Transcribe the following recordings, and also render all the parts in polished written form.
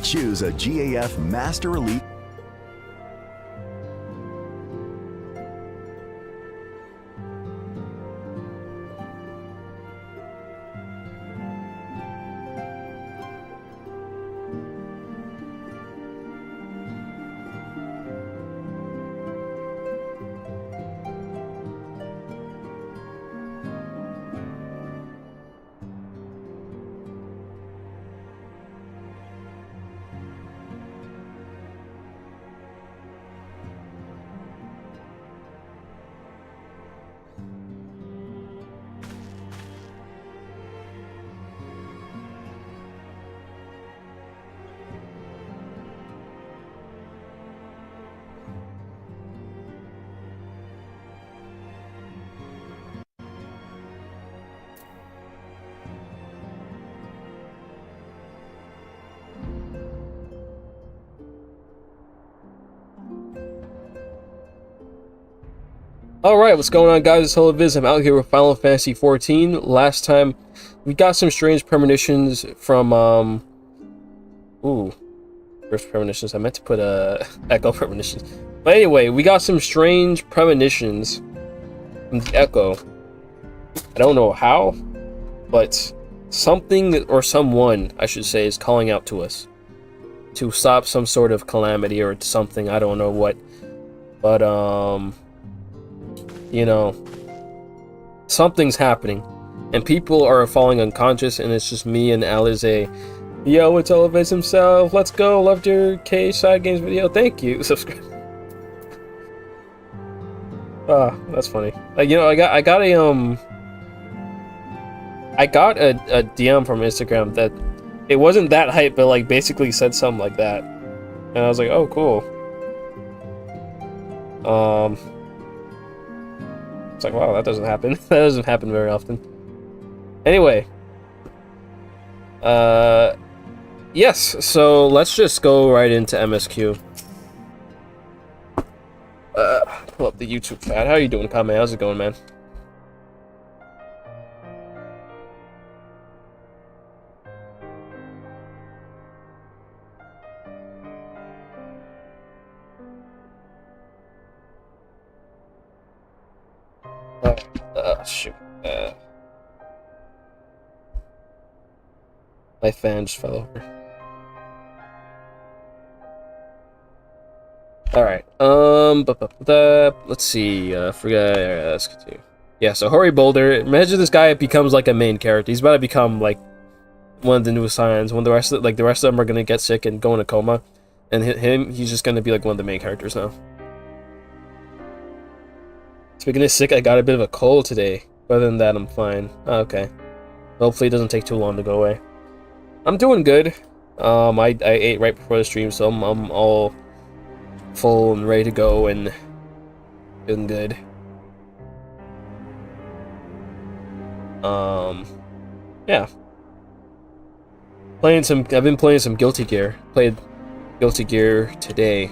Choose a GAF Master Elite. Alright, what's going on, guys? It's Oluvids. I'm out here with Final Fantasy 14. Last time, we got some strange premonitions from, first premonitions. I meant to put, Echo premonitions. But anyway, we got some strange premonitions from the Echo. I don't know how, but something, or someone, I should say, is calling out to us. To stop some sort of calamity or something, I don't know what. But, you know, something's happening, and people are falling unconscious, and it's just me and Alize. Yo, it's Oluvids himself. Let's go. Loved your K side games video. Thank you. Subscribe. That's funny. Like, you know, I got a DM from Instagram that it wasn't that hype, but like basically said something like that, and I was like, oh, cool. It's like, wow, that doesn't happen. That doesn't happen very often. Anyway. Yes, so let's just go right into MSQ. Pull up the YouTube chat. How you doing, Kame? How's it going, man? Shoot. My fan just fell over. Alright, let's see, let's continue. Yeah, so Hori Boulder, imagine this guy becomes like a main character. He's about to become like one of the newest Scions, when the rest of them are gonna get sick and go in a coma. And he's just gonna be like one of the main characters now. Speaking of sick, I got a bit of a cold today. Other than that, I'm fine. Oh, okay. Hopefully it doesn't take too long to go away. I'm doing good. I ate right before the stream, so I'm all full and ready to go and doing good. Yeah. I've been playing some Guilty Gear. Played Guilty Gear today.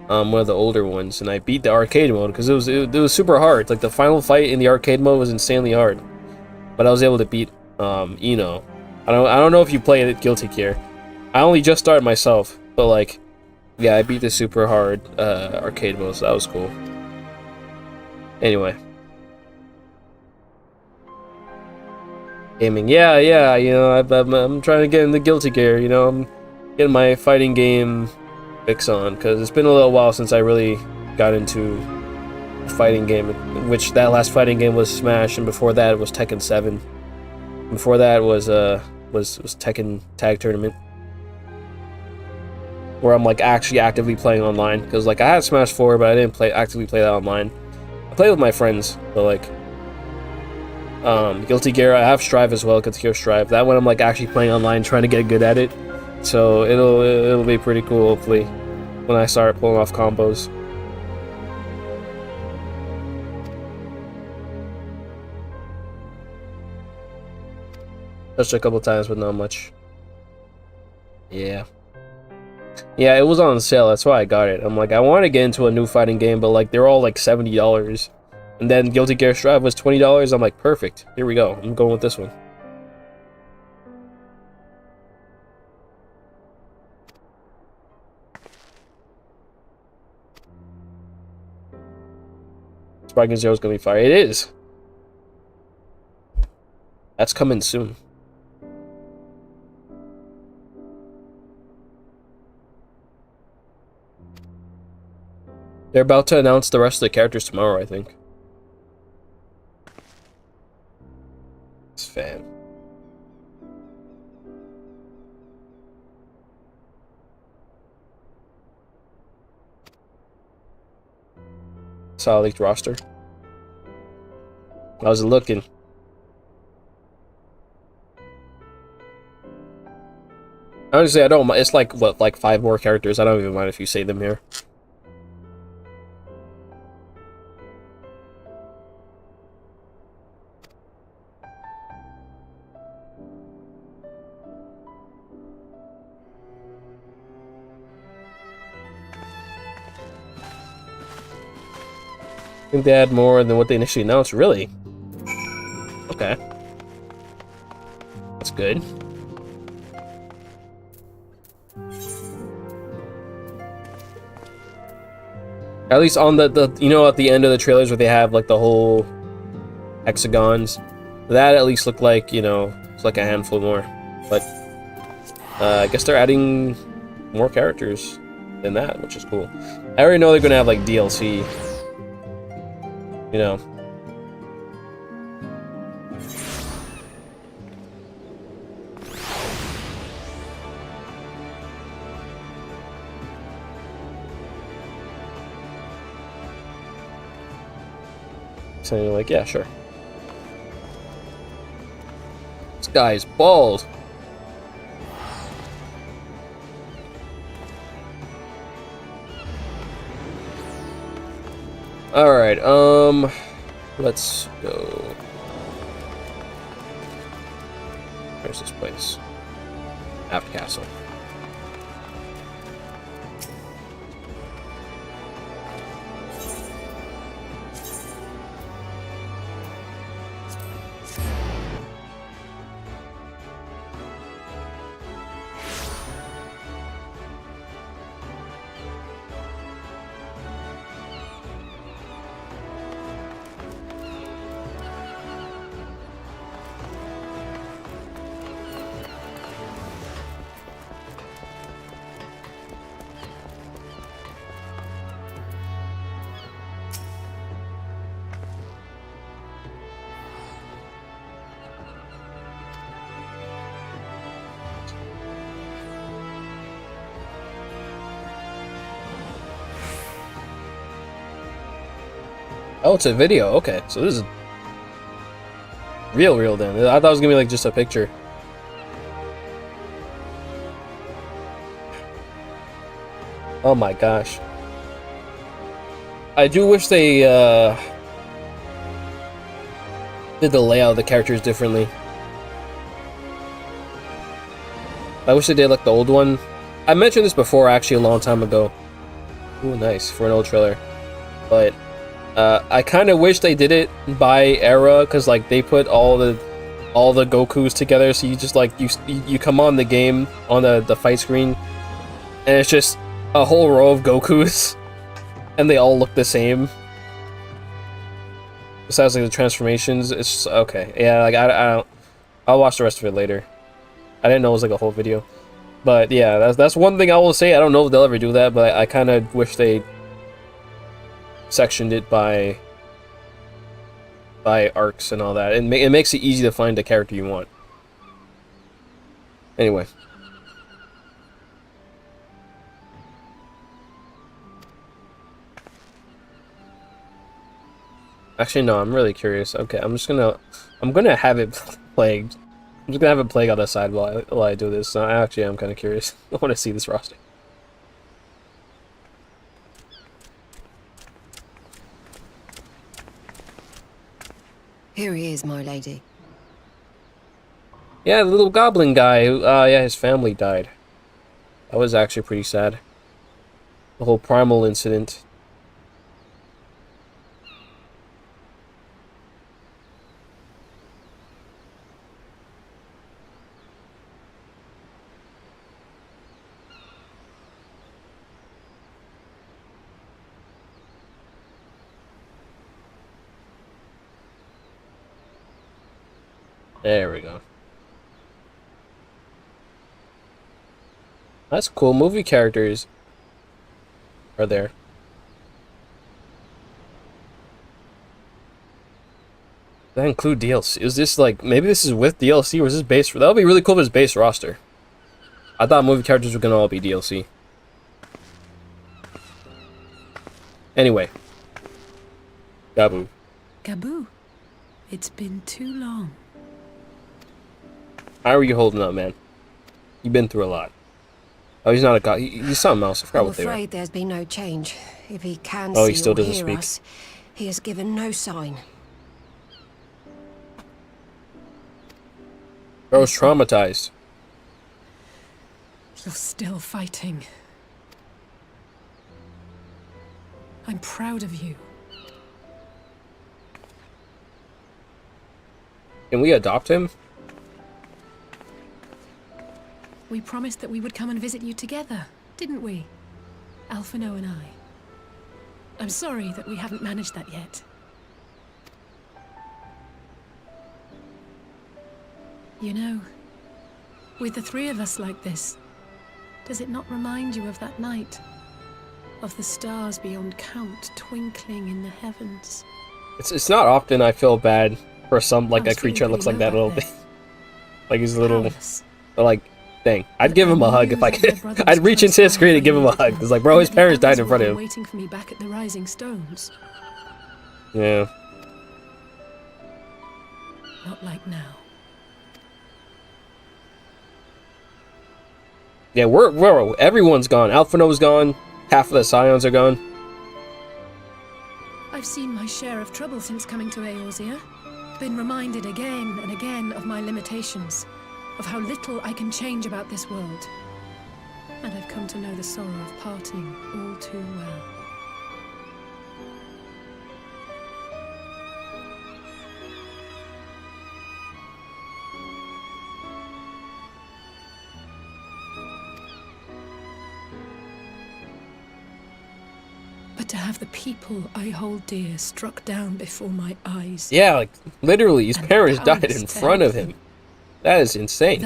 One of the older ones, and I beat the arcade mode because it was super hard. Like the final fight in the arcade mode was insanely hard, but I was able to beat Eno. I don't know if you played it Guilty Gear. I only just started myself, but like, yeah, I beat the super hard arcade mode, so that was cool. Anyway, gaming, yeah, you know, I'm trying to get into Guilty Gear. You know, I'm getting my fighting game fix on, because it's been a little while since I really got into a fighting game, which that last fighting game was Smash, and before that it was Tekken 7. Before that was Tekken Tag Tournament, where I'm like actually actively playing online, because like I had Smash 4, but I didn't actively play that online. I played with my friends, but like Guilty Gear, I have Strive as well, Guilty Gear Strive. That one I'm like actually playing online, trying to get good at it. So it'll be pretty cool, hopefully, when I start pulling off combos. Touched a couple times, but not much. Yeah, it was on sale. That's why I got it. I'm like, I want to get into a new fighting game, but like they're all like $70, and then Guilty Gear Strive was $20. I'm like, perfect. Here we go. I'm going with this one. Dragon Zero is gonna be fire. It is. That's coming soon. They're about to announce the rest of the characters tomorrow, I think. It's fan. Saw a leaked roster. How's it looking? Honestly, I don't mind. It's like, what, like 5 more characters? I don't even mind if you say them here. I think they had more than what they initially announced. Really? Okay. That's good. At least on the you know, at the end of the trailers where they have like the whole hexagons, that at least looked like, you know, it's like a handful more. But I guess they're adding more characters than that, which is cool. I already know they're gonna have like DLC. You know. So you're like, yeah, sure. This guy is bald. Alright, let's go. Where's this place? Aft Castle. Oh, it's a video. Okay, so this is real then. I thought it was gonna be like just a picture. Oh my gosh. I do wish they did the layout of the characters differently. I wish they did like the old one. I mentioned this before actually a long time ago. Ooh, nice for an old trailer. But I kind of wish they did it by era, because like they put all the Gokus together, so you just like you come on the game on the fight screen, and it's just a whole row of Gokus, and they all look the same. Besides like the transformations, it's just, okay. Yeah, like I don't. I'll watch the rest of it later. I didn't know it was like a whole video, but yeah, that's one thing I will say. I don't know if they'll ever do that, but I kind of wish they sectioned it by arcs and all that. It makes it easy to find the character you want. Anyway. Actually, no, I'm really curious. Okay, I'm gonna have it plagued. I'm just gonna have it plague on the side while I do this. So actually, I'm kind of curious. I want to see this roster. Here he is, my lady. Yeah, the little goblin guy who, yeah, his family died. That was actually pretty sad. The whole primal incident. There we go. That's cool. Movie characters are there. Does that include DLC? Is this like, maybe this is with DLC, or is this base? That would be really cool if it's base roster. I thought movie characters were gonna all be DLC. Anyway. Gabu. Gabu, it's been too long. How are you holding up, man? You've been through a lot. Oh, he's not a god. He's something else. I forgot I'm what they were. afraid there's been no change. If he can Oh, see he still or doesn't hear speak. us, he has given no sign. Bro's traumatized. You're still fighting. I'm proud of you. Can we adopt him? We promised that we would come and visit you together, didn't we? Alphino and I. I'm sorry that we haven't managed that yet. You know, with the three of us like this, does it not remind you of that night? Of the stars beyond count twinkling in the heavens? It's not often I feel bad for some, like, I was a creature feeling that looks like pretty that a low little back bit. Like he's a little, Powerless. like, dang. I'd But give him I a hug knew if I that your could. brother I'd was reach close into his by screen and for give him a you, hug. It's like, bro, his and that parents the died others in front will of be him. waiting for me back at the Rising Stones. Yeah. Not like now. Yeah, everyone's gone. Alphino's gone. Half of the Scions are gone. I've seen my share of trouble since coming to Eorzea. Been reminded again and again of my limitations, of how little I can change about this world. And I've come to know the sorrow of parting all too well. But to have the people I hold dear struck down before my eyes. Yeah, like, literally, his And parents died powerless in to front help of him. them. That is insane.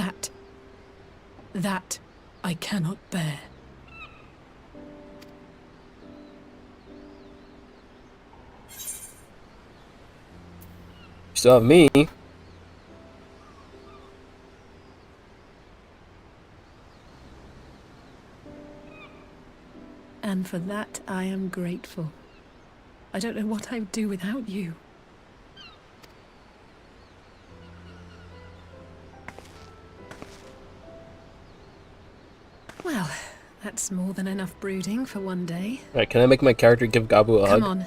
That I cannot bear. You still have me. And for that I am grateful. I don't know what I would do without you. Well, that's more than enough brooding for one day. Alright, can I make my character give Gabu a hug? Come on.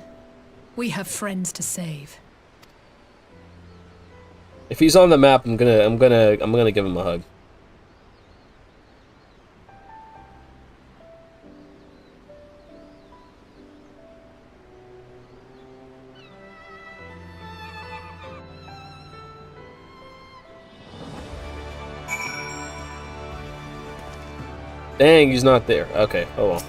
We have friends to save. If he's on the map, I'm gonna give him a hug. Dang, he's not there. Okay, oh well.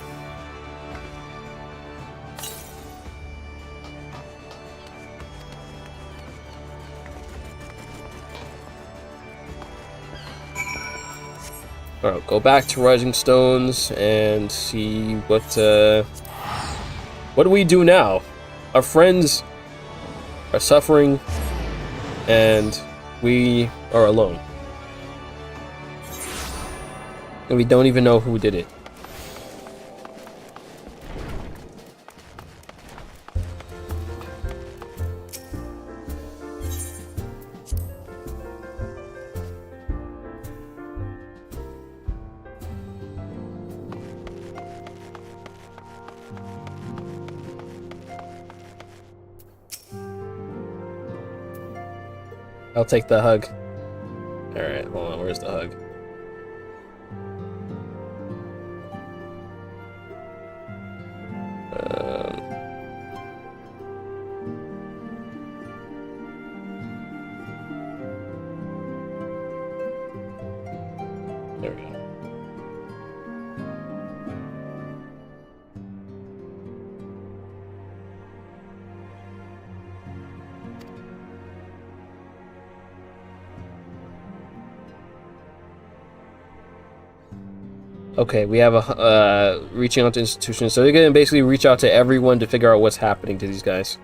Alright, go back to Rising Stones and see what do we do now? Our friends are suffering and we are alone. And we don't even know who did it. I'll take the hug. Alright, hold on, where's the hug? There we go. Okay, we have a reaching out to institutions. So they're gonna basically reach out to everyone to figure out what's happening to these guys.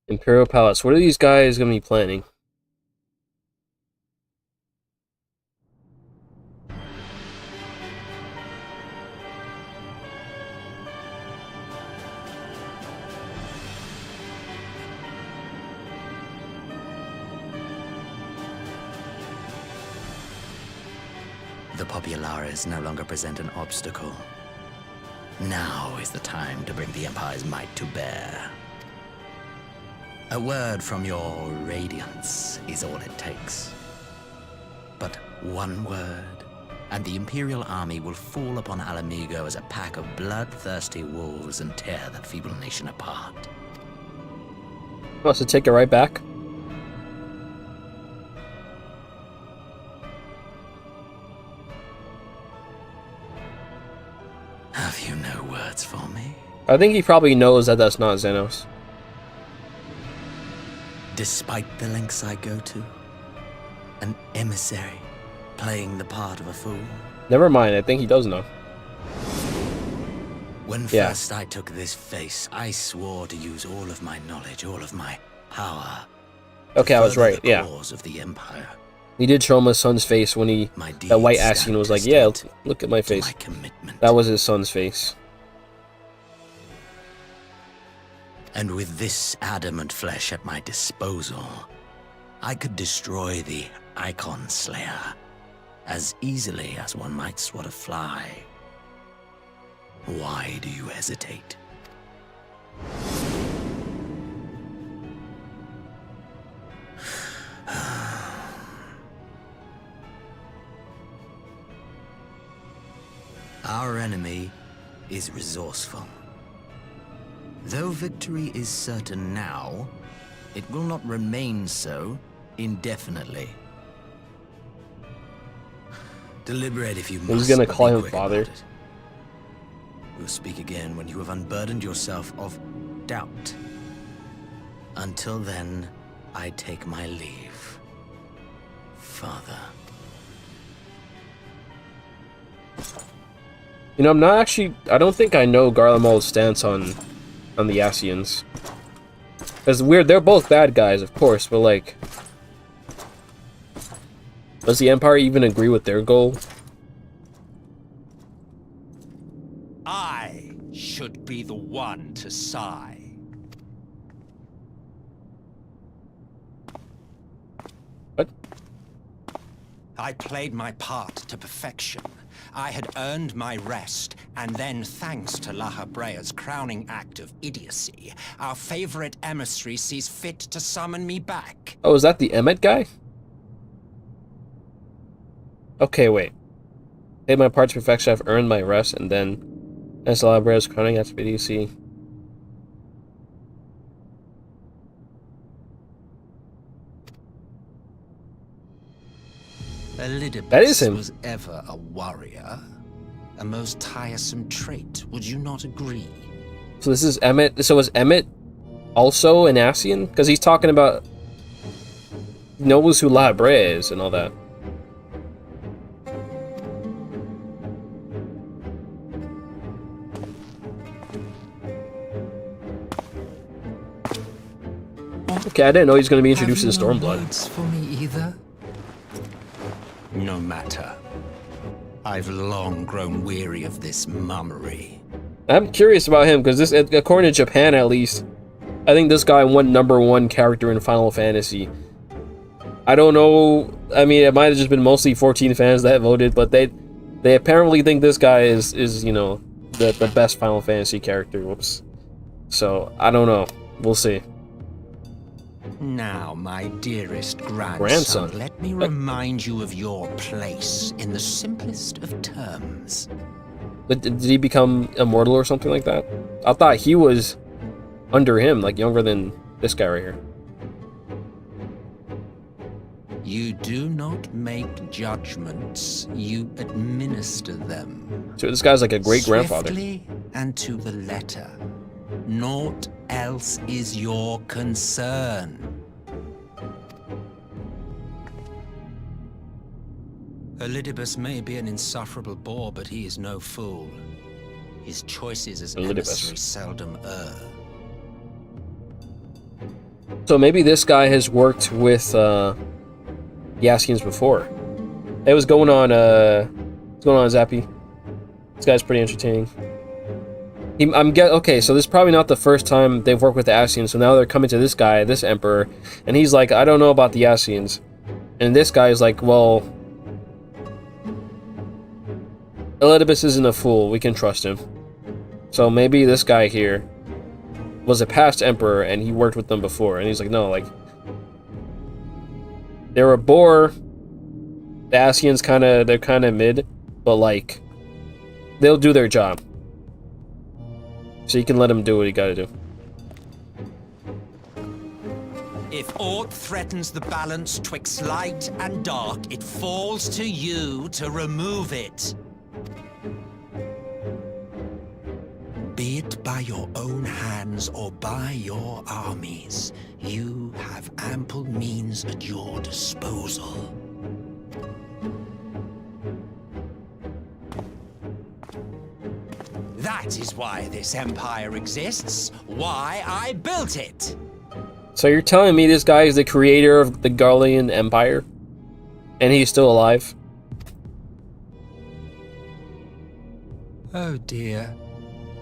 Imperial Palace. What are these guys gonna be planning? The Populares no longer present an obstacle. Now is the time to bring the Empire's might to bear. A word from your Radiance is all it takes. But one word, and the Imperial army will fall upon Alamigo as a pack of bloodthirsty wolves and tear that feeble nation apart. Wants to take it right back? Have you no words for me? I think he probably knows that that's not Xenos. Despite the lengths I go to, an emissary playing the part of a fool. Never mind, I think he does know. When Yeah. first I took this face, I swore to use all of my knowledge, all of my power. Okay, I was further right, the yeah. cause of the Empire. He did show him his son's face when he... My That white deeds Ascian was like, stand yeah, testament look at my to face. my commitment. That was his son's face. And with this adamant flesh at my disposal, I could destroy the Icon Slayer as easily as one might swat a fly. Why do you hesitate? Our enemy is resourceful. Though victory is certain now, it will not remain so indefinitely. Deliberate if you must. He's gonna but call be him quick father. about it. We'll speak again when you have unburdened yourself of doubt. Until then, I take my leave, Father. You know, I'm not actually... I don't think I know Garlemald's stance on the Ascians. Because they're both bad guys, of course, but like... Does the Empire even agree with their goal? I should be the one to sigh. What? I played my part to perfection. I had earned my rest, and then, thanks to La Habrea's crowning act of idiocy, our favorite emissary sees fit to summon me back. Oh, is that the Emmet guy? Okay, wait. Played my part to perfection, I've earned my rest, and then... As La Habrea's crowning act of idiocy... Oluvids That is him. was ever a warrior. A most tiresome trait, would you not agree? So this is Emmet. So is Emmet also an Ascian? Because he's talking about... He knows who La Habrea is and all that. Okay, I didn't know he's going to be introduced to Have you no Stormblood. words for me either? No matter. I've long grown weary of this mummery. I'm curious about him because this, according to Japan at least, I think this guy won #1 character in Final Fantasy. I don't know. I mean, it might have just been mostly 14 fans that voted, but they apparently think this guy is you know the best Final Fantasy character. Whoops. So I don't know. We'll see. Now, my dearest grandson, Grandson? let me remind you of your place in the simplest of terms. But did he become immortal or something like that? I thought he was under him, like younger than this guy right here. You do not make judgments, you administer them. So this guy's like a great-grandfather. Swiftly and to the letter. Naught else is your concern. Elidibus may be an insufferable bore, but he is no fool. His choices as emissary seldom err. So maybe this guy has worked with Yaskians before. Hey, what's going on, Zappy? This guy's pretty entertaining. Okay, so this is probably not the first time they've worked with the Ascians, so now they're coming to this guy, this Emperor, and he's like, I don't know about the Ascians. And this guy is like, well, Elidibus isn't a fool, we can trust him. So maybe this guy here was a past Emperor, and he worked with them before, and he's like, no, like, they're a bore, the Ascians they're kinda mid, but like, they'll do their job. So you can let him do what he gotta do. If aught threatens the balance twixt light and dark, it falls to you to remove it. Be it by your own hands or by your armies, you have ample means at your disposal. That is why this empire exists, why I built it. So you're telling me this guy is the creator of the Garlean Empire? And he's still alive? Oh dear.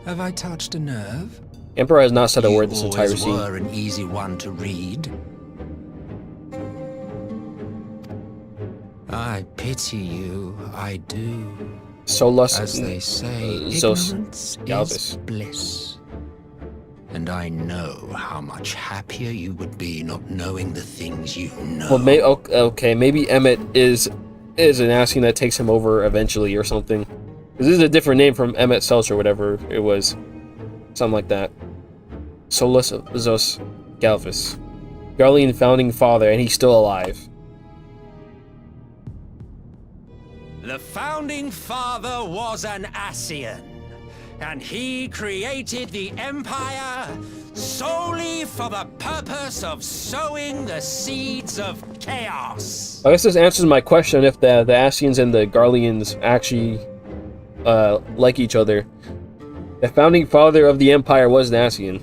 Have I touched a nerve? Emperor has not said a word this entire You scene. always were an easy one to read. I pity you, I do. Solus, As they say, Zos, ignorance Galvis. is bliss. And I know how much happier you would be not knowing the things you know. Well, okay, maybe Emmet is an Ascian that takes him over eventually or something. This is a different name from Emmet Selch or whatever it was. Something like that. Solus Zos Galvis. Garlean founding father, and he's still alive. The founding father was an Ascian, and he created the Empire solely for the purpose of sowing the seeds of chaos. I guess this answers my question if the Ascians and the Garleans actually like each other. The founding father of the Empire was an Ascian.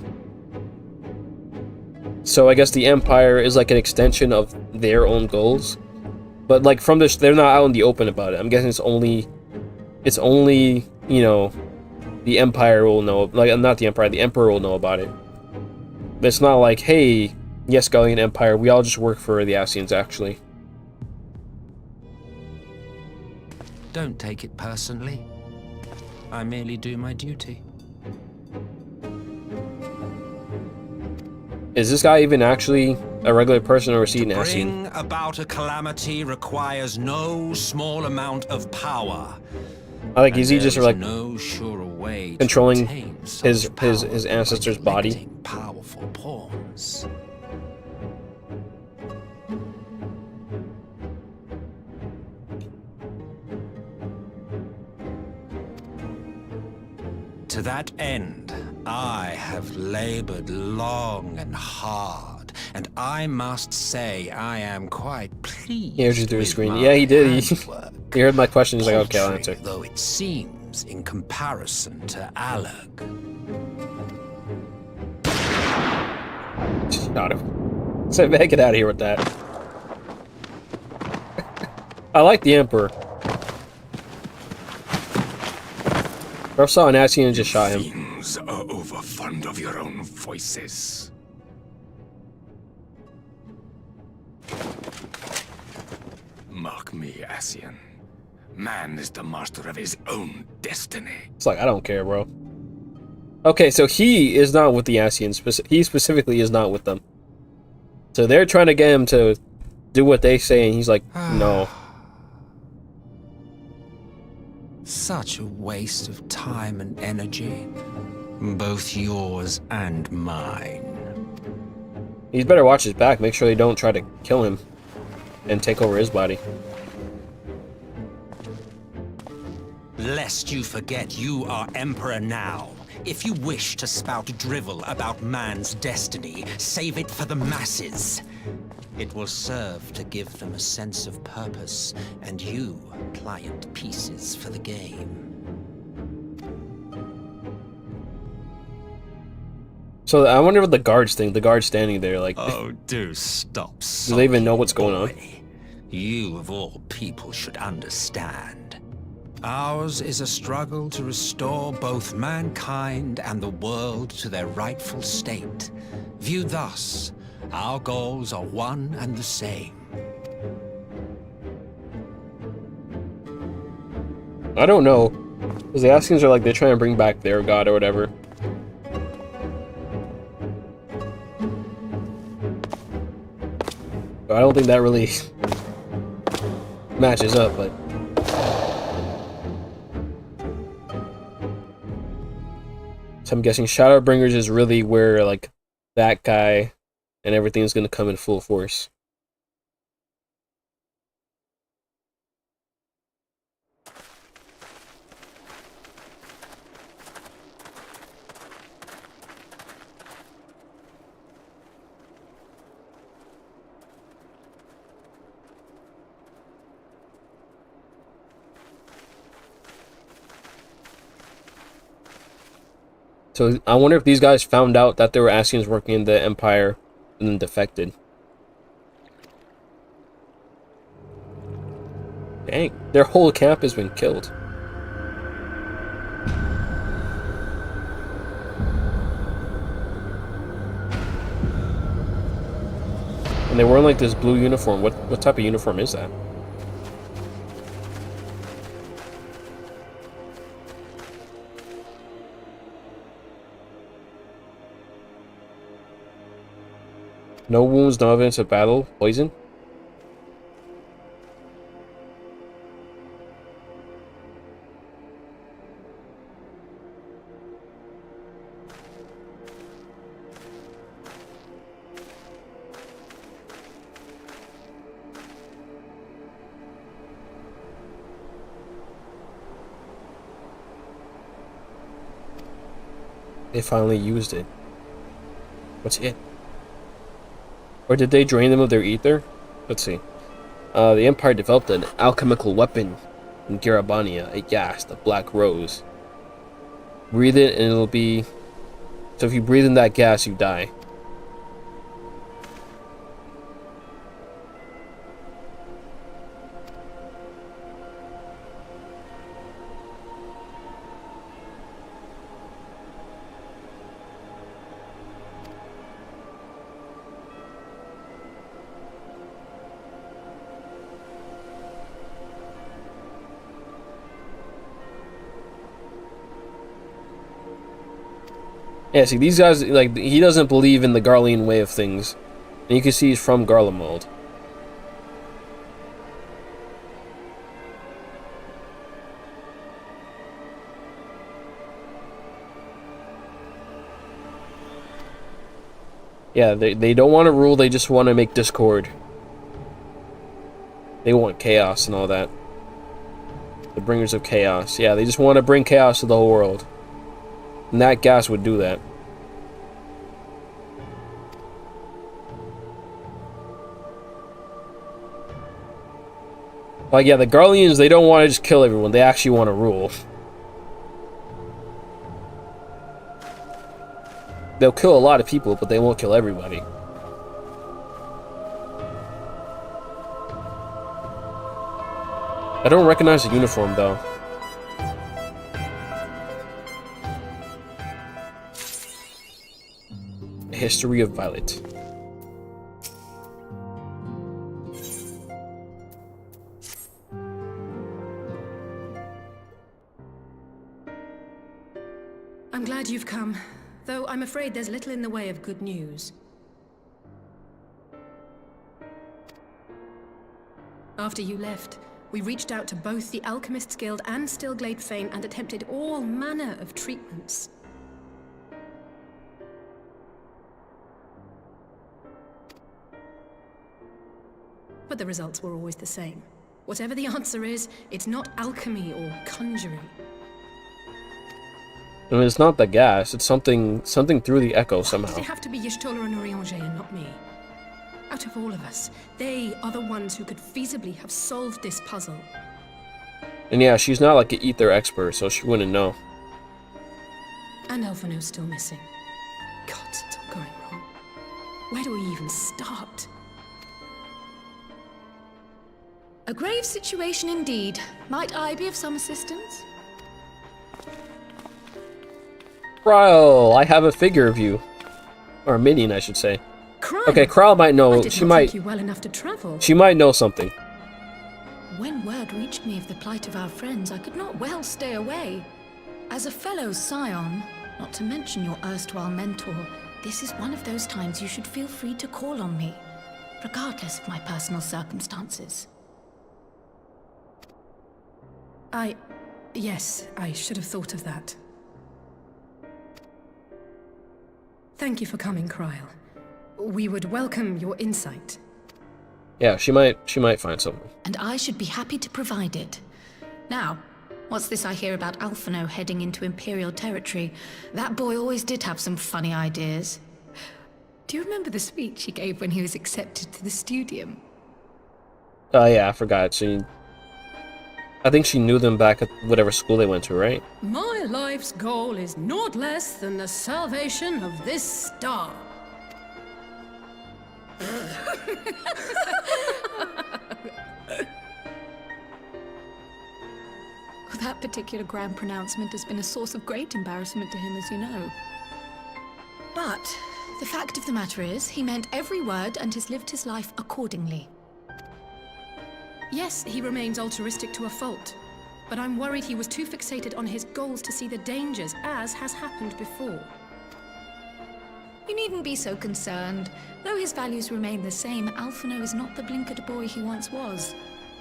So I guess the Empire is like an extension of their own goals. But like from this, they're not out in the open about it. I'm guessing it's only, you know, the Empire will know, like not the Empire, the Emperor will know about it. But it's not like, hey, yes, Garlean Empire, we all just work for the Ascians actually. Don't take it personally. I merely do my duty. Is this guy even actually a regular person, or is he an To Ascian? bring about a calamity requires no small amount of power. I like, is he just like no surer way controlling to obtain his such power ancestor's than body? collecting powerful pawns. To that end, I have labored long and hard, and I must say I am quite pleased. He heard you through the with screen. my Yeah, he did. handwork. He heard my question. He's like, okay, I'll Paltry answer. though it seems in comparison to Alag. Shot him. So man, get out of here with that. I like the Emperor. I saw an Ascian and just shot him. Fiends are overfond of your own voices. Mark me, Ascian. Man is the master of his own destiny. It's like, I don't care, bro. Okay, so he is not with the Ascians. He specifically is not with them. So they're trying to get him to do what they say, and he's like, no. Such a waste of time and energy. Both yours and mine. He's better watch his back, make sure they don't try to kill him and take over his body. Lest you forget you are Emperor now. If you wish to spout drivel about man's destiny, save it for the masses. It will serve to give them a sense of purpose, and you pliant pieces for the game. So I wonder what the guards think. The guards standing there, like, Oh, do stop. do they even know what's going on? You of all people should understand. Ours is a struggle to restore both mankind and the world to their rightful state. Viewed thus, our goals are one and the same. I don't know. Because the Askians are like, they're trying to bring back their god or whatever. But I don't think that really matches up, but... So I'm guessing Shadowbringers is really where, like, that guy and everything's gonna come in full force. So I wonder if these guys found out that there were Askians working in the Empire and then defected. Dang, their whole camp has been killed. And they were in like this blue uniform. What type of uniform is that? No wounds, no evidence of battle. Poison? They finally used it. What's it? Or did they drain them of their ether? Let's see. The Empire developed an alchemical weapon in Garabania, a gas, the Black Rose. Breathe it and it'll be... So if you breathe in that gas, you die. Yeah, see, these guys, like, he doesn't believe in the Garlean way of things. And you can see he's from Garlemald. Yeah, they don't want to rule, they just want to make discord. They want chaos and all that. The bringers of chaos. Yeah, they just want to bring chaos to the whole world. And that gas would do that. Like, yeah, the Garleans, they don't want to just kill everyone. They actually want to rule. They'll kill a lot of people, but they won't kill everybody. I don't recognize the uniform, though. History of Violet. I'm glad you've come, though I'm afraid there's little in the way of good news. After you left, we reached out to both the Alchemists Guild and Stillglade Fane and attempted all manner of treatments. but the results were always the same. Whatever the answer is, it's not alchemy or conjuring. I mean, it's not the gas. It's something through the echo Why somehow. does it have to be Y'shtola and Urianger and not me? Out of all of us, they are the ones who could feasibly have solved this puzzle. And yeah, she's not like an ether expert, so she wouldn't know. And Elfino's still missing. God, it's all going wrong. Where do we even start? A grave situation indeed. Might I be of some assistance? Krile, I have a figure of you. Or a minion, I should say. Crime. Okay, Krile might I know. did She not might. think you well enough to travel. She might know something. When word reached me of the plight of our friends, I could not well stay away. As a fellow scion, not to mention your erstwhile mentor, this is one of those times you should feel free to call on me, regardless of my personal circumstances. Yes, I should have thought of that. Thank you for coming, Krile. We would welcome your insight. Yeah, she might find something. And I should be happy to provide it. Now, what's this I hear about Alphino heading into Imperial territory? That boy always did have some funny ideas. Do you remember the speech he gave when he was accepted to the studium? Oh yeah, I forgot. I think she knew them back at whatever school they went to, right? My life's goal is naught less than the salvation of this star. That particular grand pronouncement has been a source of great embarrassment to him, as you know. But the fact of the matter is, he meant every word and has lived his life accordingly. Yes, he remains altruistic to a fault, but I'm worried he was too fixated on his goals to see the dangers, as has happened before. You needn't be so concerned. Though his values remain the same, Alphino is not the blinkered boy he once was.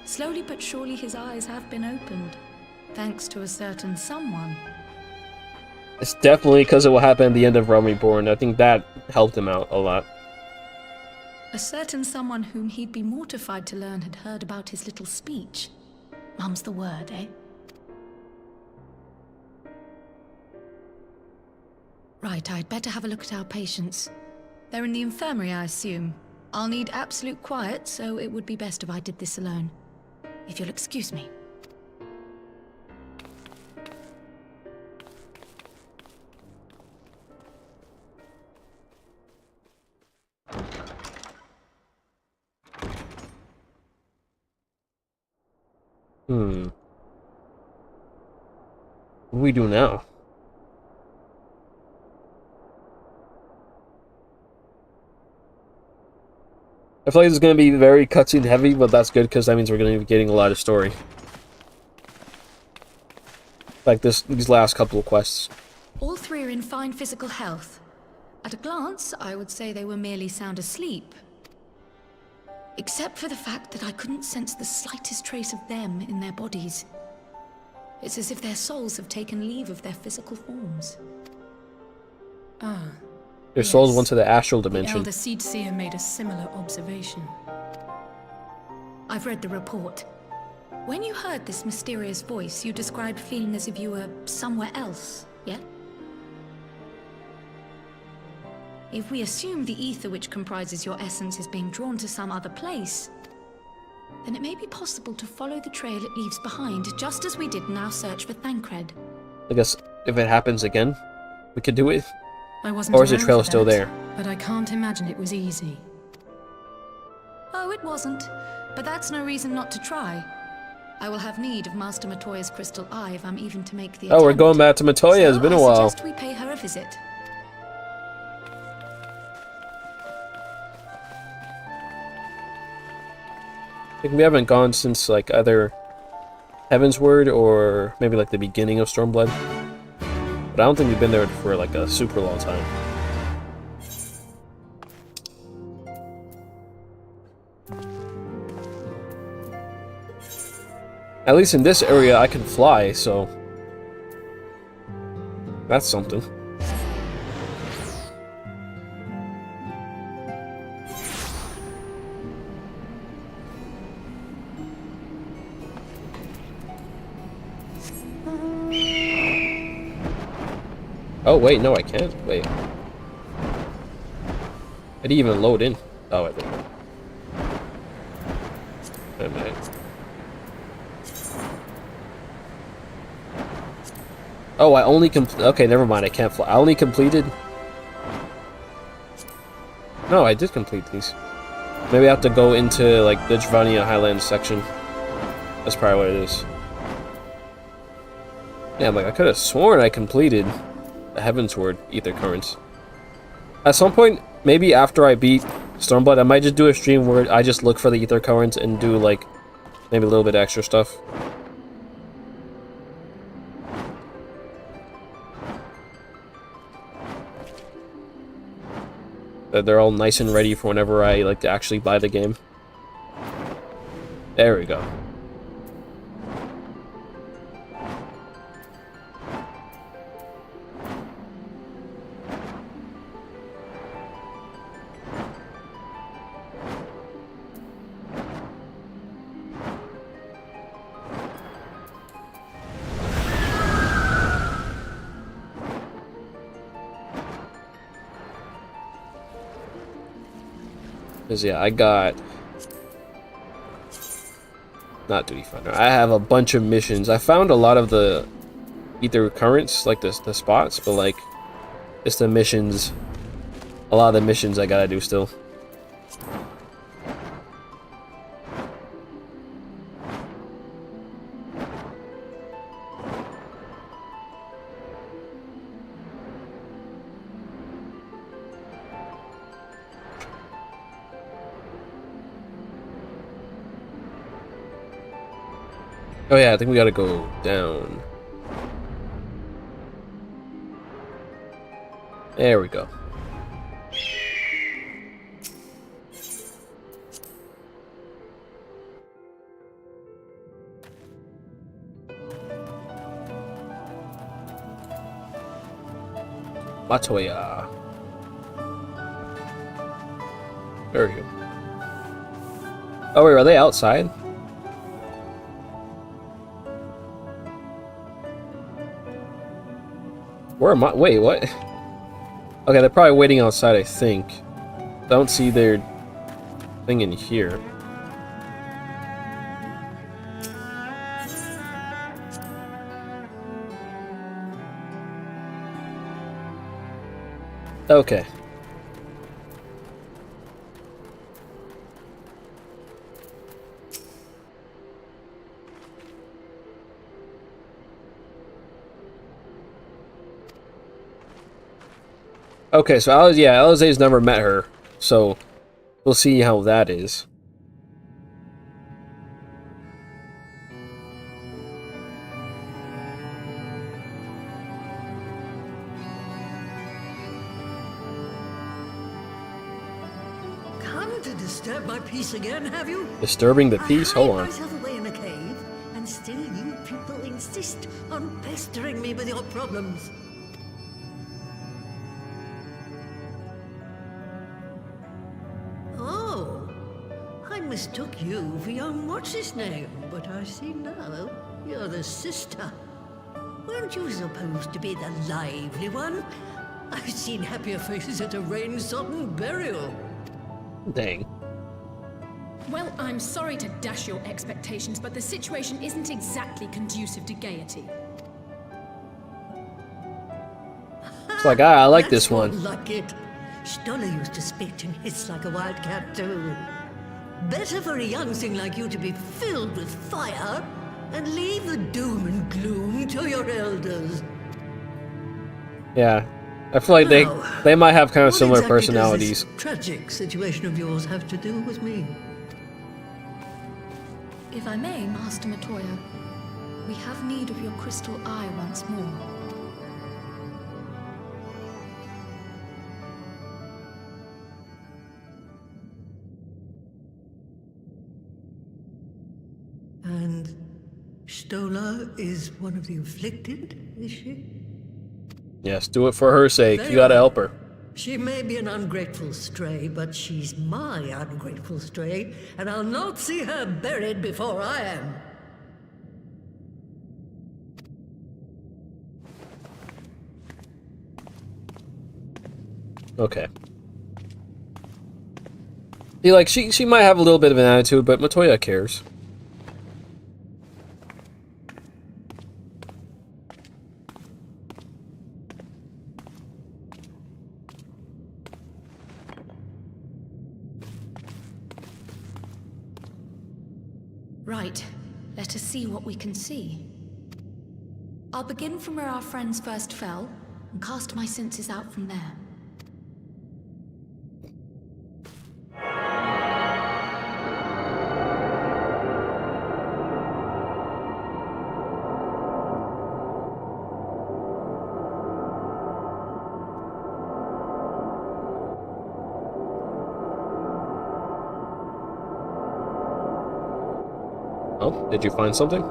Slowly but surely his eyes have been opened, thanks to a certain someone. It's definitely because of what happened at the end of Realm Reborn. I think that helped him out a lot. A certain someone whom he'd be mortified to learn had heard about his little speech. Mum's the word, eh? Right, I'd better have a look at our patients. They're in the infirmary, I assume. I'll need absolute quiet, so it would be best if I did this alone. If you'll excuse me. What do we do now? I feel like this is going to be very cutscene heavy, but that's good because that means we're going to be getting a lot of story. Like these last couple of quests. All three are in fine physical health. At a glance, I would say they were merely sound asleep. Except for the fact that I couldn't sense the slightest trace of them in their bodies. It's as if their souls have taken leave of their physical forms. Their souls Yes. went to the astral The dimension. Elder Seedseer made a similar observation. I've read the report. When you heard this mysterious voice, you described feeling as if you were somewhere else, yeah? If we assume the ether which comprises your essence is being drawn to some other place, then it may be possible to follow the trail it leaves behind, just as we did in our search for Thancred. I guess if it happens again, we could do it. I wasn't Or is the around trail for still that, there? But I can't imagine it was easy. Oh, it wasn't. But that's no reason not to try. I will have need of Master Matoya's crystal eye if I'm even to make the attempt. Oh, we're going back to Matoya. It's been a I while. suggest we pay her a visit. I think we haven't gone since like either Heavensward or maybe like the beginning of Stormblood. But I don't think we've been there for like a super long time. At least in this area I can fly, so that's something. Oh, wait, no, I can't. Wait. I didn't even load in. Oh, I did. Wait a minute. Oh, I only okay, never mind. I can't fly. I only completed... No, I did complete these. Maybe I have to go into, like, the Dravania Highlands section. That's probably what it is. Yeah, I'm like, I could have sworn I completed the heavensward ether currents. At some point, maybe after I beat Stormblood, I might just do a stream where I just look for the ether currents and do, like, maybe a little bit extra stuff. They're all nice and ready for whenever I like to actually buy the game. There we go. Because, yeah, I got... Not Duty Finder. I have a bunch of missions. I found a lot of the ether currents, like the spots, but, like, it's the missions. A lot of the missions I gotta do still. Oh yeah, I think we gotta go down. There we go. Matoya. There we go. Oh wait, are they outside? Where am I? Wait, what? Okay, they're probably waiting outside, I think. I don't see their thing in here. Okay. Okay, so Alizé's never met her, so we'll see how that is. Come to disturb my peace again, have you? Disturbing the peace? Hold on. I hide myself away in a cave, and still you people insist on pestering me with your problems. Oh, I mistook you for young what's-his-name, but I see now you're the sister. Weren't you supposed to be the lively one? I've seen happier faces at a rain-sodden burial. Dang. Well, I'm sorry to dash your expectations, but the situation isn't exactly conducive to gaiety. It's like, I like this That's more one. like it. Stoller used to spit and hiss like a wildcat too. Better for a young thing like you to be filled with fire and leave the doom and gloom to your elders. Yeah. I feel like they might have kind of What similar exactly does personalities. this tragic situation of yours have to do with me? If I may, Master Matoya, we have need of your crystal eye once more. And Stoller is one of the afflicted, is she? Yes, do it for her sake. Very You gotta well. help her. She may be an ungrateful stray, but she's my ungrateful stray, and I'll not see her buried before I am. Okay. See, like, she might have a little bit of an attitude, but Matoya cares. Right. Let us see what we can see. I'll begin from where our friends first fell, and cast my senses out from there. Oh, did you find something?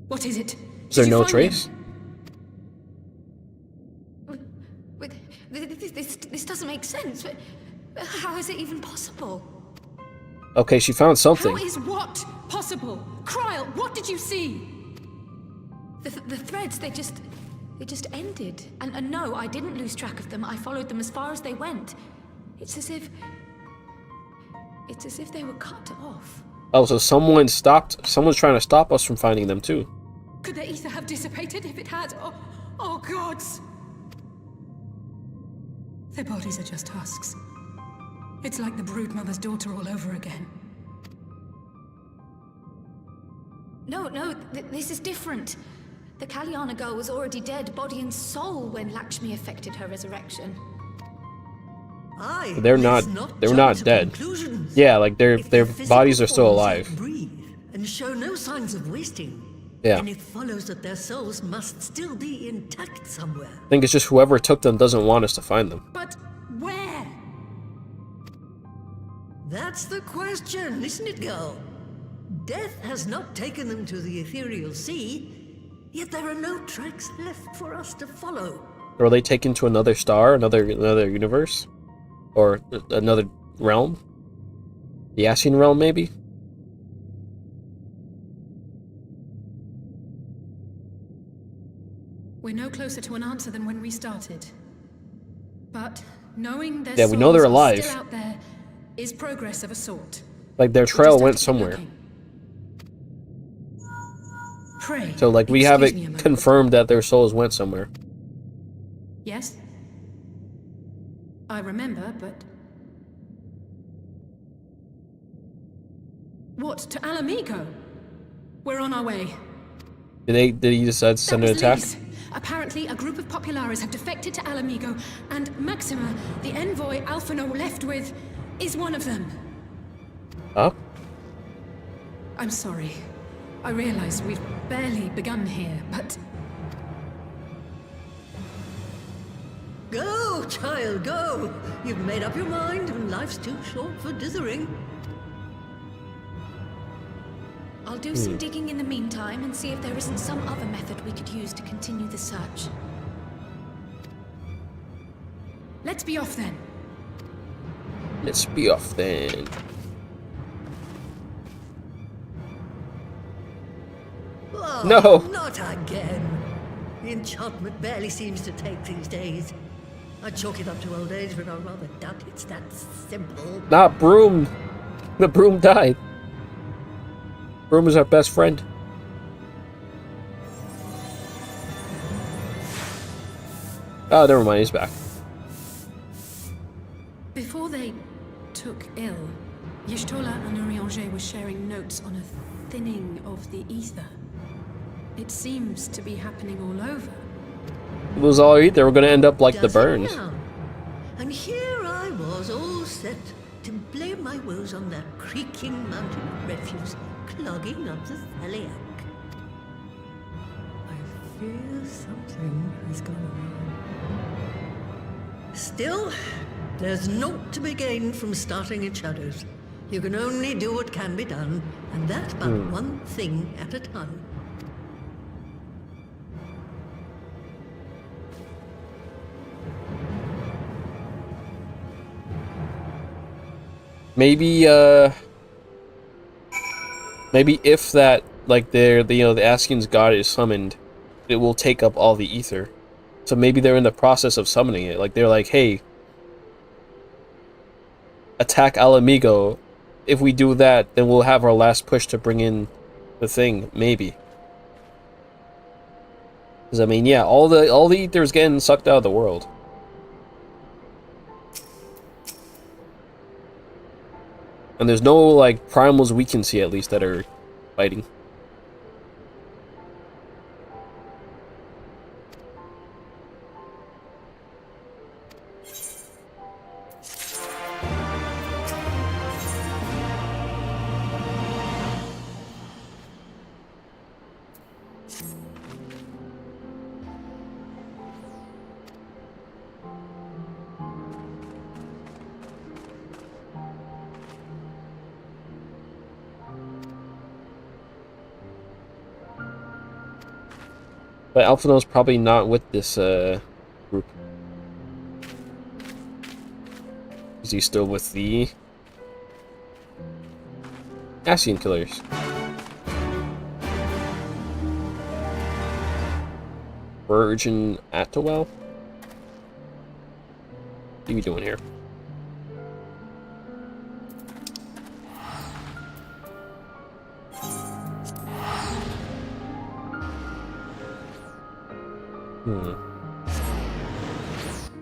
What is it? Is there no trace? This doesn't make sense. But how is it even possible? Okay, she found something. How is what possible? Kryl, what did you see? The threads, they just ended. And no, I didn't lose track of them. I followed them as far as they went. It's as if they were cut off. Oh, so someone's trying to stop us from finding them too. Could the ether have dissipated? If it had, oh gods! Their bodies are just husks. It's like the broodmother's daughter all over again. No, this is different. The Kalyana girl was already dead, body and soul, when Lakshmi effected her resurrection. They're not dead. Conclusions. Yeah, like their If bodies are still physical alive. forms breathe and show no signs of wasting. Yeah. And it follows that their souls must still be intact somewhere. I think it's just whoever took them doesn't want us to find them. But where? That's the question, isn't it, girl? Death has not taken them to the ethereal sea, yet there are no tracks left for us to follow. Or are they taken to another star, another universe? Or another realm? The Ascian realm, maybe? We're no closer to an answer than when we started. But knowing their Yeah, we know they're souls are alive. still out there is progress of a sort. Like their We trail just have went to keep somewhere. looking. Pray. So like we have Excuse me a it moment. confirmed that their souls went somewhere. Yes? I remember, but... What, to Alamigo? We're on our way. Did he decide to send an That was attack? Lise. Apparently, a group of Populares have defected to Alamigo, and Maxima, the envoy Alphino left with, is one of them. Huh? I'm sorry. I realize we've barely begun here, but... Go, child, go! You've made up your mind, and life's too short for dithering. I'll do some digging in the meantime and see if there isn't some other method we could use to continue the search. Let's be off then. Let's be off then. Oh, No. Not again. The enchantment barely seems to take these days. I chalk it up to old age, but I rather doubt it's that simple. Not Broom. The Broom died. Broom is our best friend. Oh, never mind. He's back. Before they took ill, Y'shtola and Urianger were sharing notes on a thinning of the ether. It seems to be happening all over. It was all right. They were going to end up like the Does it Burns. now? And here I was, all set to blame my woes on that creaking mountain of refuse clogging up the Thaliac. I fear something has gone wrong. Still, there's naught to be gained from starting in shadows. You can only do what can be done, and that but one thing at a time. Maybe if that like the Ascian's god is summoned, it will take up all the ether. So maybe they're in the process of summoning it. Like they're like, hey, attack Al Amigo. If we do that, then we'll have our last push to bring in the thing. Maybe. Because I mean, yeah, all the ether is getting sucked out of the world. And there's no like primals we can see at least that are fighting. But Alphino's probably not with this group. Is he still with the Ascian killers? Virgin Atowell? What are you doing here?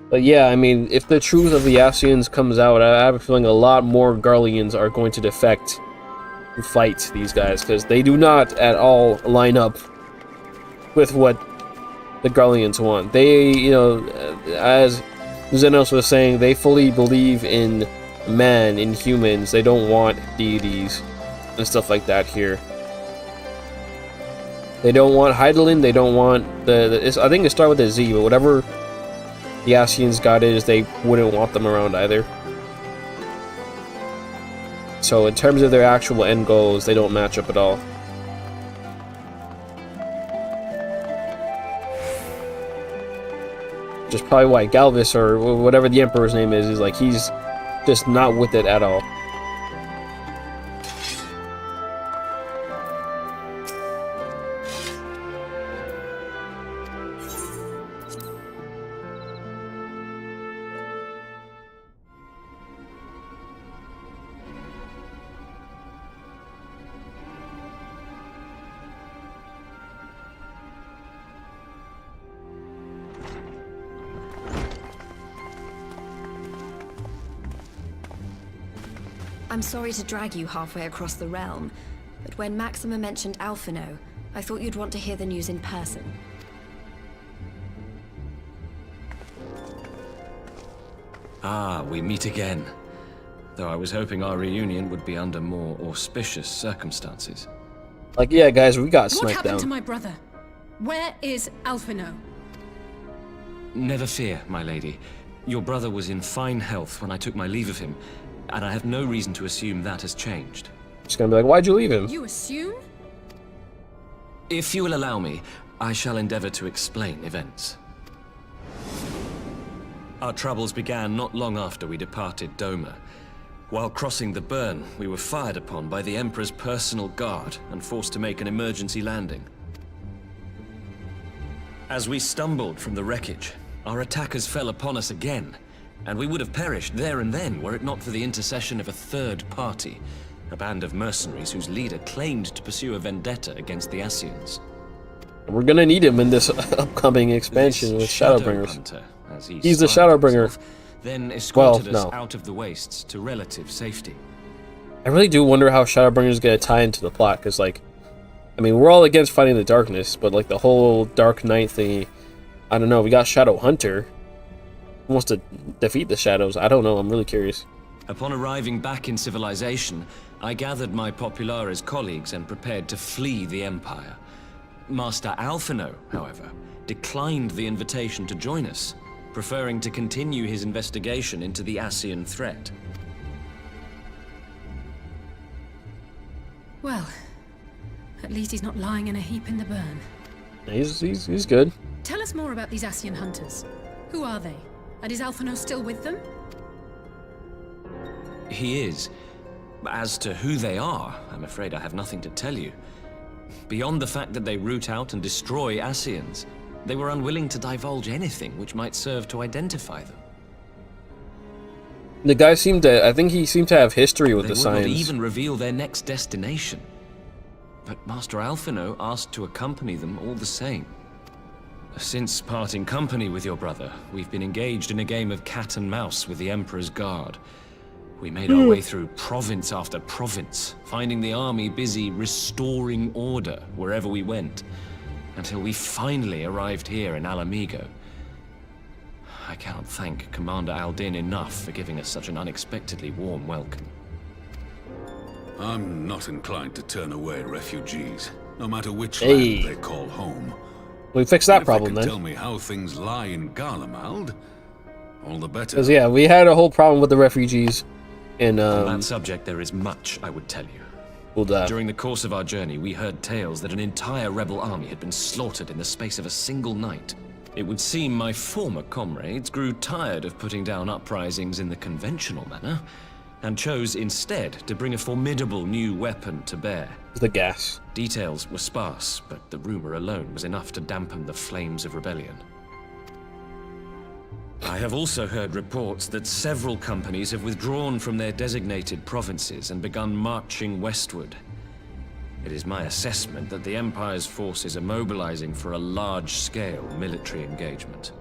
But yeah, I mean, if the truth of the Ascians comes out, I have a feeling a lot more Garleans are going to defect to fight these guys, because they do not at all line up with what the Garleans want. They, you know, as Xenos was saying, they fully believe in man, in humans. They don't want deities and stuff like that here. They don't want Hydaelyn, they don't want I think it started with a Z, but whatever the Ascians god is, they wouldn't want them around either. So in terms of their actual end goals, they don't match up at all. Which is probably why Galvis, or whatever the Emperor's name is like, he's just not with it at all. I'm sorry to drag you halfway across the realm, but when Maxima mentioned Alphino, I thought you'd want to hear the news in person. Ah, we meet again. Though I was hoping our reunion would be under more auspicious circumstances. Like, yeah, guys, we got What sniped happened down. to my brother? Where is Alphino? Never fear, my lady. Your brother was in fine health when I took my leave of him, and I have no reason to assume that has changed. Just gonna be like, why'd you leave him? You assume? If you will allow me, I shall endeavor to explain events. Our troubles began not long after we departed Doma. While crossing the burn, we were fired upon by the Emperor's personal guard and forced to make an emergency landing. As we stumbled from the wreckage, our attackers fell upon us again, and we would have perished there and then were it not for the intercession of a third party, a band of mercenaries whose leader claimed to pursue a vendetta against the Ascians. We're gonna need him in this upcoming expansion with Shadowbringers. Hunter, as He's the styled Shadowbringer. himself, then escorted us no. out of the wastes to relative safety. I really do wonder how Shadowbringers is gonna tie into the plot, because, like, I mean, we're all against fighting the darkness, but, like, the whole Dark Knight thingy, I don't know, we got Shadow Hunter. Who wants to defeat the shadows? I don't know, I'm really curious. Upon arriving back in civilization, I gathered my Populares colleagues and prepared to flee the Empire. Master Alphino, however, declined the invitation to join us, preferring to continue his investigation into the Ascian threat. Well, at least he's not lying in a heap in the burn. He's good. Tell us more about these Ascian hunters. Who are they? And is Alphino still with them? He is. As to who they are, I'm afraid I have nothing to tell you. Beyond the fact that they root out and destroy Ascians, they were unwilling to divulge anything which might serve to identify them. The guy seemed to, I think he seemed to have history with They the would not science. even reveal their next destination. But Master Alphino asked to accompany them all the same. Since parting company with your brother, we've been engaged in a game of cat and mouse with the Emperor's Guard. We made our way through province after province, finding the army busy restoring order wherever we went, until we finally arrived here in Alamigo. I cannot thank Commander Aldin enough for giving us such an unexpectedly warm welcome. I'm not inclined to turn away refugees, no matter which Hey. land they call home. We fixed that problem If they can then. tell me how things lie in Garlemald, all the better. Because yeah, we had a whole problem with the refugees in On that subject, there is much I would tell you. Ul'dah. During the course of our journey, we heard tales that an entire rebel army had been slaughtered in the space of a single night. It would seem my former comrades grew tired of putting down uprisings in the conventional manner, and chose instead to bring a formidable new weapon to bear. The gas. Details were sparse, but the rumor alone was enough to dampen the flames of rebellion. I have also heard reports that several companies have withdrawn from their designated provinces and begun marching westward. It is my assessment that the Empire's forces are mobilizing for a large-scale military engagement.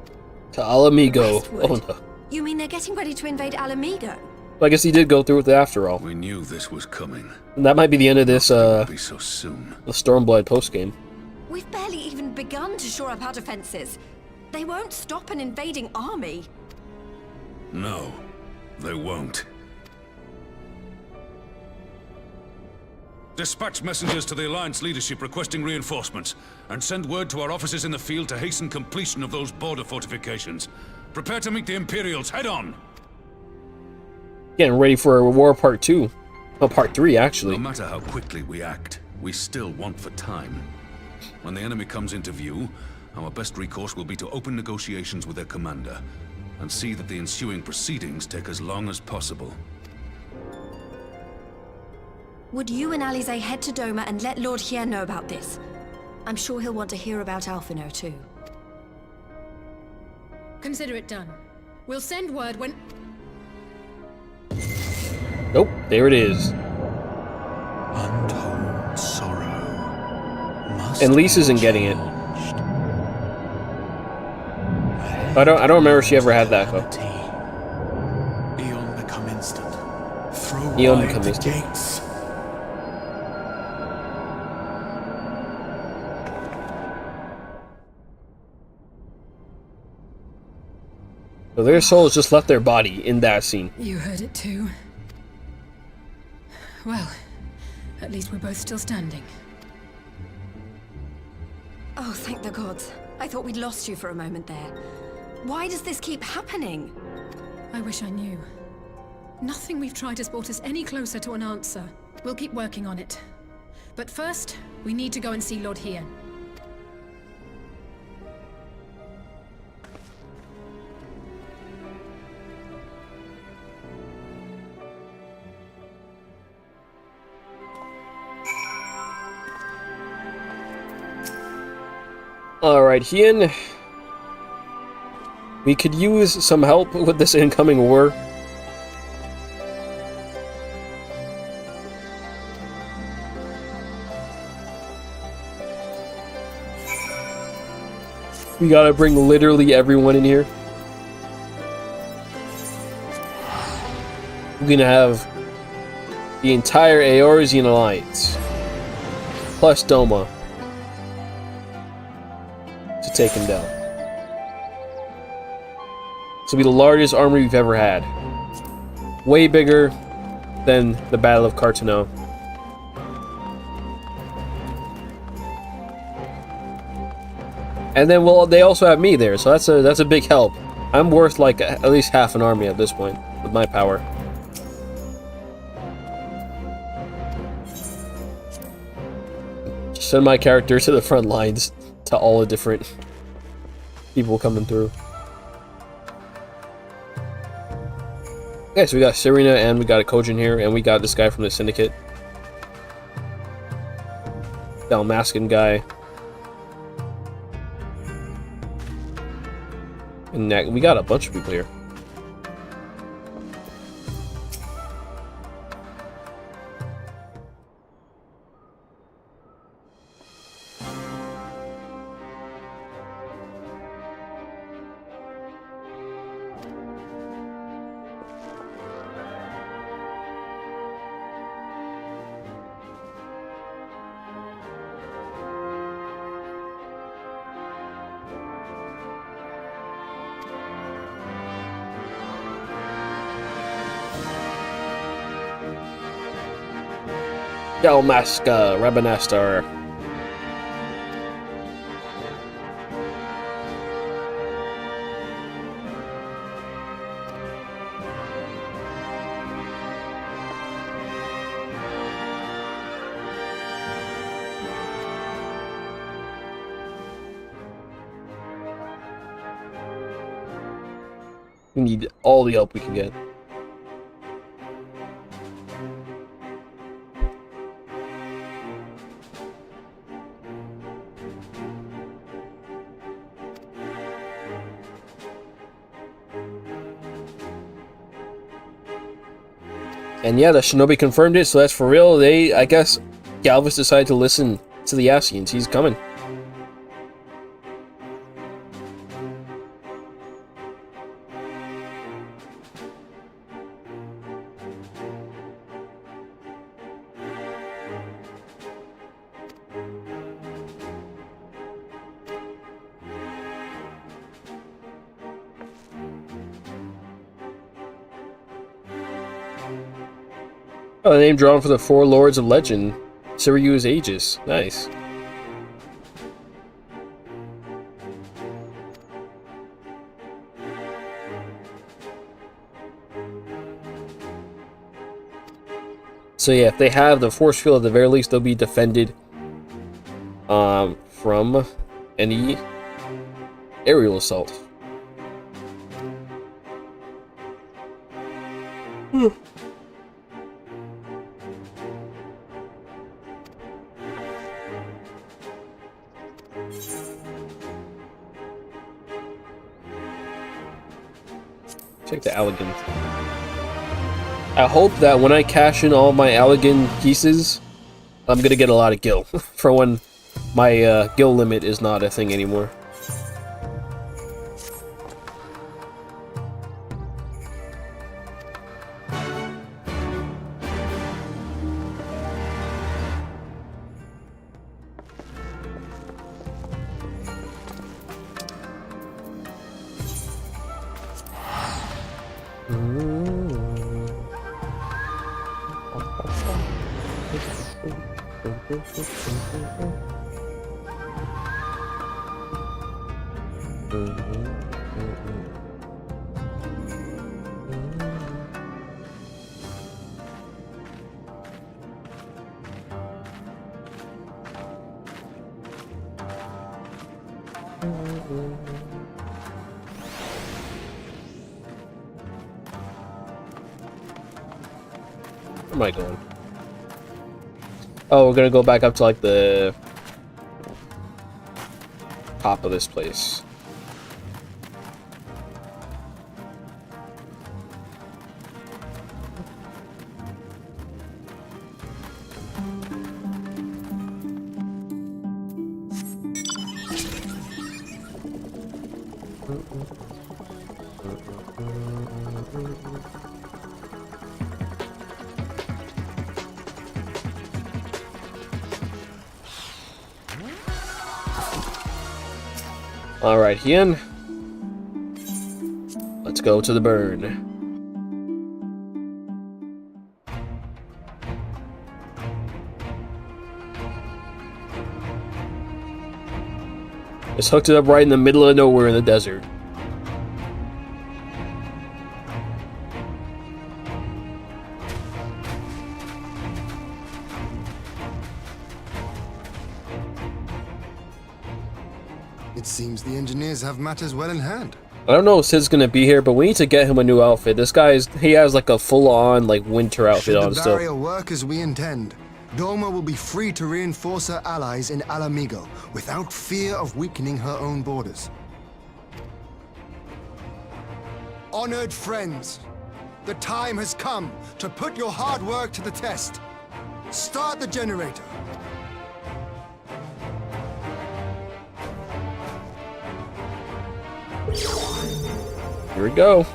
To Alamigo. Westward? Oh no. You mean they're getting ready to invade Alamigo? Well, I guess he did go through with it after all. We knew this was coming. And that might be the end of this, It won't be so soon. the Stormblood postgame. We've barely even begun to shore up our defenses. They won't stop an invading army. No, they won't. Dispatch messengers to the Alliance leadership requesting reinforcements, and send word to our officers in the field to hasten completion of those border fortifications. Prepare to meet the Imperials head on! Getting ready for War Part 2. Oh, Part 3, actually. No matter how quickly we act, we still want for time. When the enemy comes into view, our best recourse will be to open negotiations with their commander, and see that the ensuing proceedings take as long as possible. Would you and Alize head to Doma and let Lord Hien know about this? I'm sure he'll want to hear about Alphino too. Consider it done. We'll send word when... Nope, there it is. Untold sorrow must And Lise isn't be getting it. changed. I don't remember if she ever had that, though. Eon become instant. Throw Eon wide become the instant. gates. So their souls just left their body in that scene. You heard it too. Well, at least we're both still standing. Oh, thank the gods. I thought we'd lost you for a moment there. Why does this keep happening? I wish I knew. Nothing we've tried has brought us any closer to an answer. We'll keep working on it. But first, we need to go and see Lord Hien. Alright, Hien. We could use some help with this incoming war. We gotta bring literally everyone in here. We're gonna have the entire Eorzean Alliance, plus Doma, to take him down. This will be the largest army we've ever had. Way bigger than the Battle of Carteneau. And then, well, they also have me there, so that's a big help. I'm worth like at least half an army at this point with my power. Just send my character to the front lines to all the different people coming through. Okay, so we got Serena and we got a Kojin here, and we got this guy from the Syndicate. Dalmascan guy. And we got a bunch of people here. Dalmasca, Rabanastar. We need all the help we can get. And yeah, the Shinobi confirmed it, so that's for real. I guess, Galvus decided to listen to the Ascians. He's coming. Oh, the name drawn for the 4 Lords of Legend. Sirius Aegis. Nice. So yeah, if they have the force field at the very least, they'll be defended from any aerial assault. Take the Allegan. I hope that when I cash in all my Allegan pieces, I'm gonna get a lot of gil for when my gil limit is not a thing anymore. Where am I going? Oh, we're gonna go back up to like the top of this place. Alright, Hien. Let's go to the burn. Just hooked it up right in the middle of nowhere in the desert. It seems the engineers have matters well in hand. I don't know if Sid's gonna be here, but we need to get him a new outfit. This he has like a full-on like winter outfit on Should the still. barrier work as we intend, Doma will be free to reinforce her allies in Alamigo without fear of weakening her own borders. Honored friends, the time has come to put your hard work to the test. Start the generator. Here we go.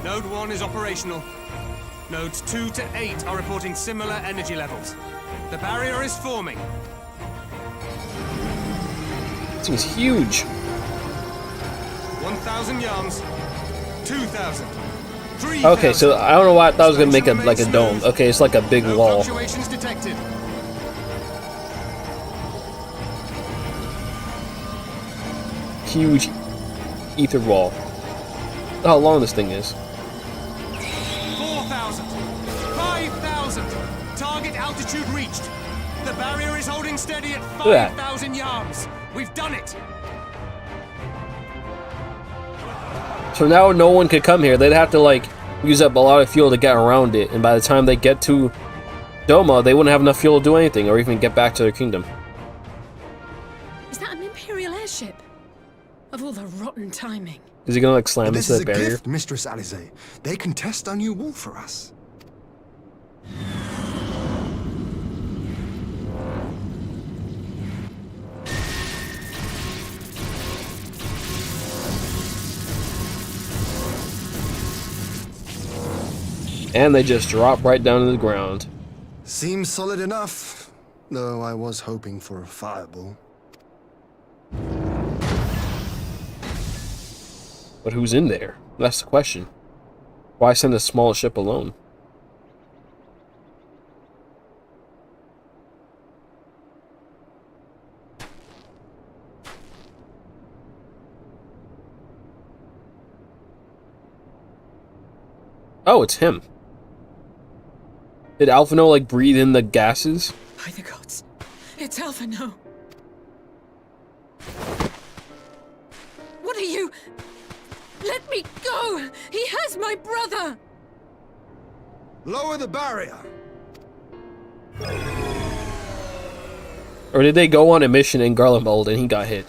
Node 1 is operational. Nodes 2 to 8 are reporting similar energy levels. The barrier is forming. This thing's huge. 1,000 yards. 2,000. 3,000. Okay, so I don't know why I thought I was gonna make it like a dome. Okay, it's like a big wall. Fluctuations detected. Huge ether wall. Look how long this thing is. 4,000. 5,000. Target altitude reached. The barrier is holding steady at 5,000 yards. We've done it. So now no one could come here. They'd have to like use up a lot of fuel to get around it, and by the time they get to Doma, they wouldn't have enough fuel to do anything or even get back to their kingdom. Is that an Imperial airship? Of all the rotten timing. Is he gonna like slam This into is the a barrier? gift, Mistress Alize. They can test our new wall for us. And they just drop right down to the ground. Seems solid enough, though I was hoping for a fireball. But who's in there? That's the question. Why send a small ship alone? Oh, it's him. Did Alphino like breathe in the gases? By the gods, it's Alphino. What are you? Let me go! He has my brother! Lower the barrier! Or did they go on a mission in Garlemald and he got hit?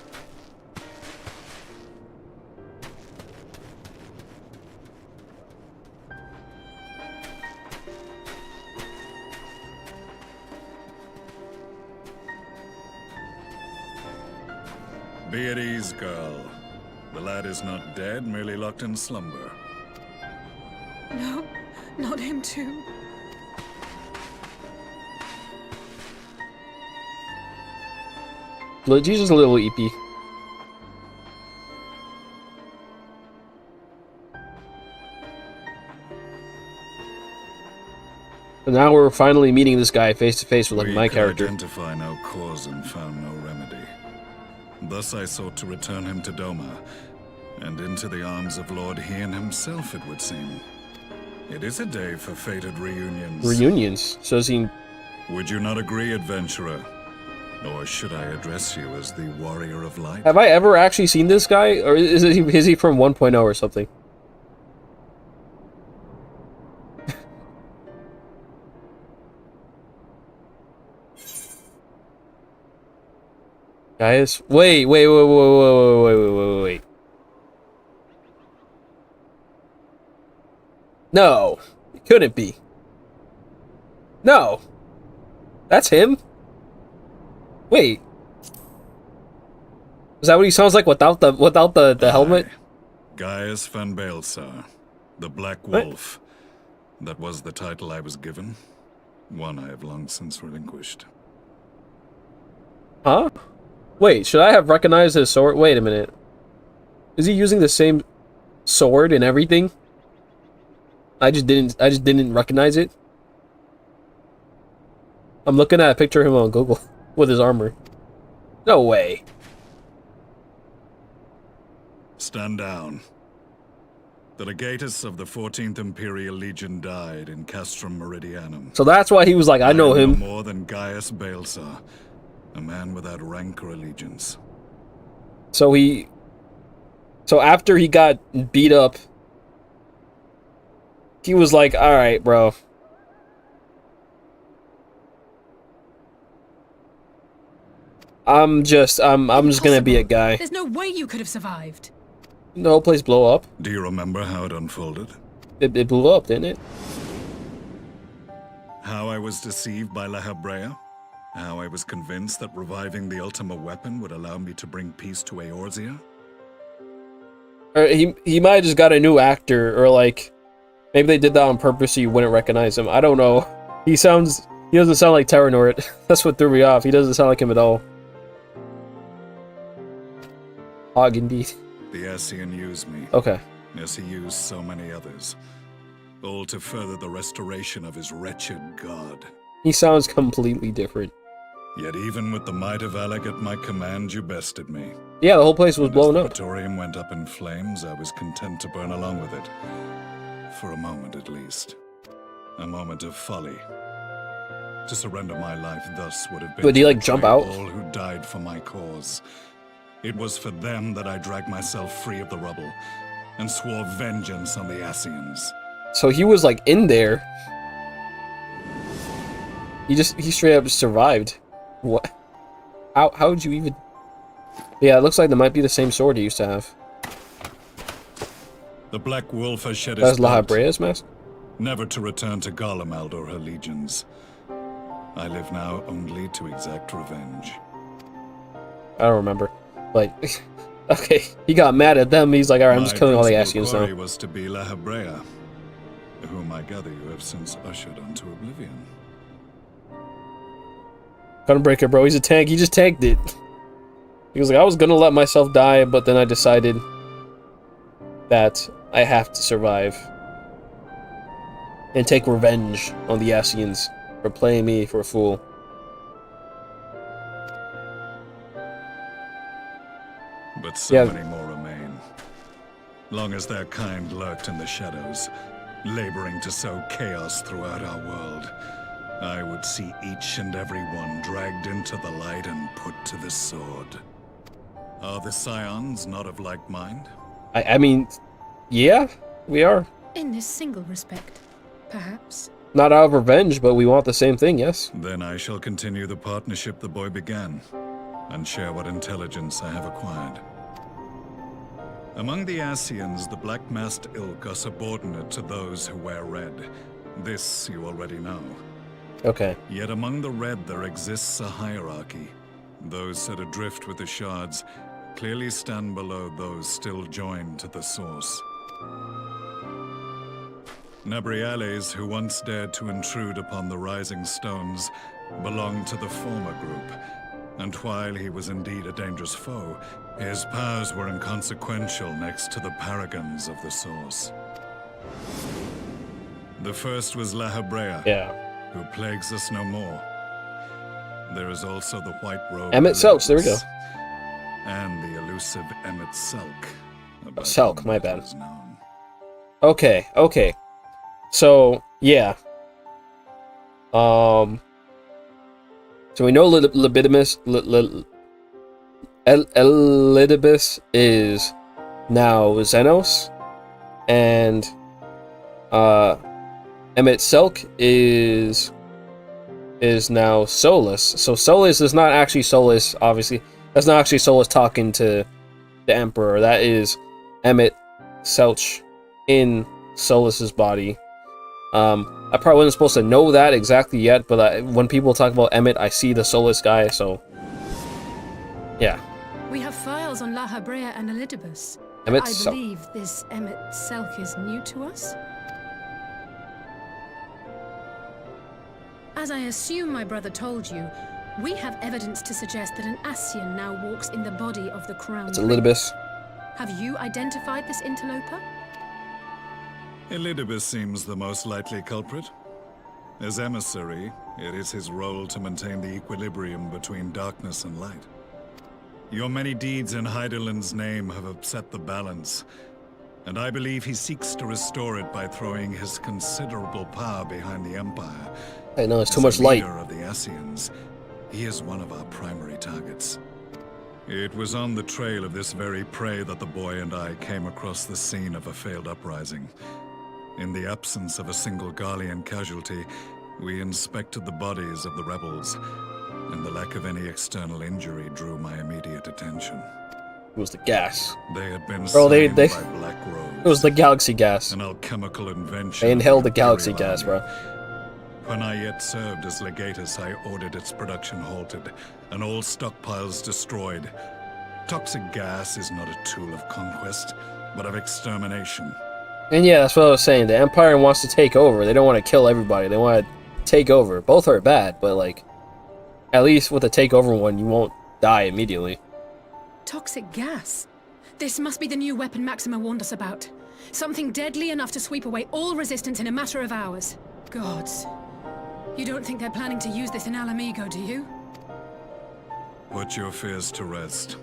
Be at ease, girl. The lad is not dead, merely locked in slumber. No, not him too. He's just a little eepy. And now we're finally meeting this guy face to face with like my character. We could identify no cause and found no remedy. Thus I sought to return him to Doma, and into the arms of Lord Hien himself, it would seem. It is a day for fated reunions. Reunions? So is he... Would you not agree, adventurer? Or should I address you as the Warrior of Light? Have I ever actually seen this guy? Or is he from 1.0 or something? Guys, wait. No, it couldn't be. No, that's him. Wait, is that what he sounds like without the helmet? Gaius van Baelsar, the Black Wolf. That was the title I was given. One I have long since relinquished. Huh? Wait, should I have recognized his sword? Wait a minute. Is he using the same sword and everything? I just didn't recognize it. I'm looking at a picture of him on Google with his armor. No way. Stand down. The legatus of the 14th Imperial Legion died in Castrum Meridianum. So that's why he was like, I know him. No more than Gaius Balsar, a man without rank or allegiance. So after he got beat up, he was like, all right, bro. I'm just gonna be a guy. There's no way you could have survived. The whole place blow up. Do you remember how it unfolded? It blew up, didn't it? How I was deceived by La Habrea? How I was convinced that reviving the Ultima weapon would allow me to bring peace to Eorzea? Or he might have just got a new actor, or like maybe they did that on purpose so you wouldn't recognize him. I don't know. He doesn't sound like Terranort. That's what threw me off. He doesn't sound like him at all. Hog indeed. The Ascian used me. Okay. As he used so many others. All to further the restoration of his wretched god. He sounds completely different. Yet even with the might of Alec at my command, you bested me. Yeah, the whole place was blown up. As the Praetorium went up in flames, I was content to burn along with it. For a moment at least. A moment of folly. To surrender my life thus would have been Would he like jump out? All who died for my cause. It was for them that I dragged myself free of the rubble, and swore vengeance on the Ascians. So he was like in there. He straight up survived. What? How'd you even? Yeah, it looks like that might be the same sword he used to have. The Black Wolf has shed his That's La blood, Habrea's mask? never to return to Garlemald or her legions. I live now only to exact revenge. I don't remember. Like, okay, he got mad at them. He's like, all right, I'm just killing all the Ascians now. My was to be La Habrea, whom I gather you have since ushered onto oblivion. Gunbreaker, bro. He's a tank. He just tanked it. He was like, I was gonna let myself die, but then I decided that I have to survive and take revenge on the Ascians for playing me for a fool. But so many more remain. Long as their kind lurked in the shadows, laboring to sow chaos throughout our world, I would see each and every one dragged into the light and put to the sword. Are the Scions not of like mind? I mean, yeah, we are. In this single respect, perhaps. Not out of revenge, but we want the same thing, yes. Then I shall continue the partnership the boy began, and share what intelligence I have acquired. Among the Ascians, the Black-Masked Ilk are subordinate to those who wear red. This you already know. Okay. Yet among the red there exists a hierarchy. Those set adrift with the shards clearly stand below those still joined to the source. Nabriales, who once dared to intrude upon the Rising Stones, belonged to the former group, and while he was indeed a dangerous foe, his powers were inconsequential next to the paragons of the source. The first was La Habrea, who plagues us no more. There is also the White Robe Emmett Selk, there we go. And the elusive Emmett Selk. Selk, my bad. Okay, okay. So, yeah. So we know Elidibus is now Xenos, and Emmett Selk is now Solus. So Solus is not actually Solus, obviously. That's not actually Solus talking to the Emperor. That is Emmett Selch in Solus's body. I probably wasn't supposed to know that exactly yet, but when people talk about Emmett, I see the Solus guy, so yeah. We have files on La Habrea and Elidibus. Emmett I Selk. believe this Emmett Selk is new to us. As I assume my brother told you, we have evidence to suggest that an Ascian now walks in the body of the Crown. It's Elidibus. Have you identified this interloper? Elidibus seems the most likely culprit. As emissary, it is his role to maintain the equilibrium between darkness and light. Your many deeds in Hydaelyn's name have upset the balance, and I believe he seeks to restore it by throwing his considerable power behind the Empire. I know, it's too As much a light. leader of the Ascians, he is one of our primary targets. It was on the trail of this very prey that the boy and I came across the scene of a failed uprising. In the absence of a single Garlean casualty, we inspected the bodies of the rebels, and the lack of any external injury drew my immediate attention. It was the gas. They had been Bro, slain they by Black Rose. It was the galaxy gas. An alchemical invention. They inhaled of the galaxy Imperial gas, bro. Army. When I yet served as legatus, I ordered its production halted and all stockpiles destroyed. Toxic gas is not a tool of conquest, but of extermination. And yeah, that's what I was saying. The Empire wants to take over. They don't want to kill everybody. They want to take over. Both are bad, but like, at least with the takeover one, you won't die immediately. Toxic gas? This must be the new weapon Maxima warned us about. Something deadly enough to sweep away all resistance in a matter of hours. Gods. You don't think they're planning to use this in Alamigo, do you? Put your fears to rest.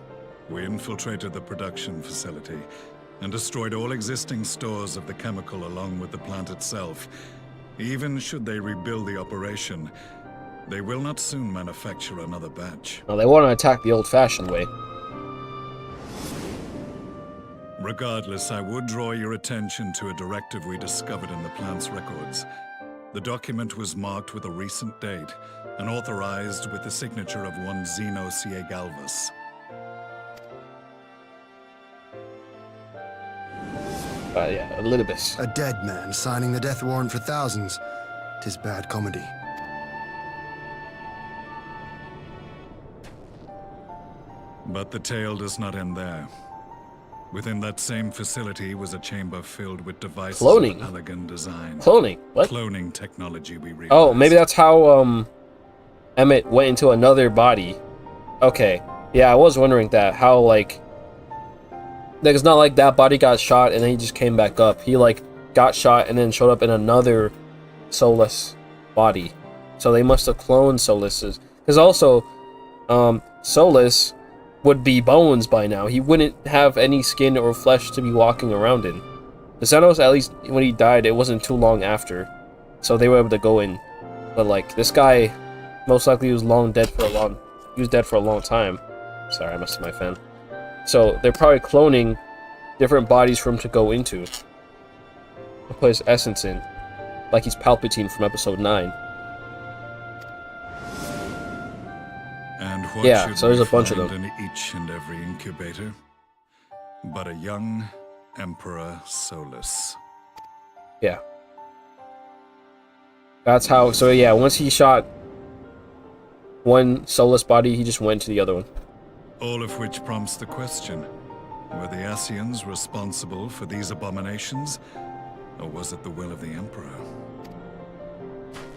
We infiltrated the production facility and destroyed all existing stores of the chemical along with the plant itself. Even should they rebuild the operation, they will not soon manufacture another batch. Well, they want to attack the old-fashioned way. Regardless, I would draw your attention to a directive we discovered in the plant's records. The document was marked with a recent date and authorized with the signature of one Zeno C.A. Galvas. Yeah, Oluvids. A dead man signing the death warrant for thousands. 'Tis bad comedy. But the tale does not end there. Within that same facility was a chamber filled with devices Cloning. of elegant design. Cloning? What? Cloning technology, we realized. Oh, maybe that's how Emmett went into another body. Okay. Yeah, I was wondering that. How, like it's not like that body got shot and then he just came back up. He, like, got shot and then showed up in another soulless body. So they must have cloned Solus's. Because also, Solus would be bones by now. He wouldn't have any skin or flesh to be walking around in. The Xenos, at least when he died, it wasn't too long after. So they were able to go in. But, like, this guy, most likely he was dead for a long time. Sorry, I messed up my fan. So they're probably cloning different bodies for him to go into. He'll put his essence in. Like he's Palpatine from episode 9. And what yeah, should so there's we a bunch of find them. in each and every incubator? But a young Emperor Solus. Yeah. That's how, so yeah, once he shot one Solus body, he just went to the other one. All of which prompts the question, were the Ascians responsible for these abominations, or was it the will of the Emperor?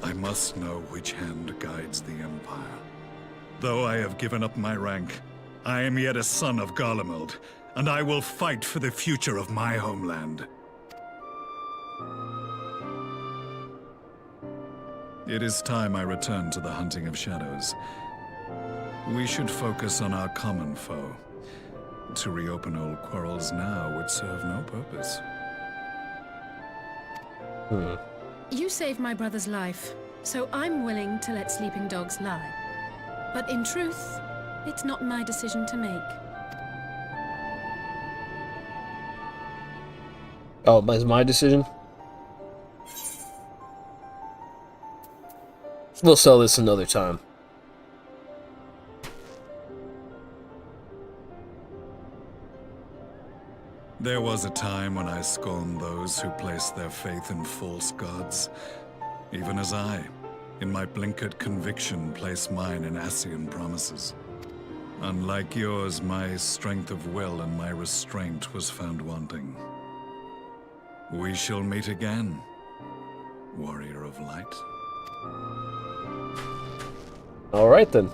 I must know which hand guides the Empire. Though I have given up my rank, I am yet a son of Garlemald, and I will fight for the future of my homeland. It is time I return to the hunting of shadows. We should focus on our common foe. To reopen old quarrels now would serve no purpose. You saved my brother's life, so I'm willing to let sleeping dogs lie. But in truth, it's not my decision to make. Oh, it's my decision? We'll sell this another time. There was a time when I scorned those who placed their faith in false gods, even as I, in my blinkered conviction, place mine in Ascian promises. Unlike yours, my strength of will and my restraint was found wanting. We shall meet again, warrior of light. Alright then.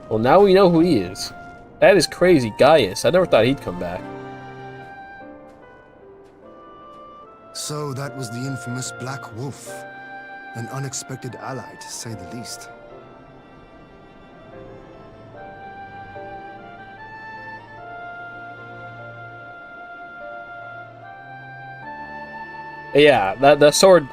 Well, now we know who he is. That is crazy, Gaius. I never thought he'd come back. So that was the infamous Black Wolf. An unexpected ally, to say the least. Yeah, the sword,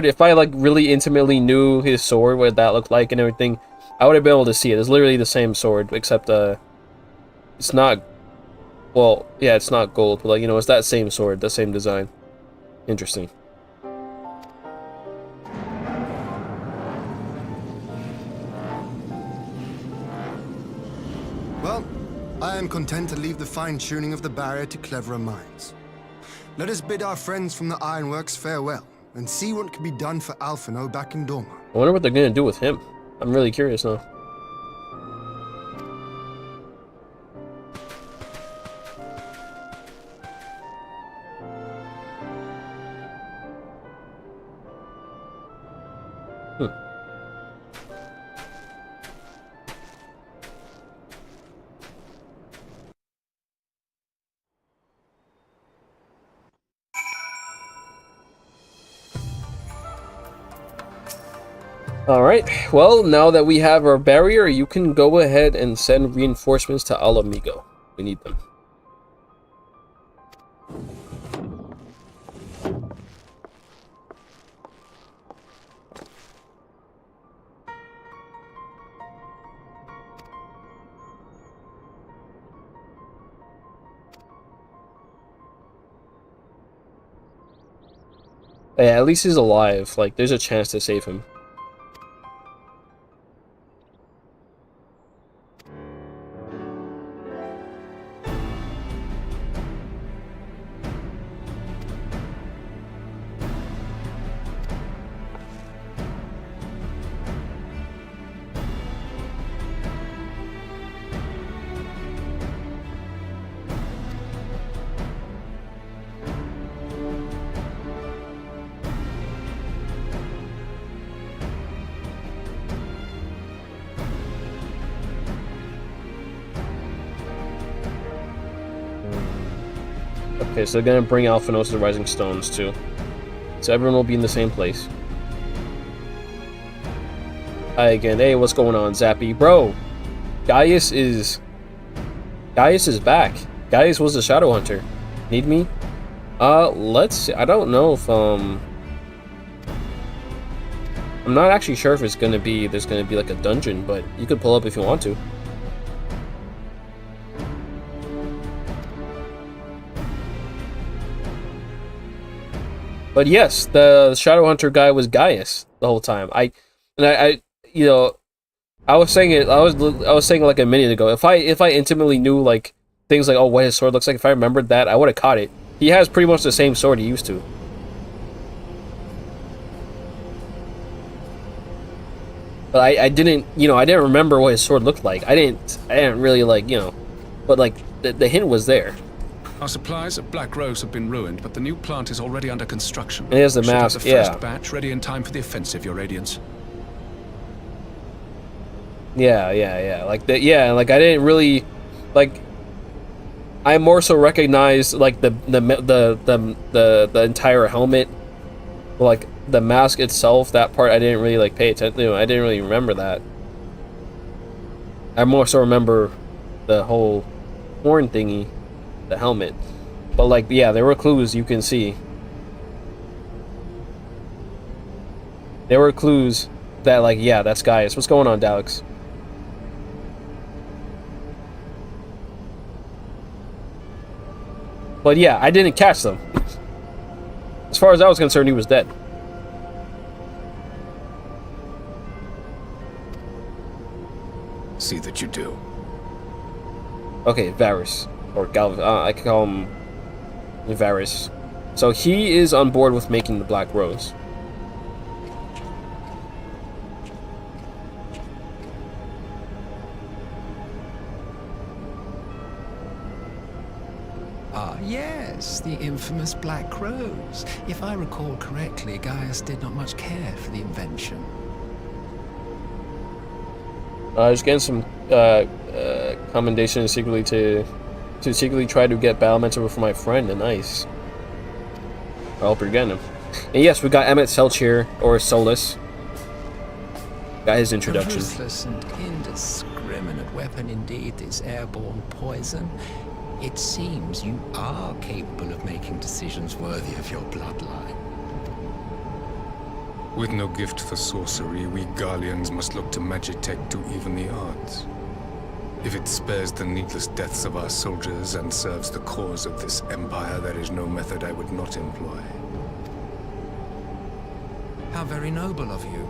if I like really intimately knew his sword, what that looked like and everything, I would have been able to see it. It's literally the same sword, except it's not, well, yeah, it's not gold, but like, you know, it's that same sword, the same design. Interesting. Well, I am content to leave the fine-tuning of the barrier to cleverer minds. Let us bid our friends from the Ironworks farewell, and see what can be done for Alphino back in Doma. I wonder what they're gonna do with him. I'm really curious now. Alright, well, now that we have our barrier, you can go ahead and send reinforcements to Migho. We need them. Yeah, at least he's alive. Like, there's a chance to save him. Okay, so they're gonna bring Alphanos to the Rising Stones too. So everyone will be in the same place. Hi again. Hey, what's going on, Zappy? Bro, Gaius is back. Gaius was the Shadow Hunter. Need me? Let's see. I don't know if I'm not actually sure if there's gonna be like a dungeon, but you could pull up if you want to. But yes, the Shadow Hunter guy was Gaius the whole time. I you know, I was saying like a minute ago. If I intimately knew like things like, oh, what his sword looks like, if I remembered that, I would have caught it. He has pretty much the same sword he used to. But I didn't remember what his sword looked like. I didn't really like, you know, but like the hint was there. Our supplies of Black Rose have been ruined, but the new plant is already under construction. And here's the mask, the first batch ready in time for the offensive, Your Radiance. Yeah. Like that. Yeah, like I didn't really, like. I more so recognized like the entire helmet, like the mask itself. That part I didn't really like pay attention. You know, I didn't really remember that. I more so remember the whole horn thingy. The helmet, but like, yeah, there were clues you can see. There were clues that, like, yeah, that's Gaius. What's going on, Daleks? But yeah, I didn't catch them. As far as I was concerned, he was dead. See that you do. Okay, Varys. Or I can call him Varys. So he is on board with making the Black Rose. Ah, yes, the infamous Black Rose. If I recall correctly, Gaius did not much care for the invention. Just getting some commendation secretly to secretly try to get battle mentor for my friend, and nice. I hope you're getting him. And yes, we got Emmett Selch here, or Solus. Got his introduction. A ruthless and indiscriminate weapon indeed, this airborne poison. It seems you are capable of making decisions worthy of your bloodline. With no gift for sorcery, we Garleans must look to Magitech to even the odds. If it spares the needless deaths of our soldiers and serves the cause of this empire, there is no method I would not employ. How very noble of you.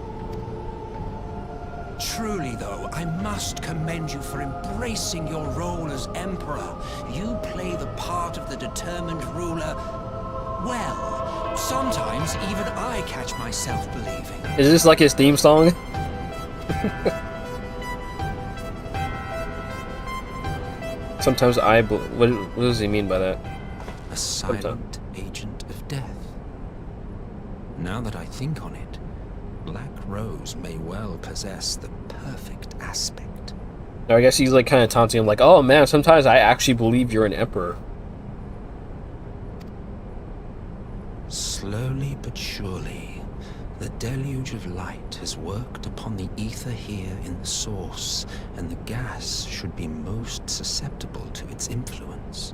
Truly, though, I must commend you for embracing your role as Emperor. You play the part of the determined ruler well. Sometimes even I catch myself believing. Is this like his theme song? Sometimes what does he mean by that? A silent agent of death. Now that I think on it, Black Rose may well possess the perfect aspect. I guess he's like kind of taunting him, like, "Oh man, sometimes I actually believe you're an emperor." Slowly but surely, the deluge of light has worked upon the ether here in the source, and the gas should be most susceptible to its influence.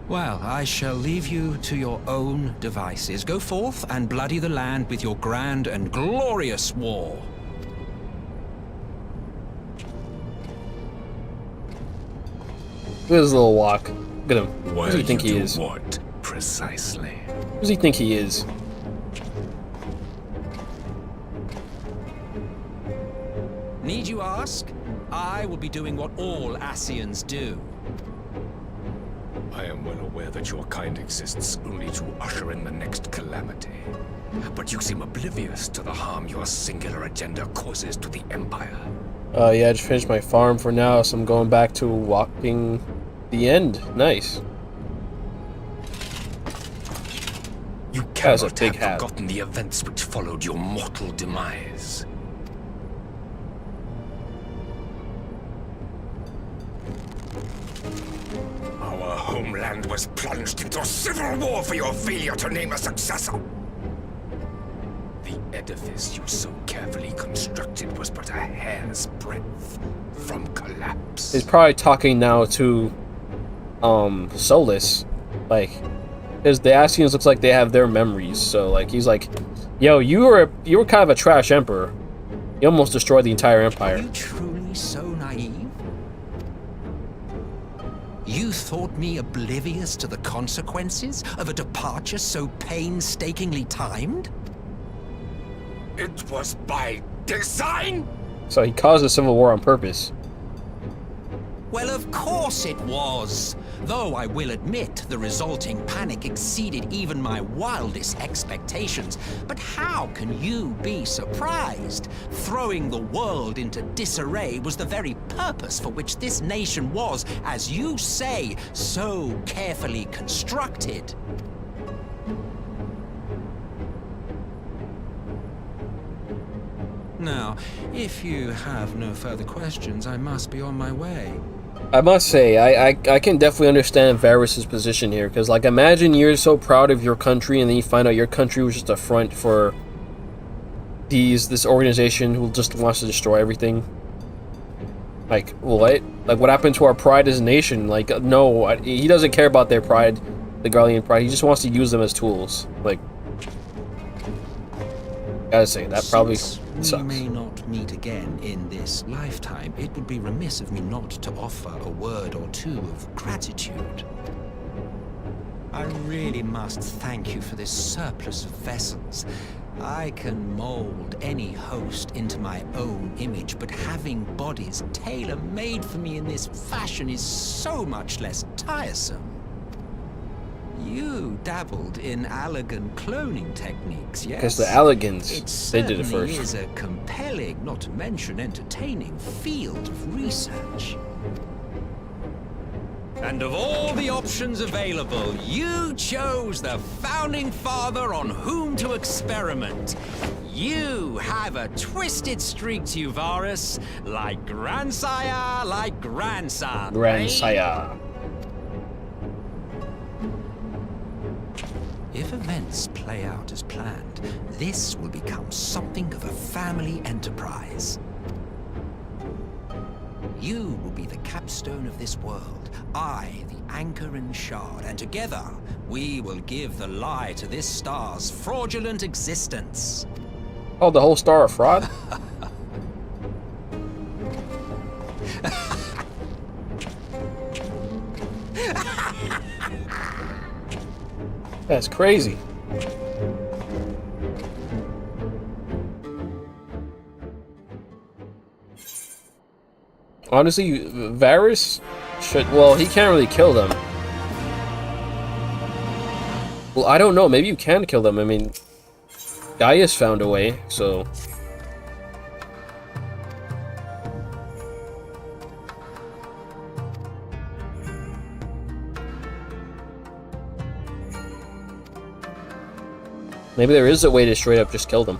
Well, I shall leave you to your own devices. Go forth and bloody the land with your grand and glorious war. Look at his little walk. Look at him. Who does he think he is? What, precisely? Who does he think he is? Need you ask? I will be doing what all Ascians do. I am well aware that your kind exists only to usher in the next calamity. But you seem oblivious to the harm your singular agenda causes to the Empire. Yeah, I just finished my farm for now, so I'm going back to walking the end. Nice. You cannot have forgotten the events which followed your mortal demise. Our homeland was plunged into civil war for your failure to name a successor. The edifice you so carefully constructed was but a hair's breadth from collapse. He's probably talking now to Solus, like, because the Ascians looks like they have their memories. So like he's like, "Yo, you were kind of a trash emperor. You almost destroyed the entire empire." Are you truly so naive? You thought me oblivious to the consequences of a departure so painstakingly timed? It was by design? So he caused a civil war on purpose. Well, of course it was. Though I will admit the resulting panic exceeded even my wildest expectations. But how can you be surprised? Throwing the world into disarray was the very purpose for which this nation was, as you say, so carefully constructed. Now, if you have no further questions, I must be on my way. I must say, I can definitely understand Varys' position here, because, like, imagine you're so proud of your country, and then you find out your country was just a front for this organization who just wants to destroy everything. Like, what? Like, what happened to our pride as a nation? Like, no, he doesn't care about their pride, the Garlean pride, he just wants to use them as tools. Like, gotta say, that probably sucks. We may not meet again in this lifetime. It would be remiss of me not to offer a word or two of gratitude. I really must thank you for this surplus of vessels. I can mold any host into my own image, but having bodies tailor-made for me in this fashion is so much less tiresome. You dabbled in Allegan cloning techniques, yes? Because the Allegans, they did it first. It is a compelling, not to mention entertaining, field of research. And of all the options available, you chose the founding father on whom to experiment. You have a twisted streak to you, Varys, like grandsire, like grandson. Grandsire. If events play out as planned, this will become something of a family enterprise. You will be the capstone of this world, I the anchor and shard, and together we will give the lie to this star's fraudulent existence. Oh, the whole star of fraud? That's crazy. Honestly, Varys should... Well, he can't really kill them. Well, I don't know. Maybe you can kill them. I mean, Gaius found a way, so... Maybe there is a way to straight up just kill them.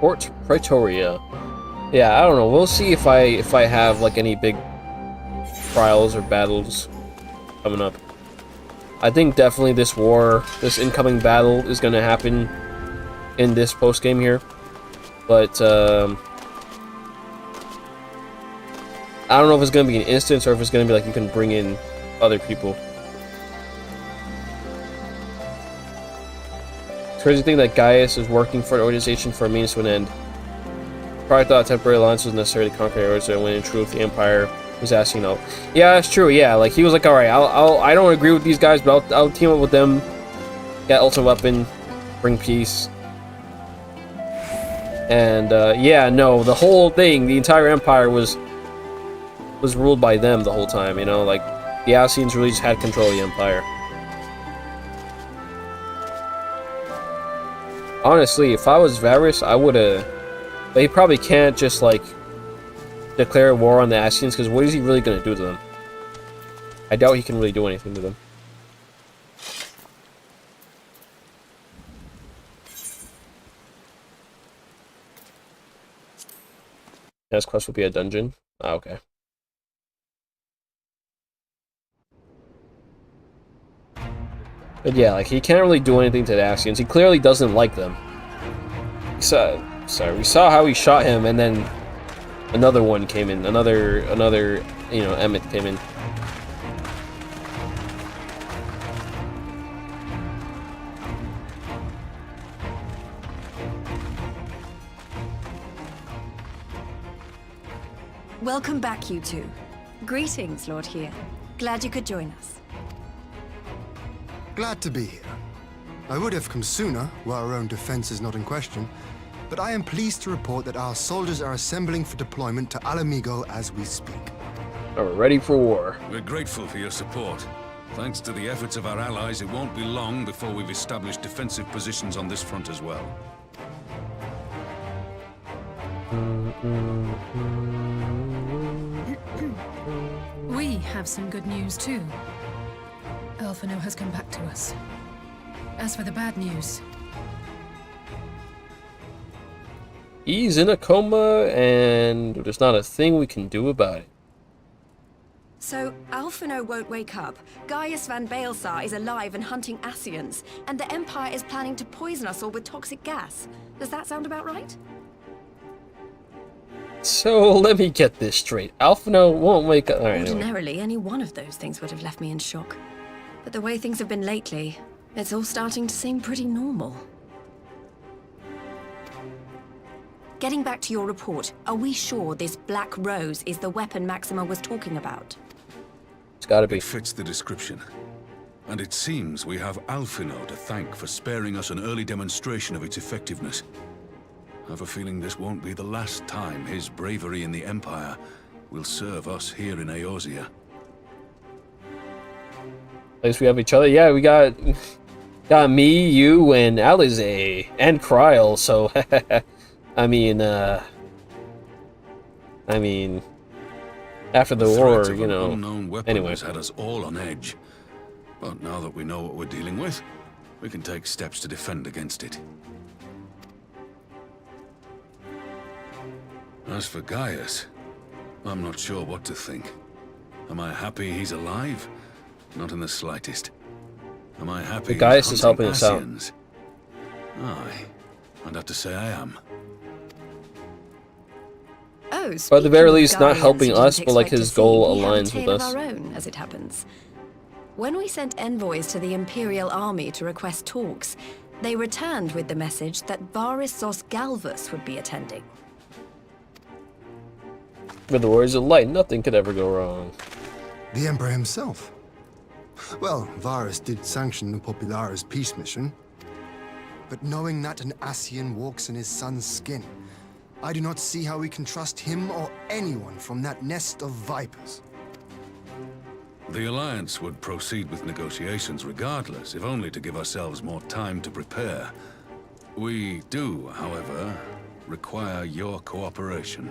Port Pretoria. Yeah, I don't know. We'll see if I have like any big trials or battles coming up. I think definitely this war, this incoming battle is gonna happen in this post game here. But I don't know if it's gonna be an instance or if it's gonna be like you can bring in other people. Crazy thing that Gaius is working for an organization for a means to an end. Probably thought a temporary alliance was necessary to conquer Eorzea when in truth the Empire was asking help. Yeah, that's true. Yeah, like he was like, all right, I don't agree with these guys, but I'll team up with them, get ultimate weapon, bring peace. And yeah, no, the whole thing, the entire Empire was ruled by them the whole time. You know, like the Ascians really just had control of the Empire. Honestly, if I was Varys, I would've... But he probably can't just, like, declare war on the Ascians, because what is he really gonna do to them? I doubt he can really do anything to them. Next quest will be a dungeon. Ah, okay. But yeah, like, he can't really do anything to the Ascians. He clearly doesn't like them. So, sorry, we saw how he shot him, and then another one came in. Another, you know, Emmett came in. Welcome back, you two. Greetings, Lord Here. Glad you could join us. Glad to be here. I would have come sooner, while our own defense is not in question, but I am pleased to report that our soldiers are assembling for deployment to Migho as we speak. We're ready for war. We're grateful for your support. Thanks to the efforts of our allies, it won't be long before we've established defensive positions on this front as well. We have some good news too. Alphino has come back to us. As for the bad news... He's in a coma, and there's not a thing we can do about it. So, Alphino won't wake up, Gaius van Baelsar is alive and hunting Ascians, and the Empire is planning to poison us all with toxic gas. Does that sound about right? So, let me get this straight. Alphino won't wake up... Right, Ordinarily, anyway. any one of those things would have left me in shock. But the way things have been lately, it's all starting to seem pretty normal. Getting back to your report, are we sure this Black Rose is the weapon Maxima was talking about? It's gotta be. It fits the description. And it seems we have Alphino to thank for sparing us an early demonstration of its effectiveness. I have a feeling this won't be the last time his bravery in the Empire will serve us here in Eorzea. At least we have each other. Yeah, we got Got me, you, and Alize, and Kryl, so... I mean... After the war, you know... Unknown weapon Anyway. has had us all on edge. But now that we know what we're dealing with, we can take steps to defend against it. As for Gaius, I'm not sure what to think. Am I happy he's alive? Not in the slightest. Am I happy Gaius he's is helping hunting us out. Ascians? Aye, I'd have to say I am. Oh, But at the very speaking of least, not Guardians helping you didn't us, but like expect to his see, goal we have a aligns with tale of us. our own, as it happens. When we sent envoys to the Imperial Army to request talks, they returned with the message that Varissos Galvus would be attending. With the Warriors of Light, nothing could ever go wrong. The Emperor himself. Well, Varus did sanction the Popularis peace mission. But knowing that an Ascian walks in his son's skin, I do not see how we can trust him or anyone from that nest of vipers. The Alliance would proceed with negotiations regardless, if only to give ourselves more time to prepare. We do, however, require your cooperation.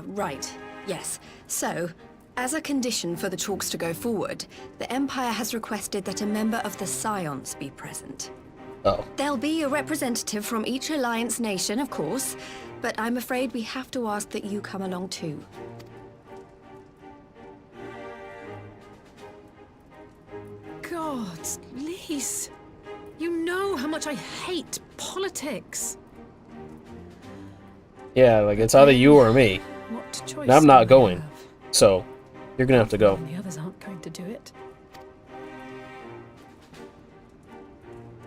Right. Yes. So, as a condition for the talks to go forward, the Empire has requested that a member of the Scions be present. Oh. There'll be a representative from each Alliance nation, of course, but I'm afraid we have to ask that you come along too. Gods, Lise. You know how much I hate politics. Yeah, like, it's either you or me. What choice And I'm not do we going. have? So, you're gonna have to go. The others aren't going to do it.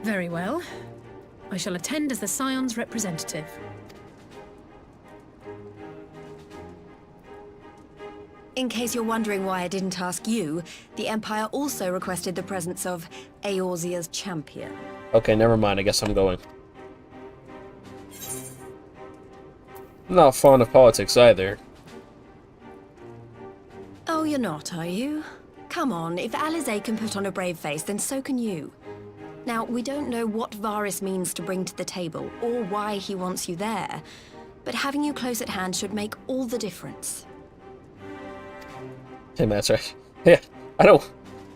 Very well. I shall attend as the Scion's representative. In case you're wondering why I didn't ask you, the Empire also requested the presence of Eorzea's champion. Okay, never mind. I guess I'm going. I'm not fond of politics either. Oh, you're not, are you? Come on, if Alize can put on a brave face, then so can you. Now, we don't know what Varys means to bring to the table, or why he wants you there, but having you close at hand should make all the difference. Hey, that's right. Yeah, I don't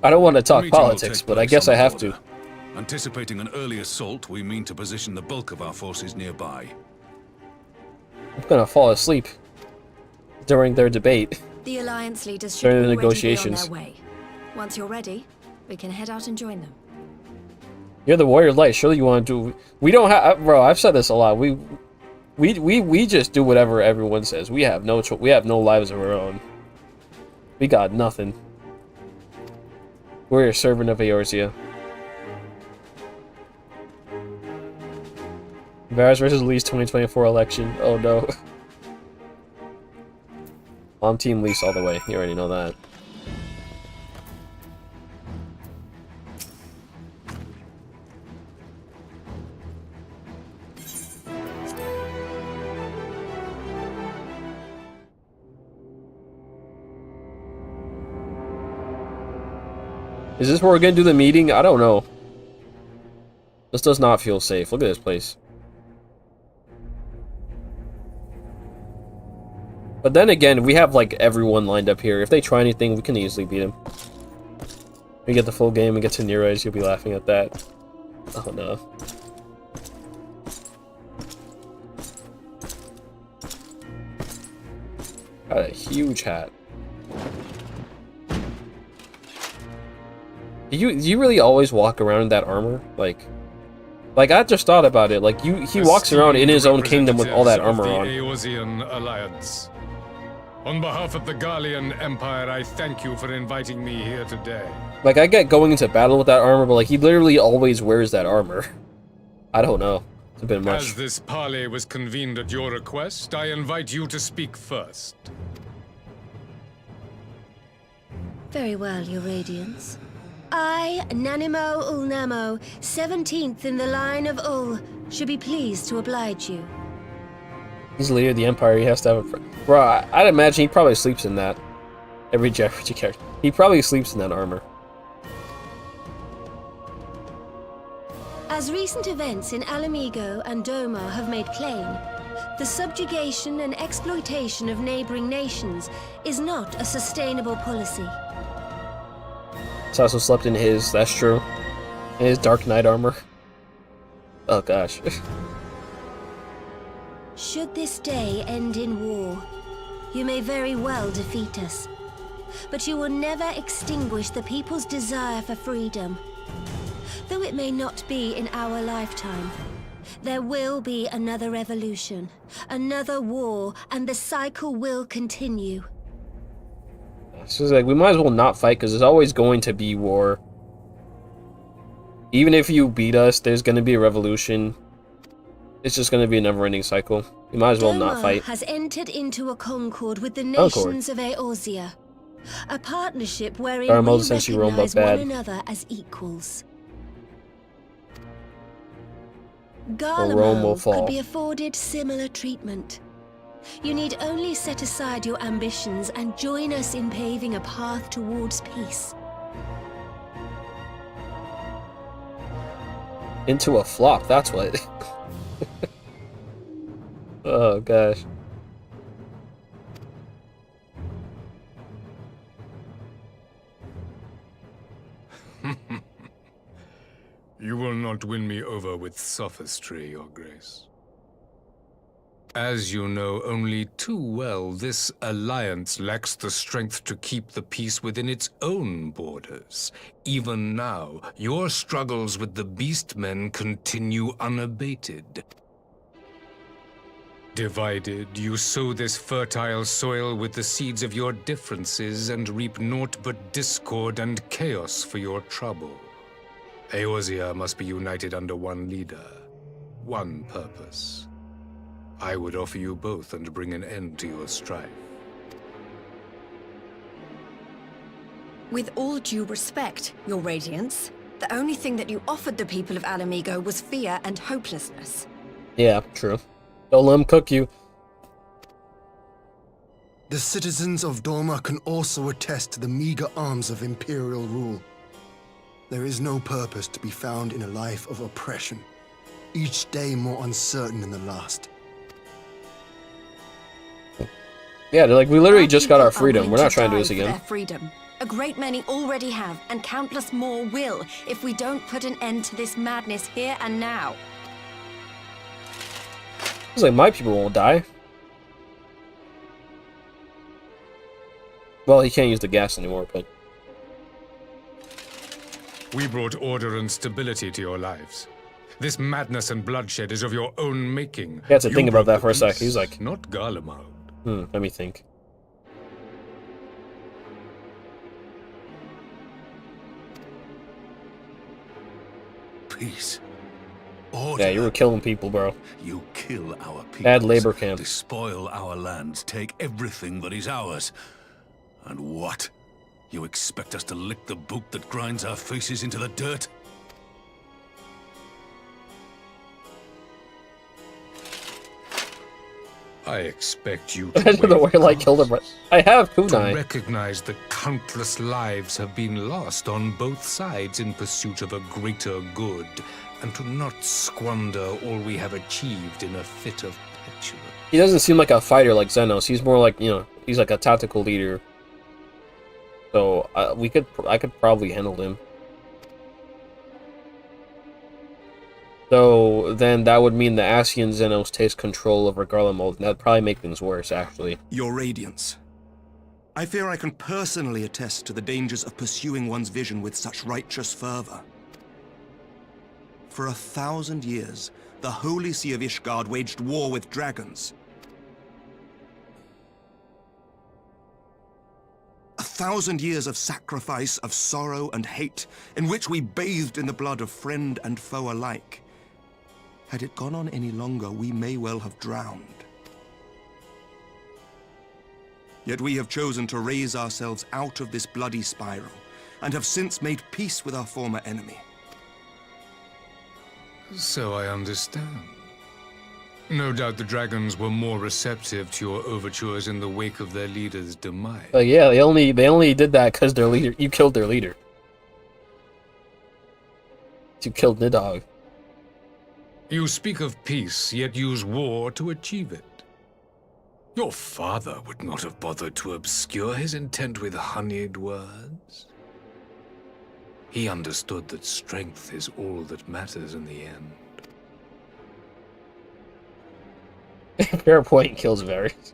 want to talk The meeting will politics, take but I place guess on I the have to. border. Anticipating an early assault, we mean to position the bulk of our forces nearby. I'm gonna fall asleep during their debate. The Alliance leaders should During the already negotiations. be on their way. Once you're ready, we can head out and join them. You're the Warrior of Light. Surely you want to do... We don't have... Bro, I've said this a lot. We just do whatever everyone says. We have no we have no lives of our own. We got nothing. We're a servant of Eorzea. Varys versus Lys 2024 election. Oh no. I'm Team Lys all the way. You already know that. Is this where we're gonna do the meeting? I don't know. This does not feel safe. Look at this place. But then again, we have like everyone lined up here. If they try anything, we can easily beat them. We get the full game and get to Nearest, you'll be laughing at that. Oh no. Got a huge hat. Do you really always walk around in that armor? Like I just thought about it. Like he walks around in his own kingdom with all that armor on. The Eorzean Alliance. On behalf of the Gallian Empire, I thank you for inviting me here today. Like, I get going into battle with that armor, but like he literally always wears that armor. I don't know. It's a bit much. As this parley was convened at your request, I invite you to speak first. Very well, Your Radiance. I, Nanimo Ulnamo, 17th in the line of Ul, should be pleased to oblige you. He's the leader of the Empire. He has to have a... Bro, I'd imagine he probably sleeps in that. Every JRPG character. He probably sleeps in that armor. As recent events in Alamigo and Doma have made plain, the subjugation and exploitation of neighboring nations is not a sustainable policy. Sasso slept in his, that's true, in his Dark Knight armor. Oh gosh. Should this day end in war, you may very well defeat us. But you will never extinguish the people's desire for freedom. Though it may not be in our lifetime, there will be another revolution, another war, and the cycle will continue. So it's like, we might as well not fight, because there's always going to be war. Even if you beat us, there's going to be a revolution. It's just going to be a never-ending cycle. We might as well not fight. Doma has entered into a concord with the nations of Eorzea. A partnership wherein we recognize one another as equals. Garlemald could be afforded similar treatment. You need only set aside your ambitions and join us in paving a path towards peace. Into a flop, that's what. Oh gosh. You will not win me over with sophistry, Your Grace. As you know only too well, this alliance lacks the strength to keep the peace within its own borders. Even now, your struggles with the Beastmen continue unabated. Divided, you sow this fertile soil with the seeds of your differences and reap naught but discord and chaos for your trouble. Eorzea must be united under one leader, one purpose. I would offer you both and bring an end to your strife. With all due respect, Your Radiance, the only thing that you offered the people of Alamigo was fear and hopelessness. Yeah, true. Don't let him cook you. The citizens of Doma can also attest to the meager arms of imperial rule. There is no purpose to be found in a life of oppression, each day more uncertain than the last. Yeah, they're like, we literally just got our freedom. We're not trying to do this again. Their freedom. A great many already have, and countless more will, if we don't put an end to this madness here and now. It's like, my people won't die. Well, he can't use the gas anymore, but... We brought order and stability to your lives. This madness and bloodshed is of your own making. He had to think about that for a sec. He's like... Not Garlemald. Let me think. Peace. Order. Yeah, you were killing people, bro. You kill our people. Bad labor camp. Despoil our lands, take everything that is ours. And what? You expect us to lick the boot that grinds our faces into the dirt? I expect you I don't know where I killed him. I have kunai. To recognize that countless lives have been lost on both sides in pursuit of a greater good, and to not squander all we have achieved in a fit of petulance. He doesn't seem like a fighter like Xenos. He's more like, you know, he's like a tactical leader. So I could probably handle him. So then that would mean the Ascian Xenos takes control over Garlemald, and that'd probably make things worse, actually. Your Radiance. I fear I can personally attest to the dangers of pursuing one's vision with such righteous fervor. For 1,000 years, the Holy See of Ishgard waged war with dragons. 1,000 years of sacrifice, of sorrow and hate, in which we bathed in the blood of friend and foe alike. Had it gone on any longer, we may well have drowned. Yet we have chosen to raise ourselves out of this bloody spiral, and have since made peace with our former enemy. So I understand. No doubt the dragons were more receptive to your overtures in the wake of their leader's demise. Yeah, they only did that because you killed their leader. You killed Nidhogg. You speak of peace, yet use war to achieve it. Your father would not have bothered to obscure his intent with honeyed words. He understood that strength is all that matters in the end. Fair point, kills Varys.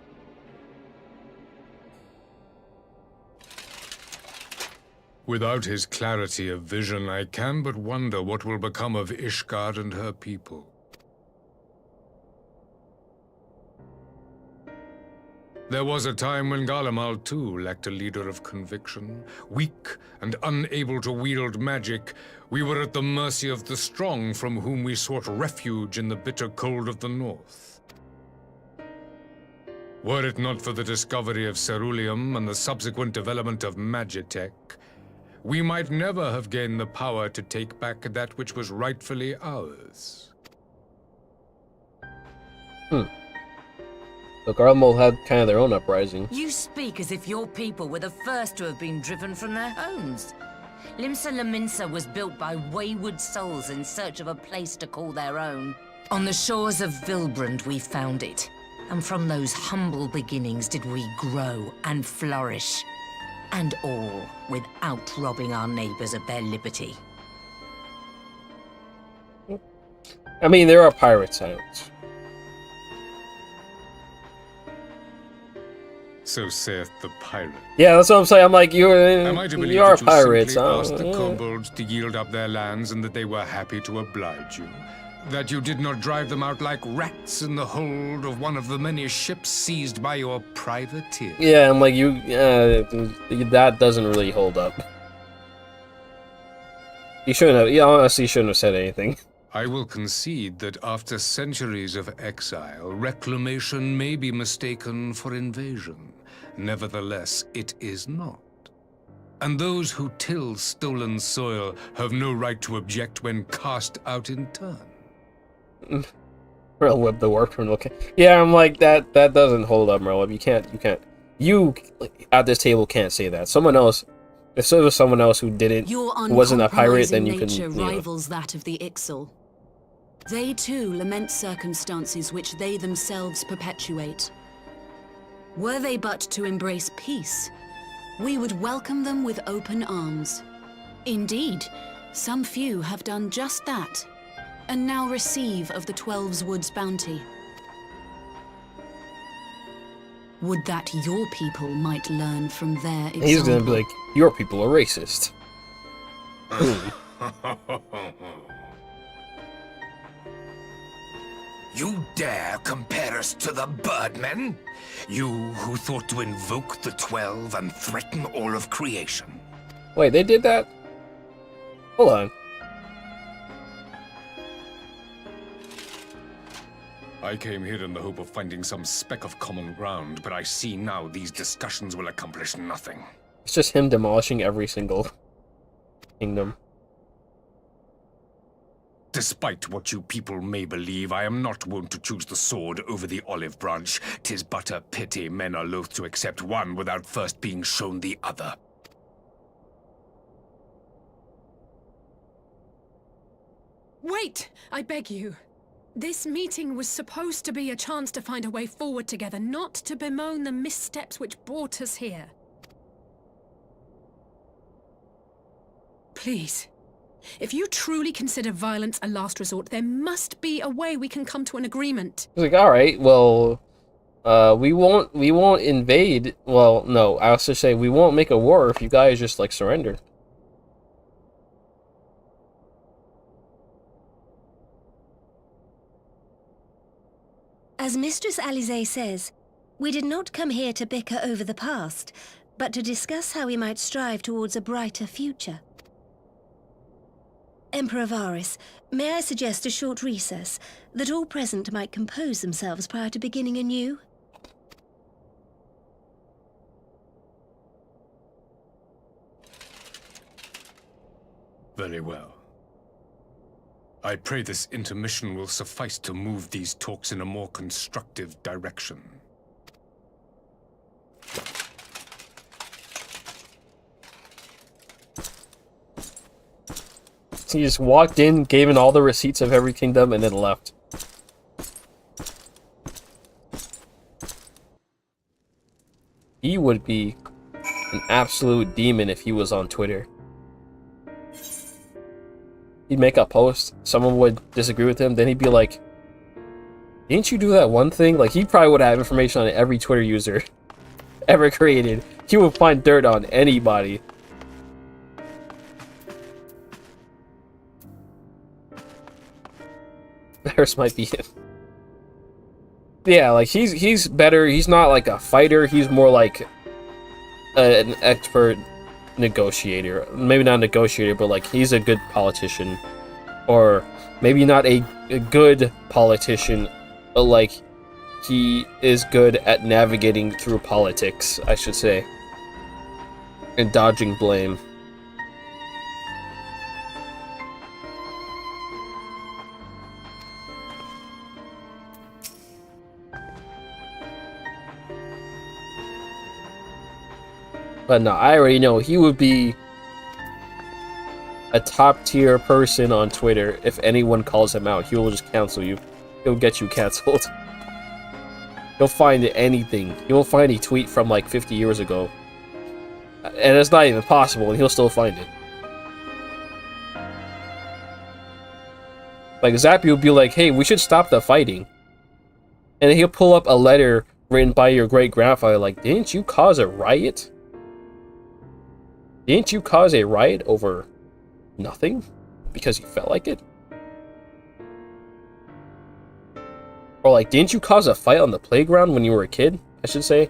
Without his clarity of vision, I can but wonder what will become of Ishgard and her people. There was a time when Garlemald too lacked a leader of conviction. Weak and unable to wield magic, we were at the mercy of the strong from whom we sought refuge in the bitter cold of the north. Were it not for the discovery of ceruleum and the subsequent development of magitech, we might never have gained the power to take back that which was rightfully ours. So Garlemald had kind of their own uprising. You speak as if your people were the first to have been driven from their homes. Limsa Lominsa was built by wayward souls in search of a place to call their own. On the shores of Vilbrand we found it, and from those humble beginnings did we grow and flourish. And all without robbing our neighbors of their liberty. I mean, there are pirate sounds. So saith the pirate. Yeah, that's what I'm saying. I'm like, Am I to believe you are that you pirates. simply asked the kobolds to yield up their lands and that they were happy to oblige you? That you did not drive them out like rats in the hold of one of the many ships seized by your privateer? Yeah, I'm like, that doesn't really hold up. You shouldn't have, honestly shouldn't have said anything. I will concede that after centuries of exile, reclamation may be mistaken for invasion. Nevertheless, it is not. And those who till stolen soil have no right to object when cast out in turn. Real whip the warp from okay. Yeah, I'm like that doesn't hold up, Merlin. You at this table can't say that. Someone else, if it was someone else who who wasn't a pirate, then you can. Your rivals that of the Ixal. They too lament circumstances which they themselves perpetuate. Were they but to embrace peace, we would welcome them with open arms. Indeed, some few have done just that, and now receive of the Twelve's Wood's bounty. Would that your people might learn from their example. He's gonna be like, your people are racist. You dare compare us to the Birdmen? You who thought to invoke the 12 and threaten all of creation. Wait, they did that? Hold on. I came here in the hope of finding some speck of common ground, but I see now these discussions will accomplish nothing. It's just him demolishing every single kingdom. Despite what you people may believe, I am not wont to choose the sword over the olive branch. 'Tis but a pity men are loath to accept one without first being shown the other. Wait! I beg you. This meeting was supposed to be a chance to find a way forward together, not to bemoan the missteps which brought us here. Please. If you truly consider violence a last resort, there must be a way we can come to an agreement. He's like, all right, well, we won't invade. Well, no, I also say we won't make a war if you guys just like surrender. As Mistress Alisaie says, we did not come here to bicker over the past, but to discuss how we might strive towards a brighter future. Emperor Varys, may I suggest a short recess, that all present might compose themselves prior to beginning anew? Very well. I pray this intermission will suffice to move these talks in a more constructive direction. He just walked in, gave in all the receipts of every kingdom, and then left. He would be an absolute demon if he was on Twitter. He'd make a post, someone would disagree with him, then he'd be like, didn't you do that one thing? Like, he probably would have information on every Twitter user ever created. He would find dirt on anybody. Varys might be him. Yeah, like, he's better. He's not like a fighter. He's more like an expert negotiator. Maybe not a negotiator, but like, he's a good politician. Or maybe not a good politician, but like, he is good at navigating through politics, I should say. And dodging blame. But no, I already know he would be a top tier person on Twitter. If anyone calls him out, he will just cancel you. He'll get you canceled. He'll find anything. He'll find a tweet from like 50 years ago. And it's not even possible, and he'll still find it. Like, Zappy will be like, hey, we should stop the fighting. And he'll pull up a letter written by your great-grandfather like, didn't you cause a riot? Didn't you cause a riot over nothing? Because you felt like it? Or like, didn't you cause a fight on the playground when you were a kid? I should say.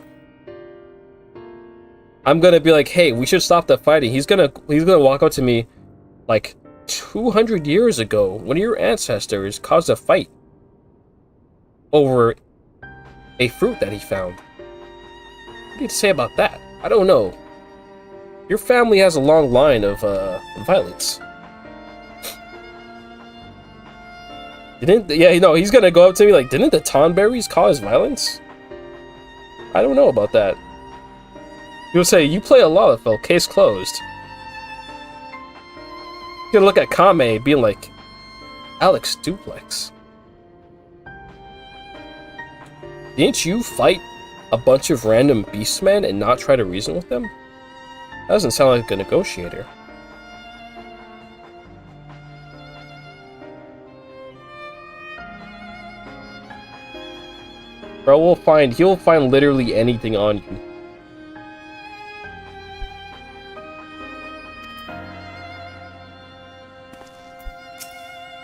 I'm gonna be like, hey, we should stop the fighting. He's gonna walk up to me like 200 years ago, one of your ancestors caused a fight over a fruit that he found. What do you have to say about that? I don't know. Your family has a long line of violence. He's gonna go up to me like, didn't the Tonberries cause violence? I don't know about that. He would say, you play a Lalafell, case closed. He's gonna look at Kame being like, Alex Duplex. Didn't you fight a bunch of random beastmen and not try to reason with them? That doesn't sound like a negotiator. Bro, he'll find literally anything on you.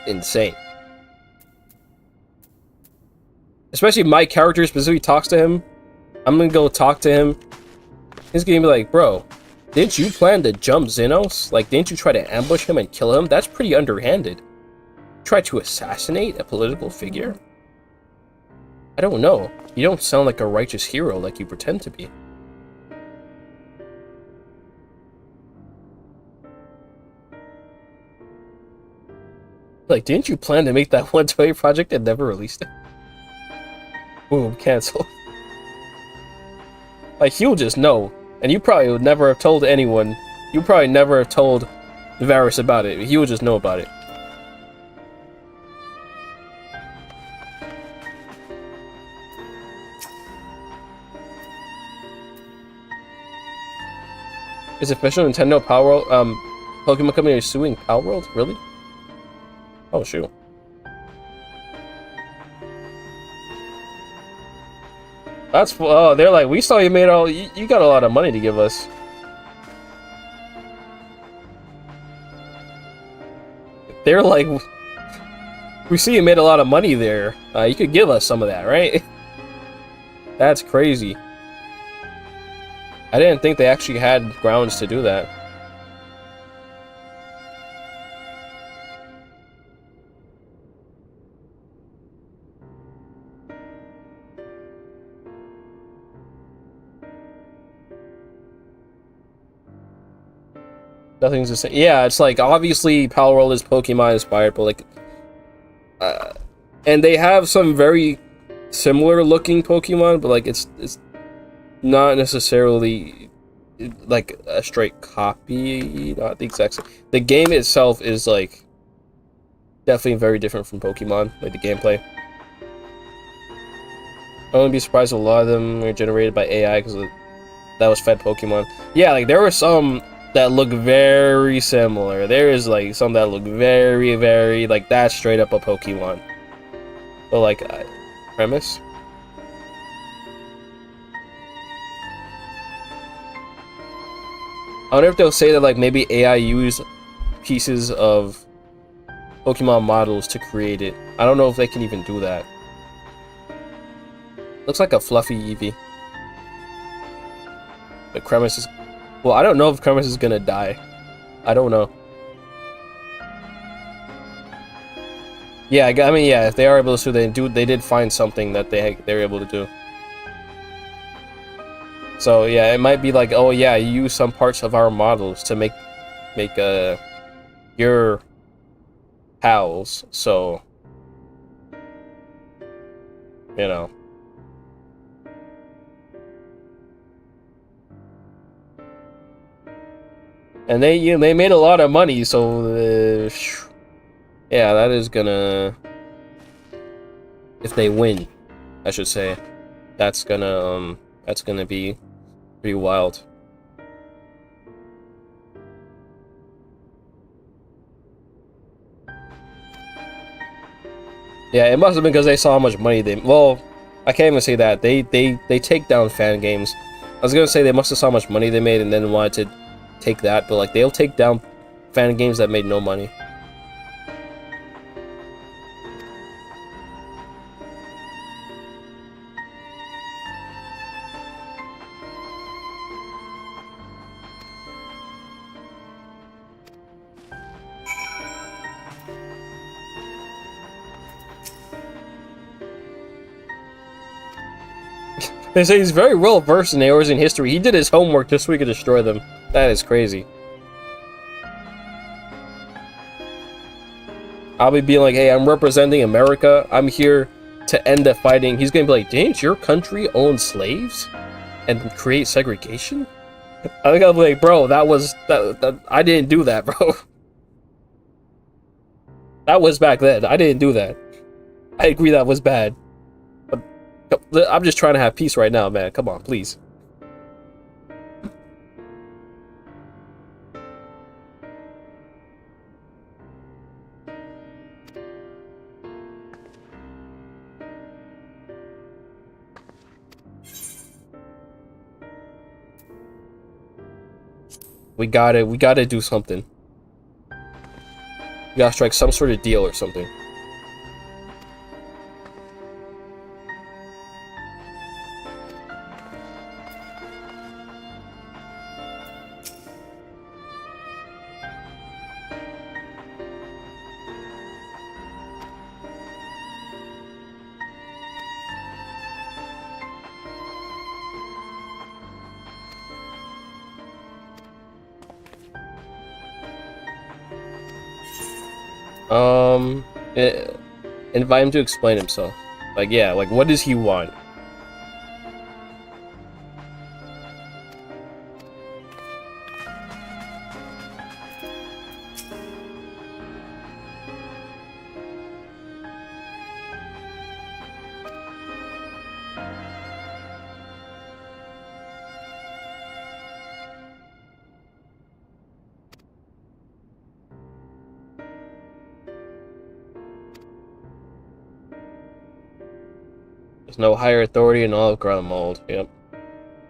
Insane. Especially my character specifically talks to him. I'm gonna go talk to him. He's gonna be like, bro, didn't you plan to jump Xenos? Like, didn't you try to ambush him and kill him? That's pretty underhanded. Try to assassinate a political figure? I don't know. You don't sound like a righteous hero like you pretend to be. Like, didn't you plan to make that one toy project and never released it? Boom, cancel. Like, he'll just know. And you probably would never have told anyone. You probably never have told Varys about it. He would just know about it. Is official Nintendo Power World, Pokemon Company is suing Power World? Really? Oh, shoot. That's, oh, they're like, we saw you made all, you got a lot of money to give us. They're like, we see you made a lot of money there. You could give us some of that, right? That's crazy. I didn't think they actually had grounds to do that. Nothing's the same. Yeah, it's like, obviously Power World is Pokemon inspired, but like, and they have some very similar looking Pokemon, but like, it's not necessarily like a straight copy, not the exact same. The game itself is like definitely very different from Pokemon, like the gameplay. I wouldn't be surprised if a lot of them were generated by AI because that was fed Pokemon. Yeah, like there were some that look very similar. There is like some that look very, very like that's straight up a Pokemon. But like premise. I wonder if they'll say that like maybe AI used pieces of Pokemon models to create it. I don't know if they can even do that. Looks like a fluffy Eevee. But Kremis is... Well, I don't know if Kremis is gonna die. I don't know. Yeah, I mean, yeah, if they are able to, they did find something that they were able to do. So yeah, it might be like, oh yeah, you use some parts of our models to make your pals. So you know. And they made a lot of money, so yeah, that is gonna, if they win, I should say, that's gonna be pretty wild. Yeah, it must have been because they saw how much money they... Well, I can't even say that. They take down fan games. I was gonna say they must have saw how much money they made and then wanted to take that, but like they'll take down fan games that made no money. They say he's very well versed in Eorzean history. He did his homework just so he could destroy them. That is crazy. I'll be being like, hey, I'm representing America. I'm here to end the fighting. He's gonna be like, didn't your country own slaves and create segregation? I think I'll be like, bro, that I didn't do that, bro. That was back then. I didn't do that. I agree that was bad. But I'm just trying to have peace right now, man. Come on, please. We gotta do something. We gotta strike some sort of deal or something. Invite him to explain himself. Like, yeah, like, what does he want? There's no higher authority in all of Grunmold. Yep.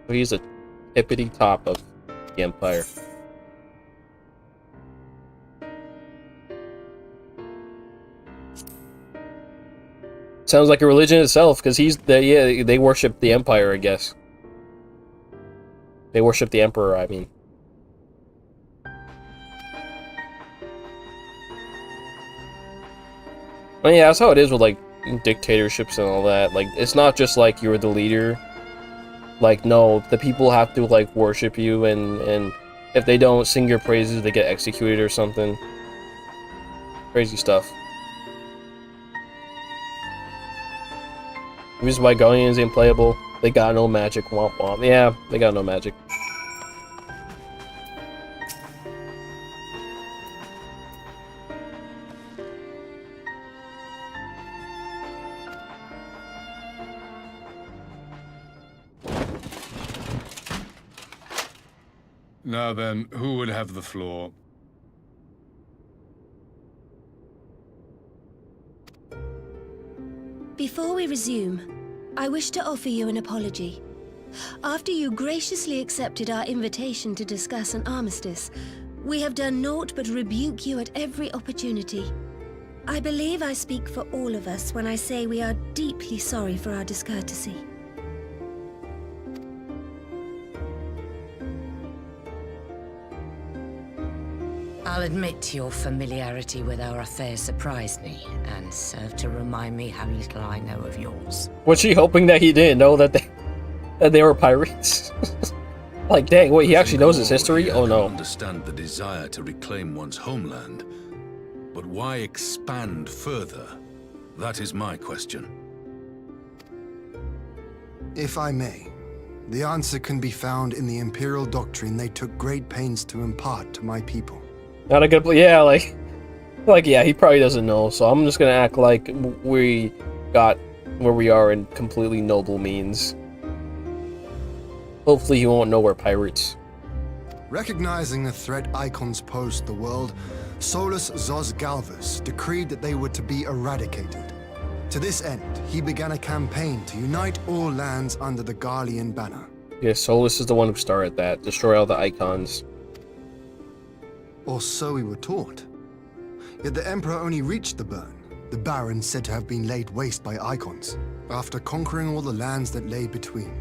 He's a hippity top of the Empire. Sounds like a religion itself, because they worship the Empire, I guess. They worship the Emperor, I mean. Well, yeah, that's how it is with, like, dictatorships and all that. Like, it's not just like you're the leader. Like, no, the people have to like worship you, and if they don't sing your praises, they get executed or something. Crazy stuff. The reason why Guardian is unplayable, they got no magic. Womp womp. Yeah, they got no magic. Now then, who would have the floor? Before we resume, I wish to offer you an apology. After you graciously accepted our invitation to discuss an armistice, we have done naught but rebuke you at every opportunity. I believe I speak for all of us when I say we are deeply sorry for our discourtesy. I'll admit your familiarity with our affairs surprised me, and served to remind me how little I know of yours. Was she hoping that he didn't know that they were pirates? Like, dang, wait, he actually knows his history? Oh no. I understand the desire to reclaim one's homeland, but why expand further? That is my question. If I may, the answer can be found in the Imperial doctrine they took great pains to impart to my people. Not a good, yeah, like, yeah, he probably doesn't know, so I'm just gonna act like we got where we are in completely noble means. Hopefully he won't know we're pirates. Recognizing the threat icons posed to the world, Solus Zos Galvus decreed that they were to be eradicated. To this end, he began a campaign to unite all lands under the Garlean banner. Yeah, Solus is the one who started that. Destroy all the icons. Or so we were taught. Yet the Emperor only reached the burn, the Baron said to have been laid waste by icons, after conquering all the lands that lay between.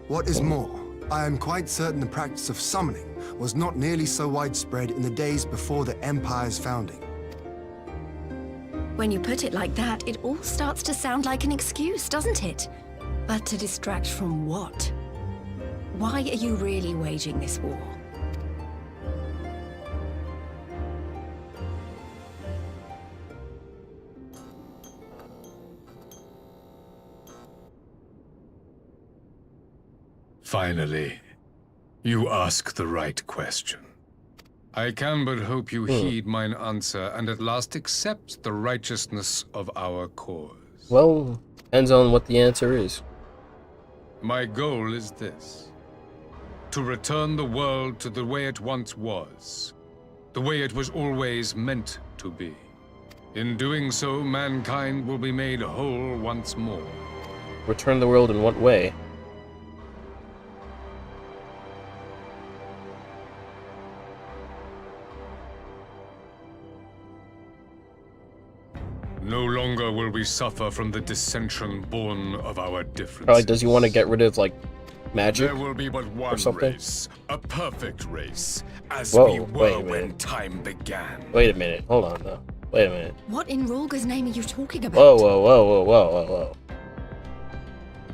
What is more, I am quite certain the practice of summoning was not nearly so widespread in the days before the Empire's founding. When you put it like that, it all starts to sound like an excuse, doesn't it? But to distract from what? Why are you really waging this war? Finally, you ask the right question. I can but hope you heed mine answer and at last accept the righteousness of our cause. Well, depends on what the answer is. My goal is this: to return the world to the way it once was, the way it was always meant to be. In doing so, mankind will be made whole once more. Return the world in what way? No longer will we suffer from the dissension born of our differences. Probably does he want to get rid of, like, magic? There will be but one race, a perfect race, as Whoa, we were when time began. Wait a minute, hold on though. Wait a minute. What in Rulga's name are you talking about? Whoa, whoa, whoa, whoa, whoa, whoa, whoa.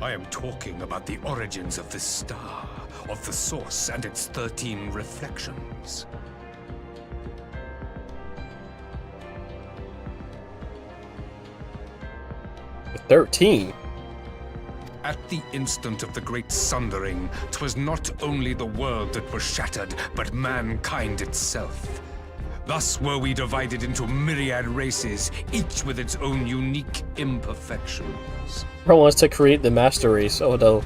I am talking about the origins of the star, of the source and its 13 reflections. 13? At the instant of the great sundering, 'twas not only the world that was shattered, but mankind itself. Thus were we divided into myriad races, each with its own unique imperfections. Bro wants to create the master race, oh no.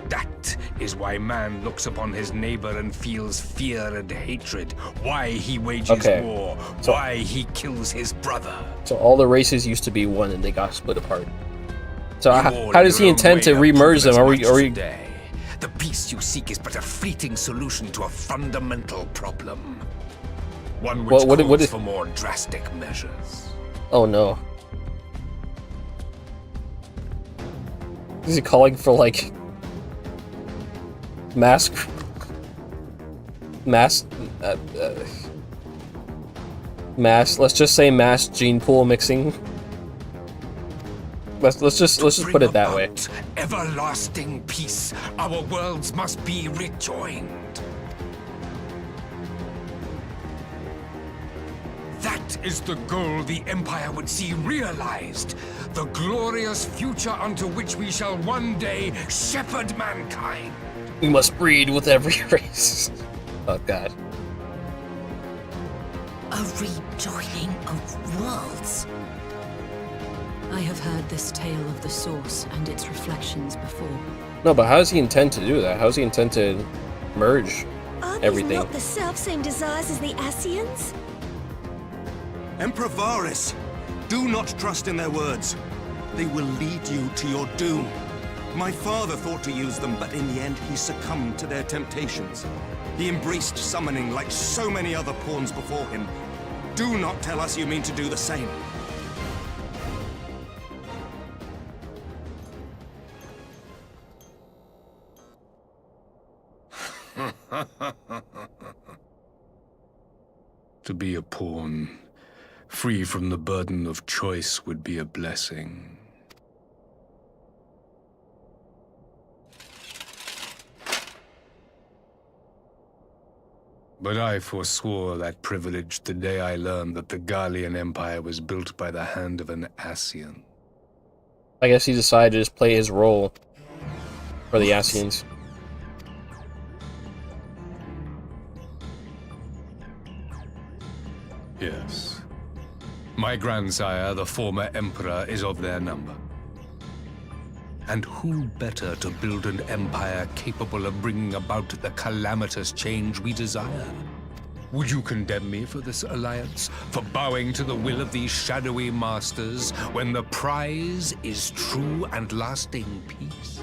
That is why man looks upon his neighbor and feels fear and hatred, why he wages war, why he kills his brother. So all the races used to be one and they got split apart. So how does he intend to remerge them? Are we The peace you seek is but a fleeting solution to a fundamental problem. One which calls for more drastic measures. Oh no. Is he calling for, like, mass, let's just say mass gene pool mixing? Let's just put it that way. Everlasting peace, our worlds must be rejoined. That is the goal the Empire would see realized. The glorious future unto which we shall one day shepherd mankind. We must breed with every race. Oh god. A rejoining of worlds. I have heard this tale of the source and its reflections before. No, but how does he intend to do that? How does he intend to merge everything. Are these not the self-same desires as the Ascians? Emperor Varys, do not trust in their words. They will lead you to your doom. My father thought to use them, but in the end he succumbed to their temptations. He embraced summoning like so many other pawns before him. Do not tell us you mean to do the same. To be a pawn, free from the burden of choice, would be a blessing. But I forswore that privilege the day I learned that the Gallian Empire was built by the hand of an Ascian. I guess he decided to just play his role for the Ascians. Yes. My grandsire, the former emperor, is of their number. And who better to build an empire capable of bringing about the calamitous change we desire? Would you condemn me for this alliance? For bowing to the will of these shadowy masters, when the prize is true and lasting peace?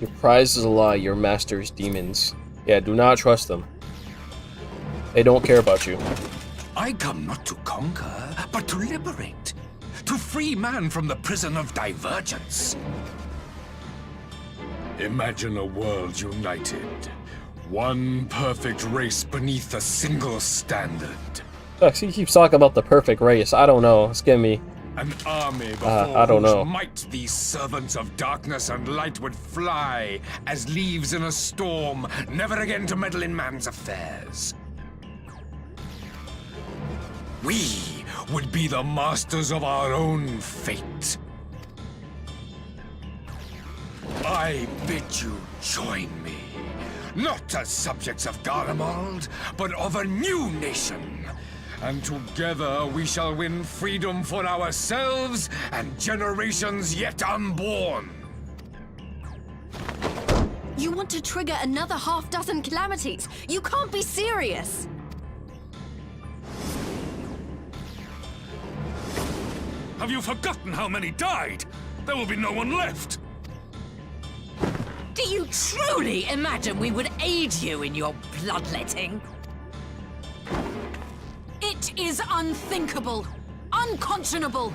Your prize is a lie, your master's demons. Yeah, do not trust them. They don't care about you. I come not to conquer, but to liberate. To free man from the prison of divergence. Imagine a world united. One perfect race beneath a single standard. He keeps talking about the perfect race. I don't know. It's getting me. An army before I don't know. whose might these servants of darkness and light would fly as leaves in a storm, never again to meddle in man's affairs. We would be the masters of our own fate. I bid you join me, not as subjects of Garlemald, but of a new nation. And together we shall win freedom for ourselves and generations yet unborn. You want to trigger another half-dozen calamities? You can't be serious! Have you forgotten how many died? There will be no one left. Do you truly imagine we would aid you in your bloodletting? It is unthinkable, unconscionable.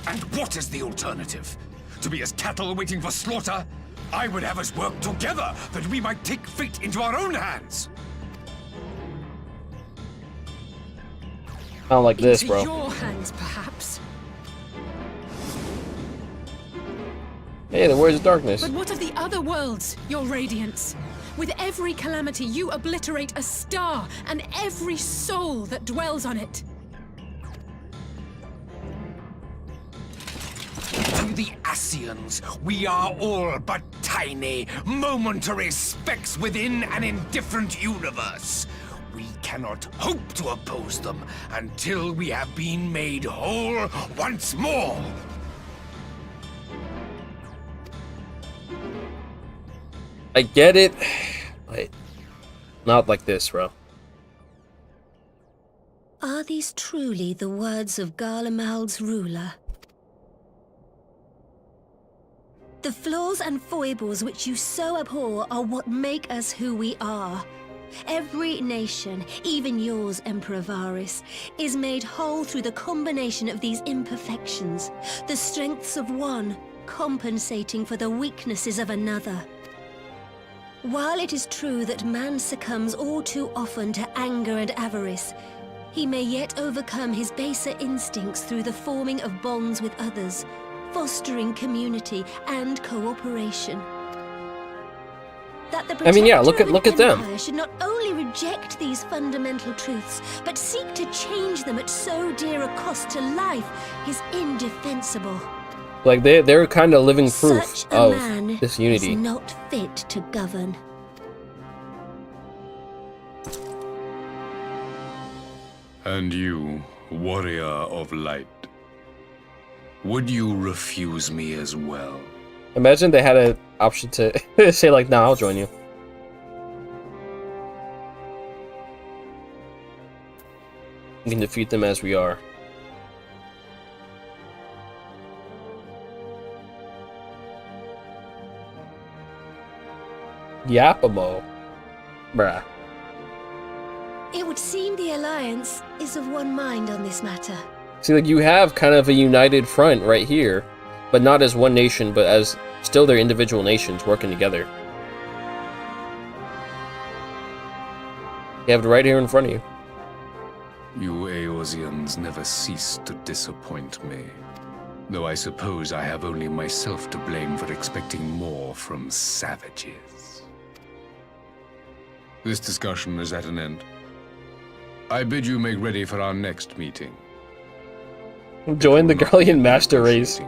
And what is the alternative? To be as cattle waiting for slaughter? I would have us work together that we might take fate into our own hands. I don't like this, bro. Into your hands, perhaps. Hey, the words of darkness. But what of the other worlds, your radiance? With every calamity, you obliterate a star and every soul that dwells on it. To the Ascians, we are all but tiny, momentary specks within an indifferent universe. We cannot hope to oppose them until we have been made whole once more. I get it, but not like this, bro. Are these truly the words of Garlemald's ruler? The flaws and foibles which you so abhor are what make us who we are. Every nation, even yours, Emperor Varys, is made whole through the combination of these imperfections, the strengths of one compensating for the weaknesses of another. While it is true that man succumbs all too often to anger and avarice, he may yet overcome his baser instincts through the forming of bonds with others, fostering community and cooperation. That the I mean, yeah, protector look of at an them. empire should not only reject these fundamental truths, but seek to change them at so dear a cost to life is indefensible. Like they're kind of living proof Such a of man this unity. is not fit to govern. And you, warrior of light, would you refuse me as well? Imagine they had an option to say like, "Nah, I'll join you." We can defeat them as we are. Yapamo. Bruh. It would seem the Alliance is of one mind on this matter. See, like, you have kind of a united front right here, but not as one nation, but as still their individual nations working together. You have it right here in front of you. You Eorzeans never cease to disappoint me. Though I suppose I have only myself to blame for expecting more from savages. This discussion is at an end. I bid you make ready for our next meeting. Join the Guardian Master race.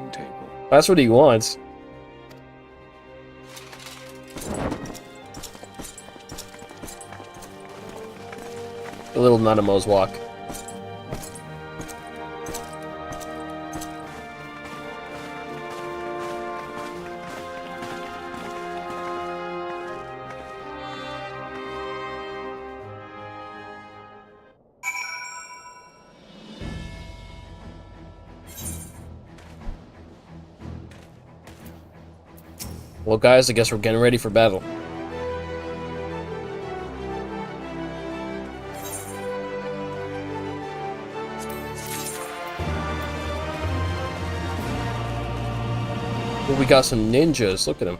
That's what he wants. A little Nanamo's walk. Well, guys, I guess we're getting ready for battle. Well, we got some ninjas. Look at them.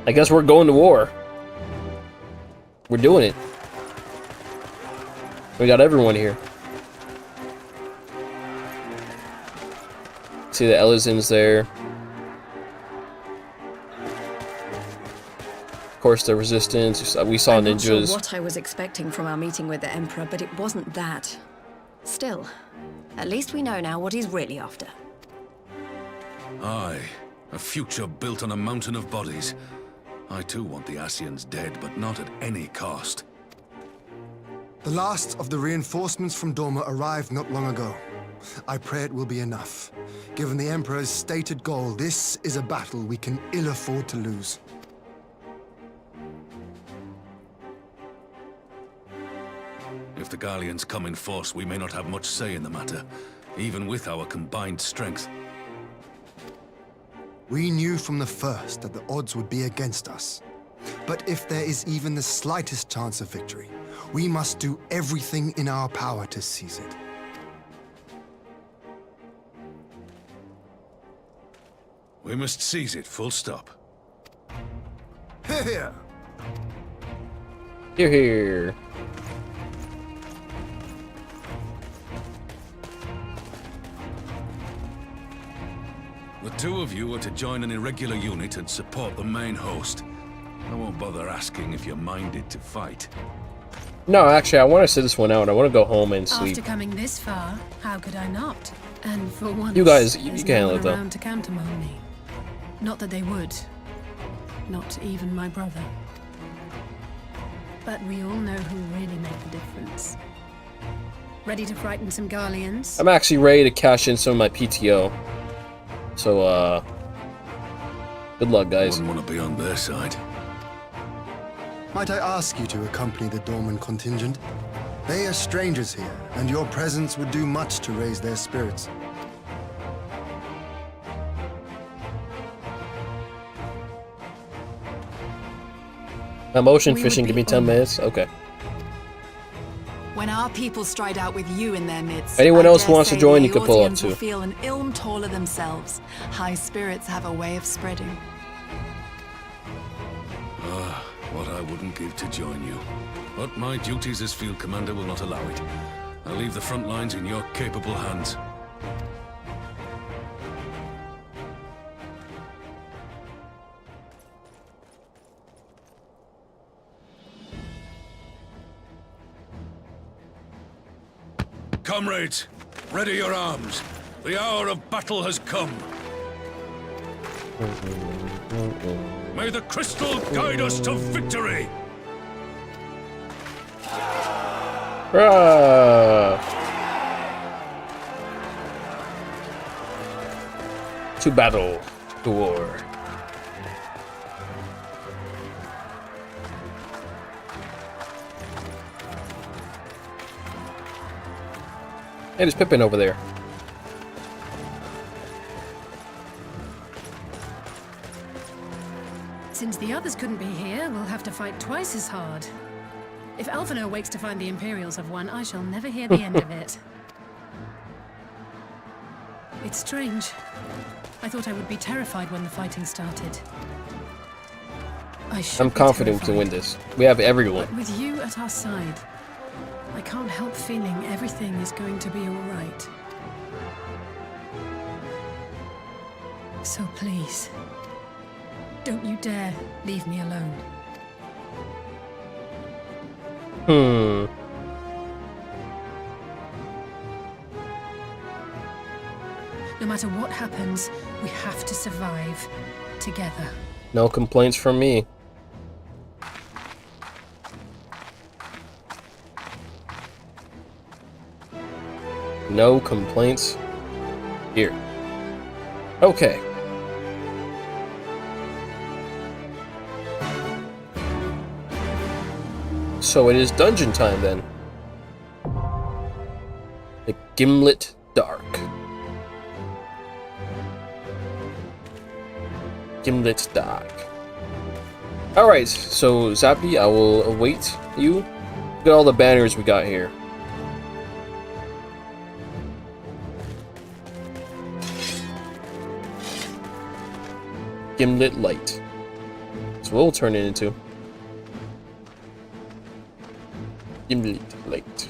I guess we're going to war. We're doing it. We got everyone here. See the Elizins there. Of course, the resistance. We saw I'm not ninjas. sure what I was expecting from our meeting with the Emperor, but it wasn't that. Still, at least we know now what he's really after. Aye, a future built on a mountain of bodies. I too want the Ascians dead, but not at any cost. The last of the reinforcements from Doma arrived not long ago. I pray it will be enough. Given the Emperor's stated goal, this is a battle we can ill afford to lose. If the Gallians come in force, we may not have much say in the matter, even with our combined strength. We knew from the first that the odds would be against us. But if there is even the slightest chance of victory, we must do everything in our power to seize it. We must seize it, full stop. Here! Here, here. The two of you are to join an irregular unit and support the main host. I won't bother asking if you're minded to fight. No, actually, I want to sit this one out. I want to go home and sleep. After coming this far, how could I not? And for once, You guys, you there's can handle no it, one though. around to countermand me. Not that they would. Not even my brother. But we all know who really made the difference. Ready to frighten some Garleans? I'm actually ready to cash in some of my PTO. So, good luck, guys. Wouldn't want to be on their side. Might I ask you to accompany the Dorman contingent? They are strangers here, and your presence would do much to raise their spirits. I'm ocean We fishing. would Give be me 10 minutes. Okay. When our people stride out with you in their midst, Anyone I else dare wants to say join, the you can pull up Eorzeans will too. feel an ilm taller themselves. High spirits have a way of spreading. Ah, what I wouldn't give to join you. But my duties as field commander will not allow it. I'll leave the front lines in your capable hands. Comrades, ready your arms. The hour of battle has come. May the crystal guide us to victory! To battle, to war. Hey, there's Pippin over there. Since the others couldn't be here, we'll have to fight twice as hard. If Alphino wakes to find the Imperials have won, I shall never hear the end of it. It's strange. I thought I would be terrified when the fighting started. I'm confident we can win this. We have everyone. But with you at our side, I can't help feeling everything is going to be all right. So please, don't you dare leave me alone. No matter what happens, we have to survive together. No complaints from me. No complaints here. Okay. So it is dungeon time then. The Gimlet Dark. Gimlet Dark. Alright, so Zappy, I will await you. Look at all the banners we got here. Gimlet Light. So we'll turn it into Gimlet Light.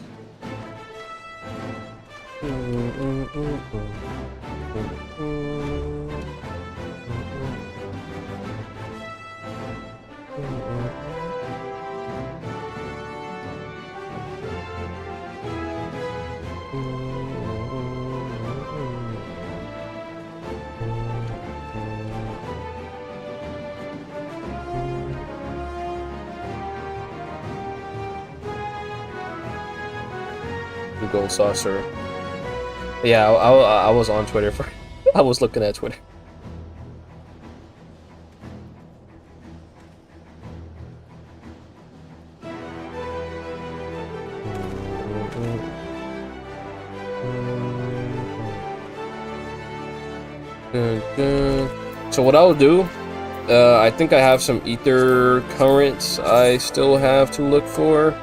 Gold saucer. Yeah, I was on Twitter for. I was looking at Twitter. So what I'll do, I think I have some ether currents I still have to look for.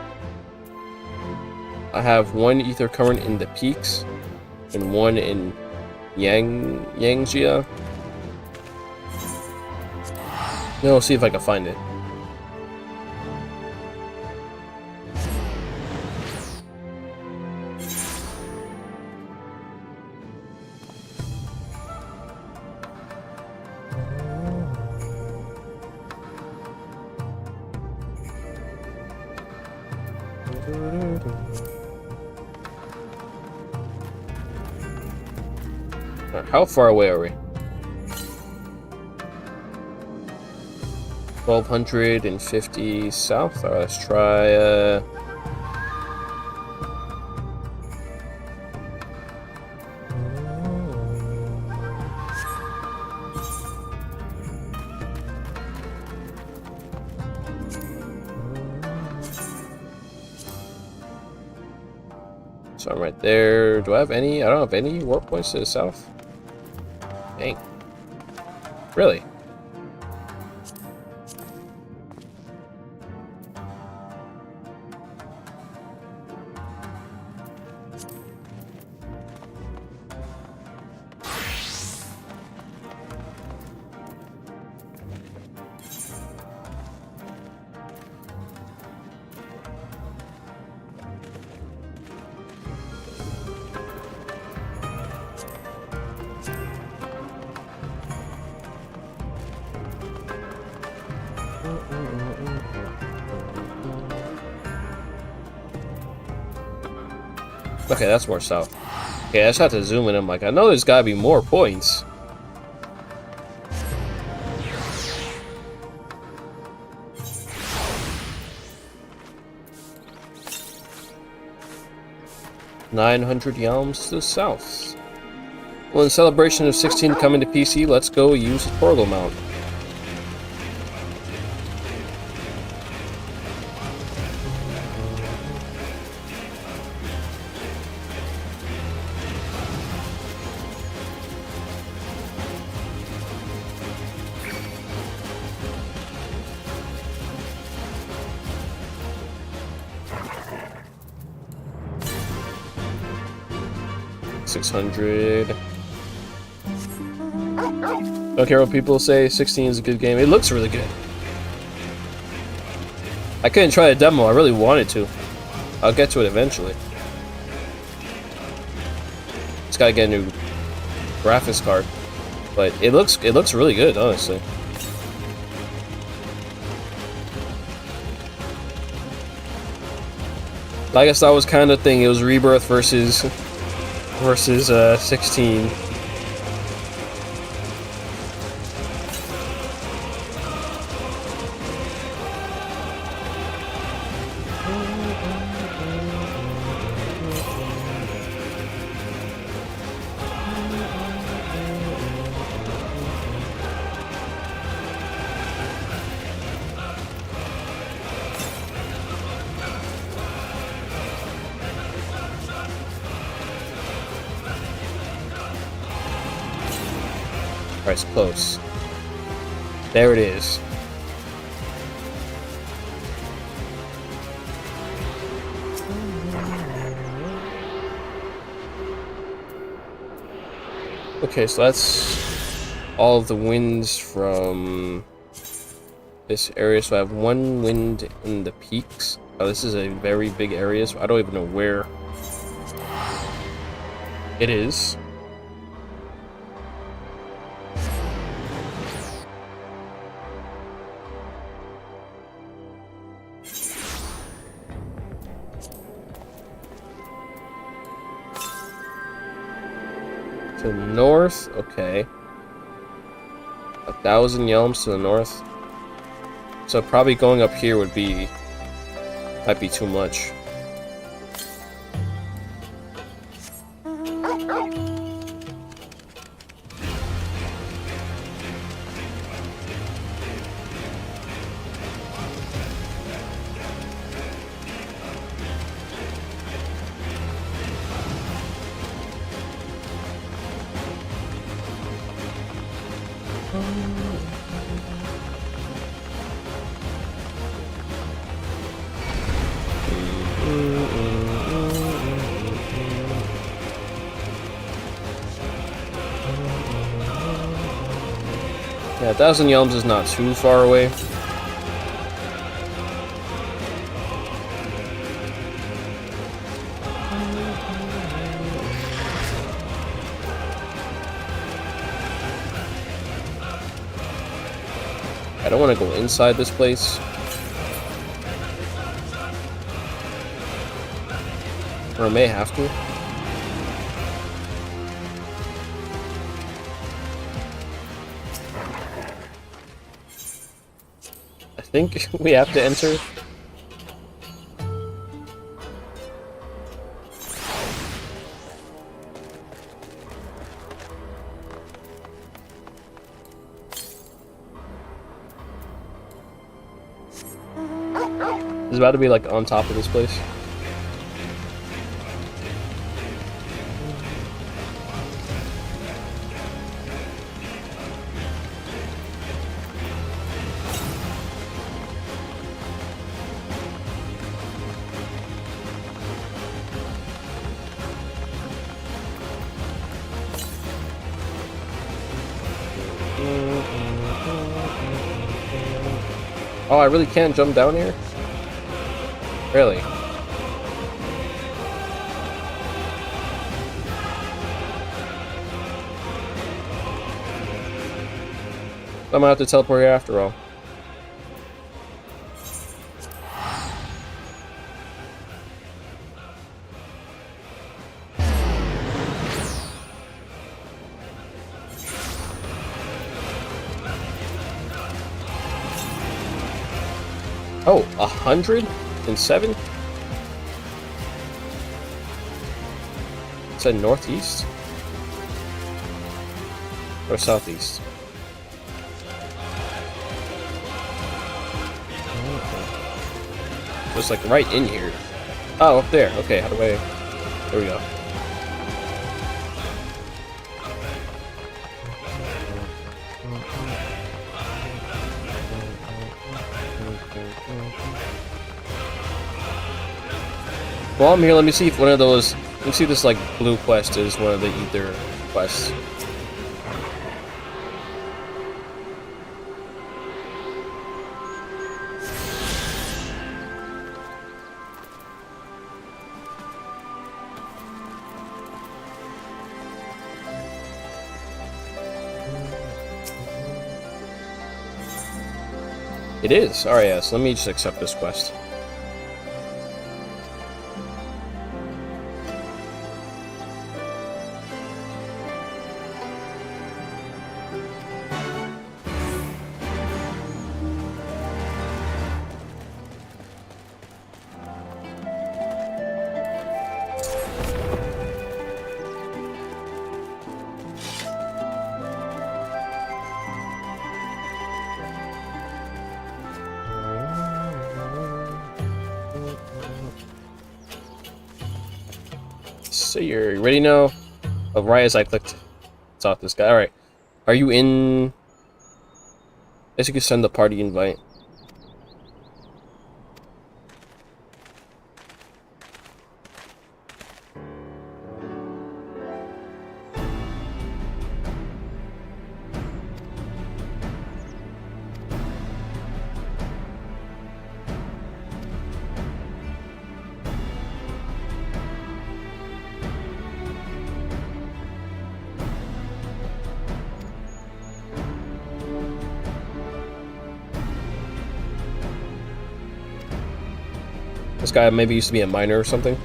I have one ether current in the peaks and one in Yangjia. Now we'll see if I can find it. How far away are we? 1250 south. Alright, let's try so I'm right there. Do I have any? I don't have any warp points to the south. Dang. Really? Okay, that's more south. Okay, I just have to zoom in. I'm like, I know there's gotta be more points. $900 yalms to the south. Well, in celebration of 16 coming to PC, let's go use the Torgal Mount. $600. Don't care what people say, 16 is a good game. It looks really good. I couldn't try the demo, I really wanted to. I'll get to it eventually. Just gotta get a new graphics card. But it looks really good, honestly. I guess that was kind of the thing, it was Rebirth versus 16. Alright, it's close. There it is. Okay, so that's all of the winds from this area. So I have one wind in the peaks. Oh, this is a very big area, so I don't even know where it is. To the north, okay. 1,000 yalms to the north. So probably going up here might be too much. Yeah, 1,000 yalms is not too far away. I don't want to go inside this place. Or I may have to. I think we have to enter. It's about to be like on top of this place. Oh, I really can't jump down here? Really? I'm gonna have to teleport here after all. Oh, 107? Is that northeast? Or southeast? So it's like right in here. Oh, up there. Okay, how do I... There we go. While I'm here, let me see if one of those... Let me see if this, like, blue quest is one of the Ether quests. It is. Alright, yeah, so let me just accept this quest. So you're ready now? Oh, right as I clicked. It's off this guy. Alright. Are you in... I guess you could send the party invite. This guy maybe used to be a miner or something.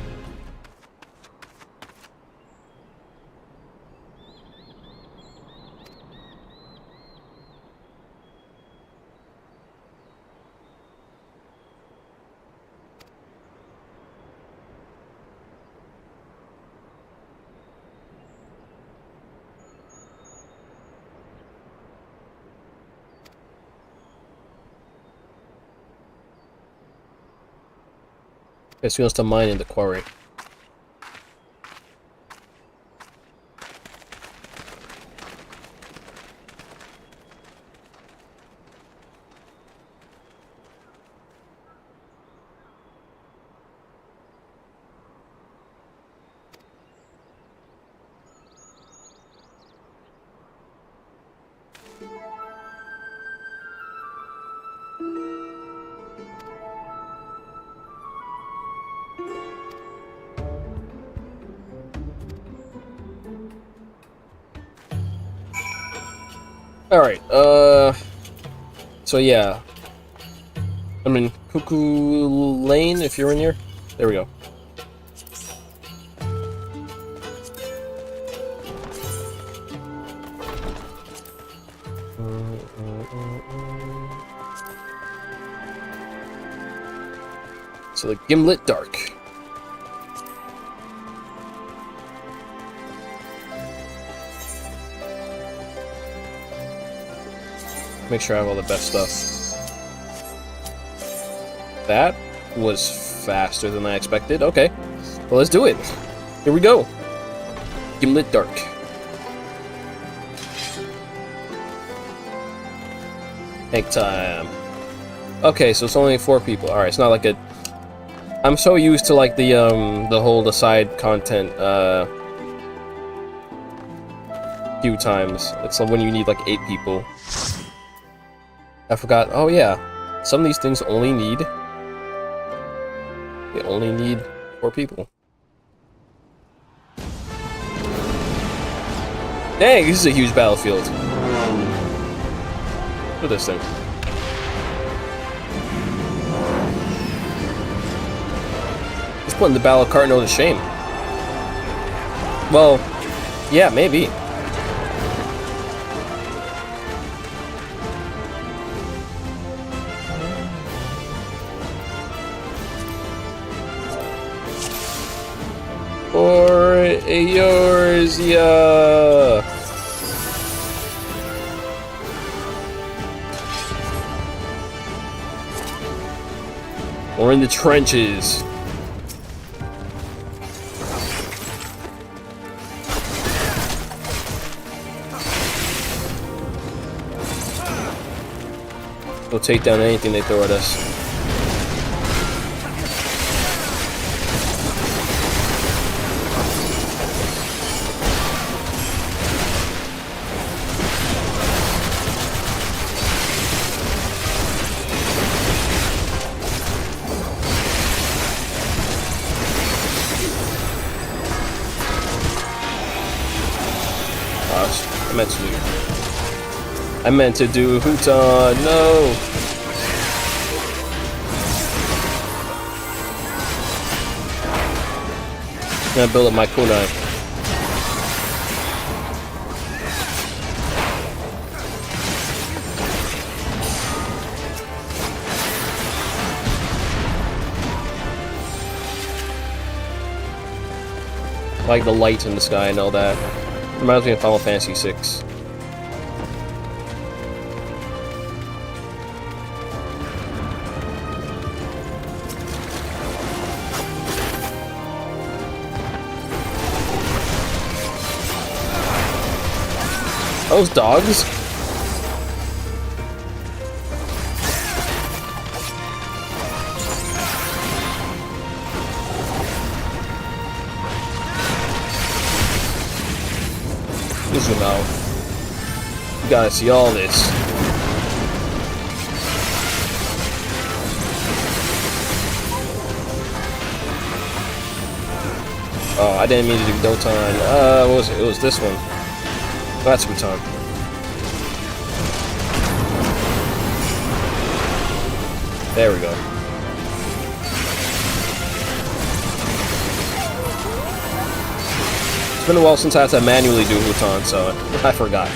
Guess he wants to mine in the quarry. Alright, so yeah. I'm in Cuckoo Lane, if you're in here. There we go. So the Gimlet Dark. Make sure I have all the best stuff. That was faster than I expected. Okay, well, let's do it. Here we go. Gimlet Dark. Egg time. Okay, so it's only 4 people. All right, it's not like a... I'm so used to like the whole side content few times. It's like when you need like 8 people. I forgot. Oh yeah, some of these things only need... They only need 4 people. Dang, this is a huge battlefield. Look at this thing. It's putting the Battle of Carno to shame. Well, yeah, maybe. For Eorzea. We're in the trenches. We'll take down anything they throw at us. Gosh, I meant to do Huton, no! I'm gonna build up my kunai. Like the lights in the sky and all that. Reminds me of Final Fantasy VI. Those dogs? Zoom out. You gotta see all this. Oh, I didn't mean to do Doton. What was it? It was this one. That's Huton. There we go. It's been a while since I had to manually do Huton, so I forgot.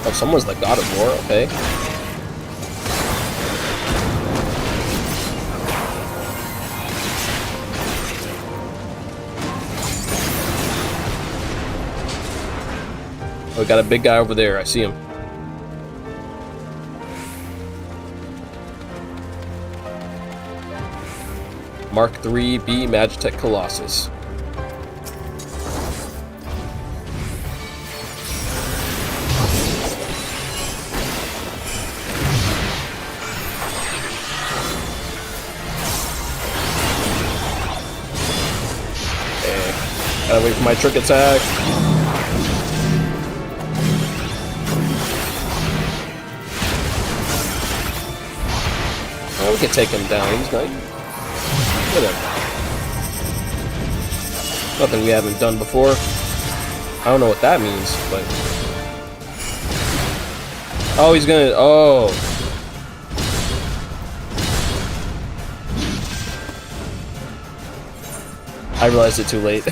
Oh, someone's the God of War, okay. Oh, we got a big guy over there. I see him. Mark III B Magitech Colossus. Okay. Gotta wait for my trick attack. We can take him down. He's not. Whatever. Nothing we haven't done before. I don't know what that means, but. Oh, he's gonna. Oh. I realized it too late.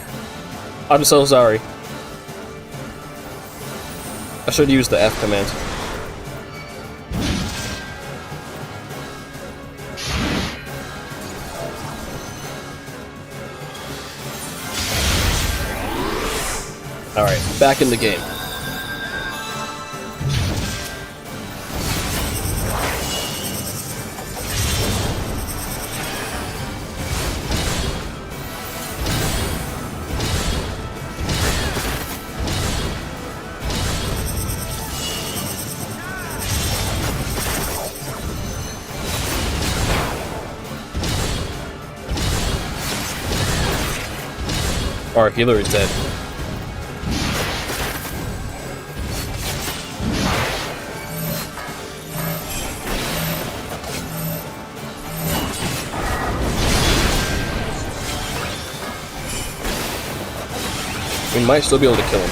I'm so sorry. I should use the F command. Alright, back in the game. Our healer is dead. We might still be able to kill him.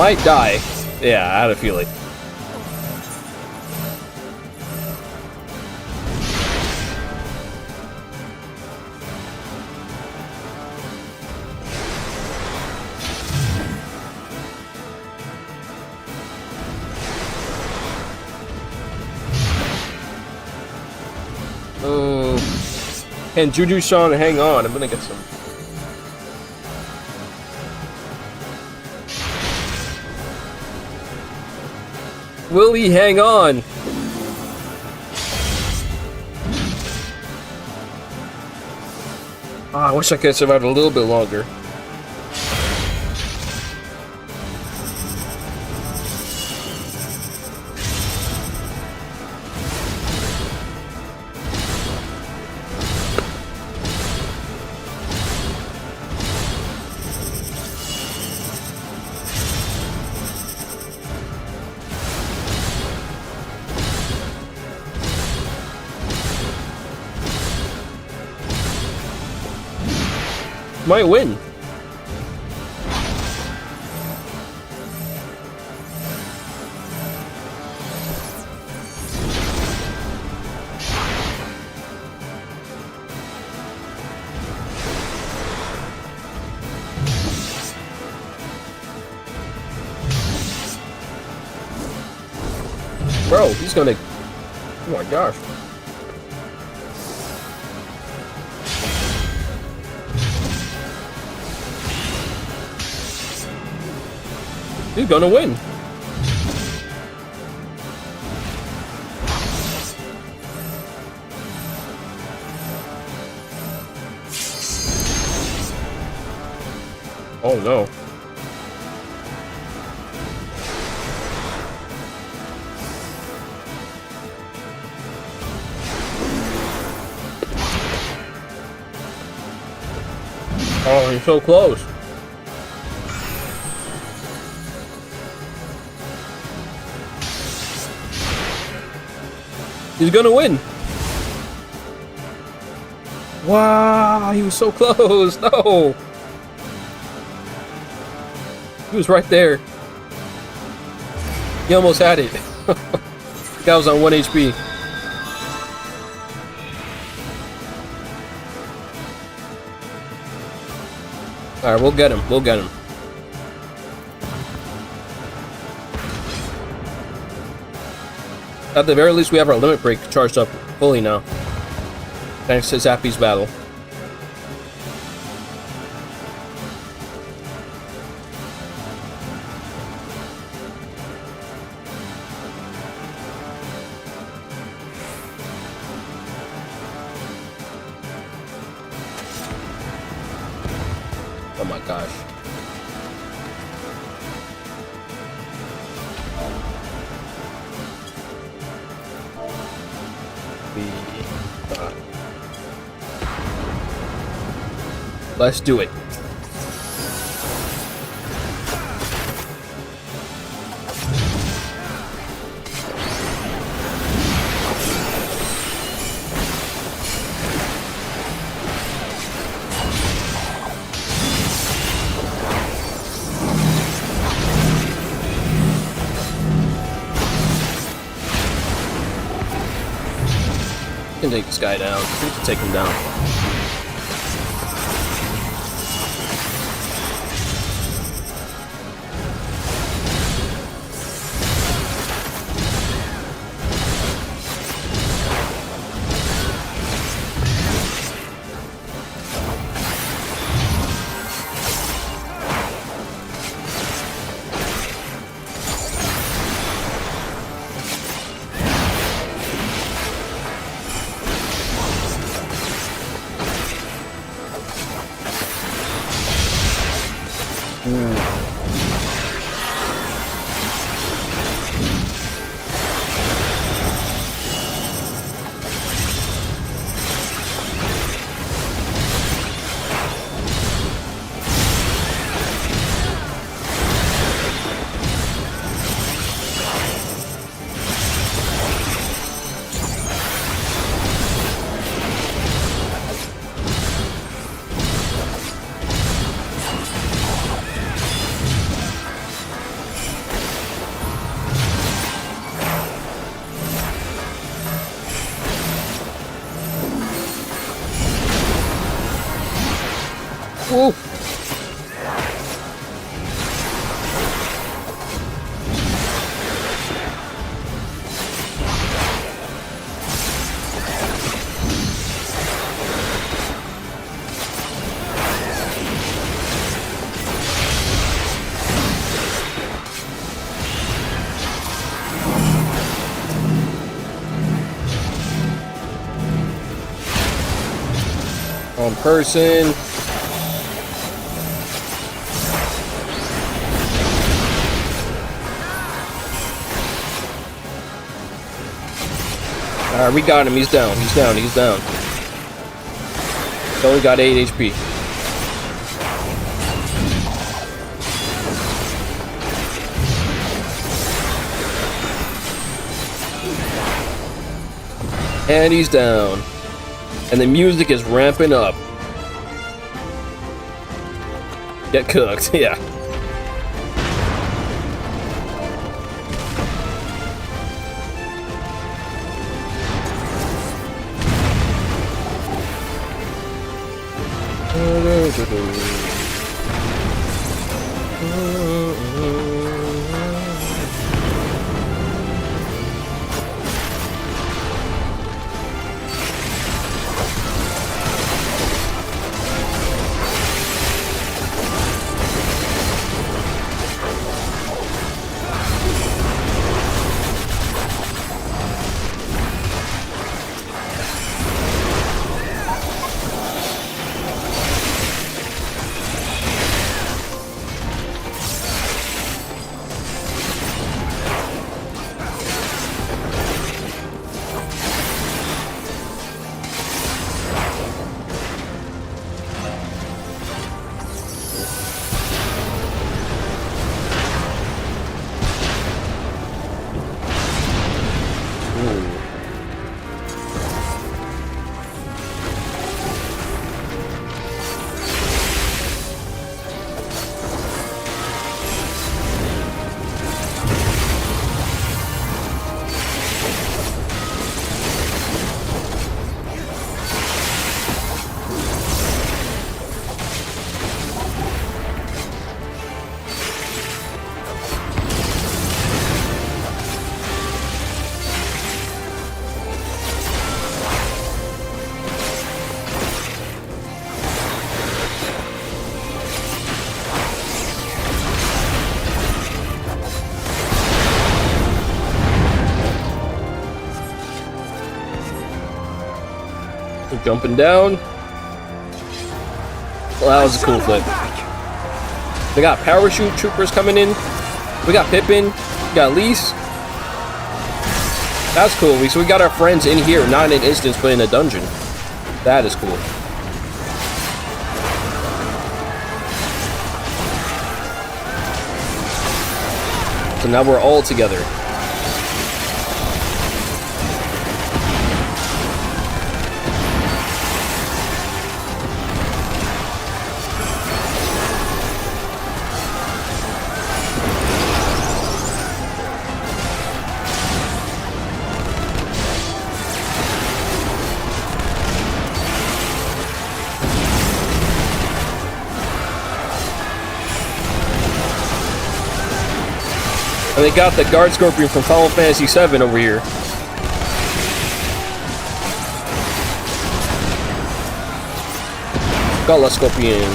might die. Yeah, I had a feeling. And Juju-san, hang on. I'm gonna get some. Will he hang on? I wish I could have survived a little bit longer. Might win. Bro, he's gonna. Oh my gosh. He's gonna win. Oh no. Oh, he's so close. He's gonna win. Wow, he was so close. No. He was right there. He almost had it. The guy was on 1 HP. Alright, we'll get him. We'll get him. At the very least, we have our limit break charged up fully now. Thanks to Zappy's battle. Oh my gosh. Let's do it. Can take this guy down. We can take him down. Whoa! Wrong person. Alright, we got him. He's down. He's down. He's down. He only got 8 HP. And he's down. And the music is ramping up. Get cooked, yeah. Jumping down. Well, that was a cool flip. We got parachute troopers coming in. We got Pippin. We got Lise. That's cool. So we got our friends in here, not in an instance, but in a dungeon. That is cool. So now we're all together. And they got the Guard Scorpion from Final Fantasy VII over here. Got La Scorpion.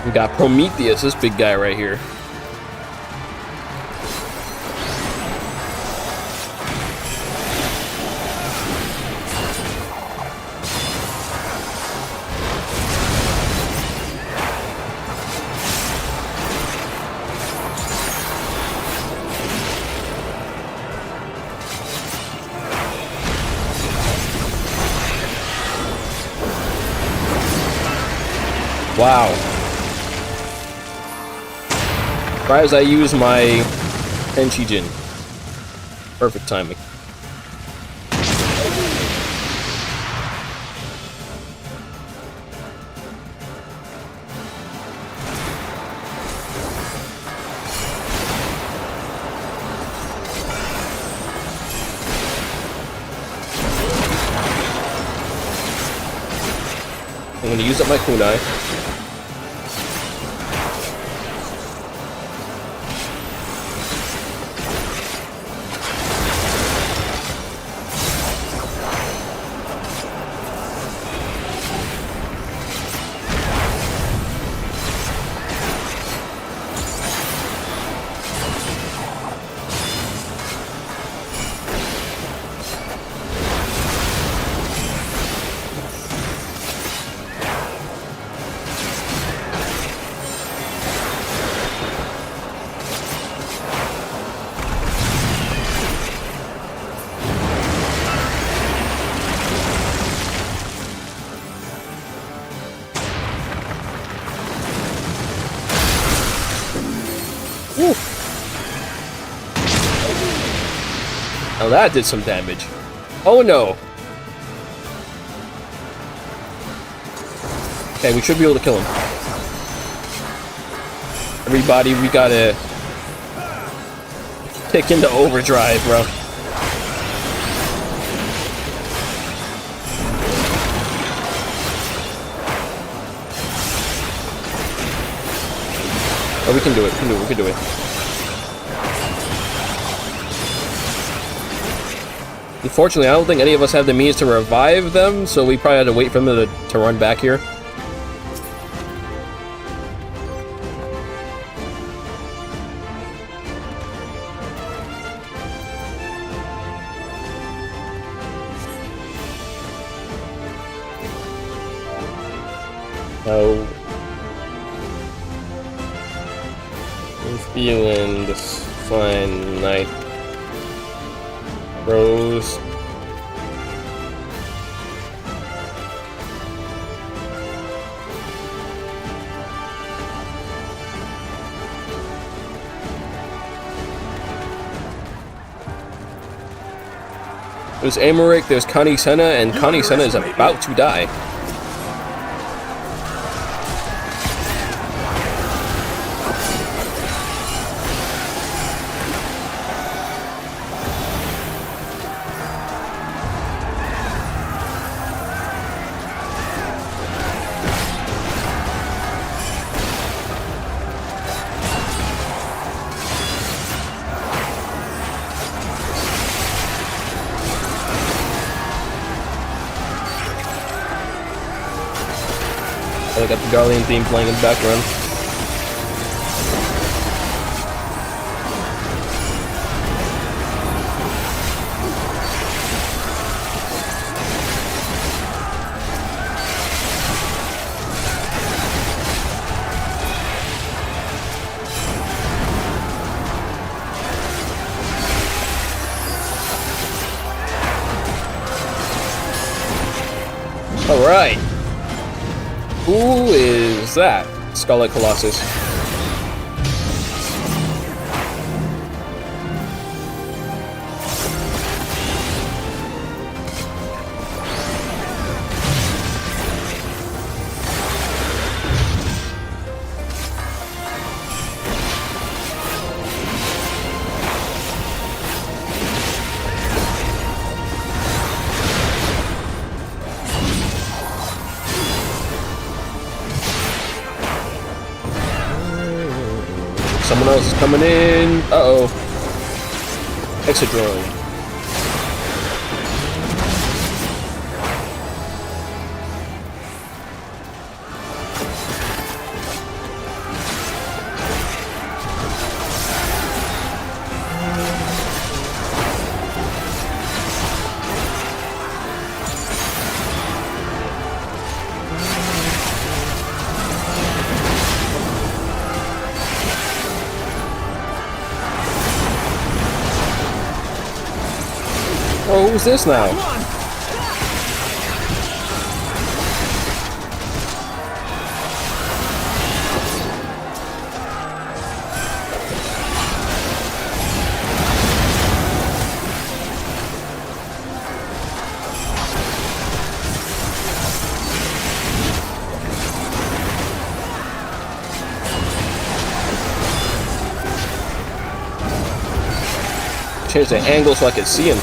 We got Prometheus, this big guy right here. Wow. As I use my Tenchi-jin. Perfect timing. I'm going to use up my kunai. Woo. Now that did some damage. Oh no. Okay, we should be able to kill him. Everybody, we gotta kick into overdrive, bro. Oh, we can do it, we can do it, we can do it. Unfortunately, I don't think any of us have the means to revive them, so we probably had to wait for them to run back here. Oh. I'm feeling this fine night. Rose. There's Amaric, there's Connie Senna, and Connie Senna is about to die. I got the Guardian theme playing in the background. All right. Who is that? Scarlet Colossus. Someone else is coming in. Uh-oh. Exodrome. Oh, who's this now? Change the angle so I can see him.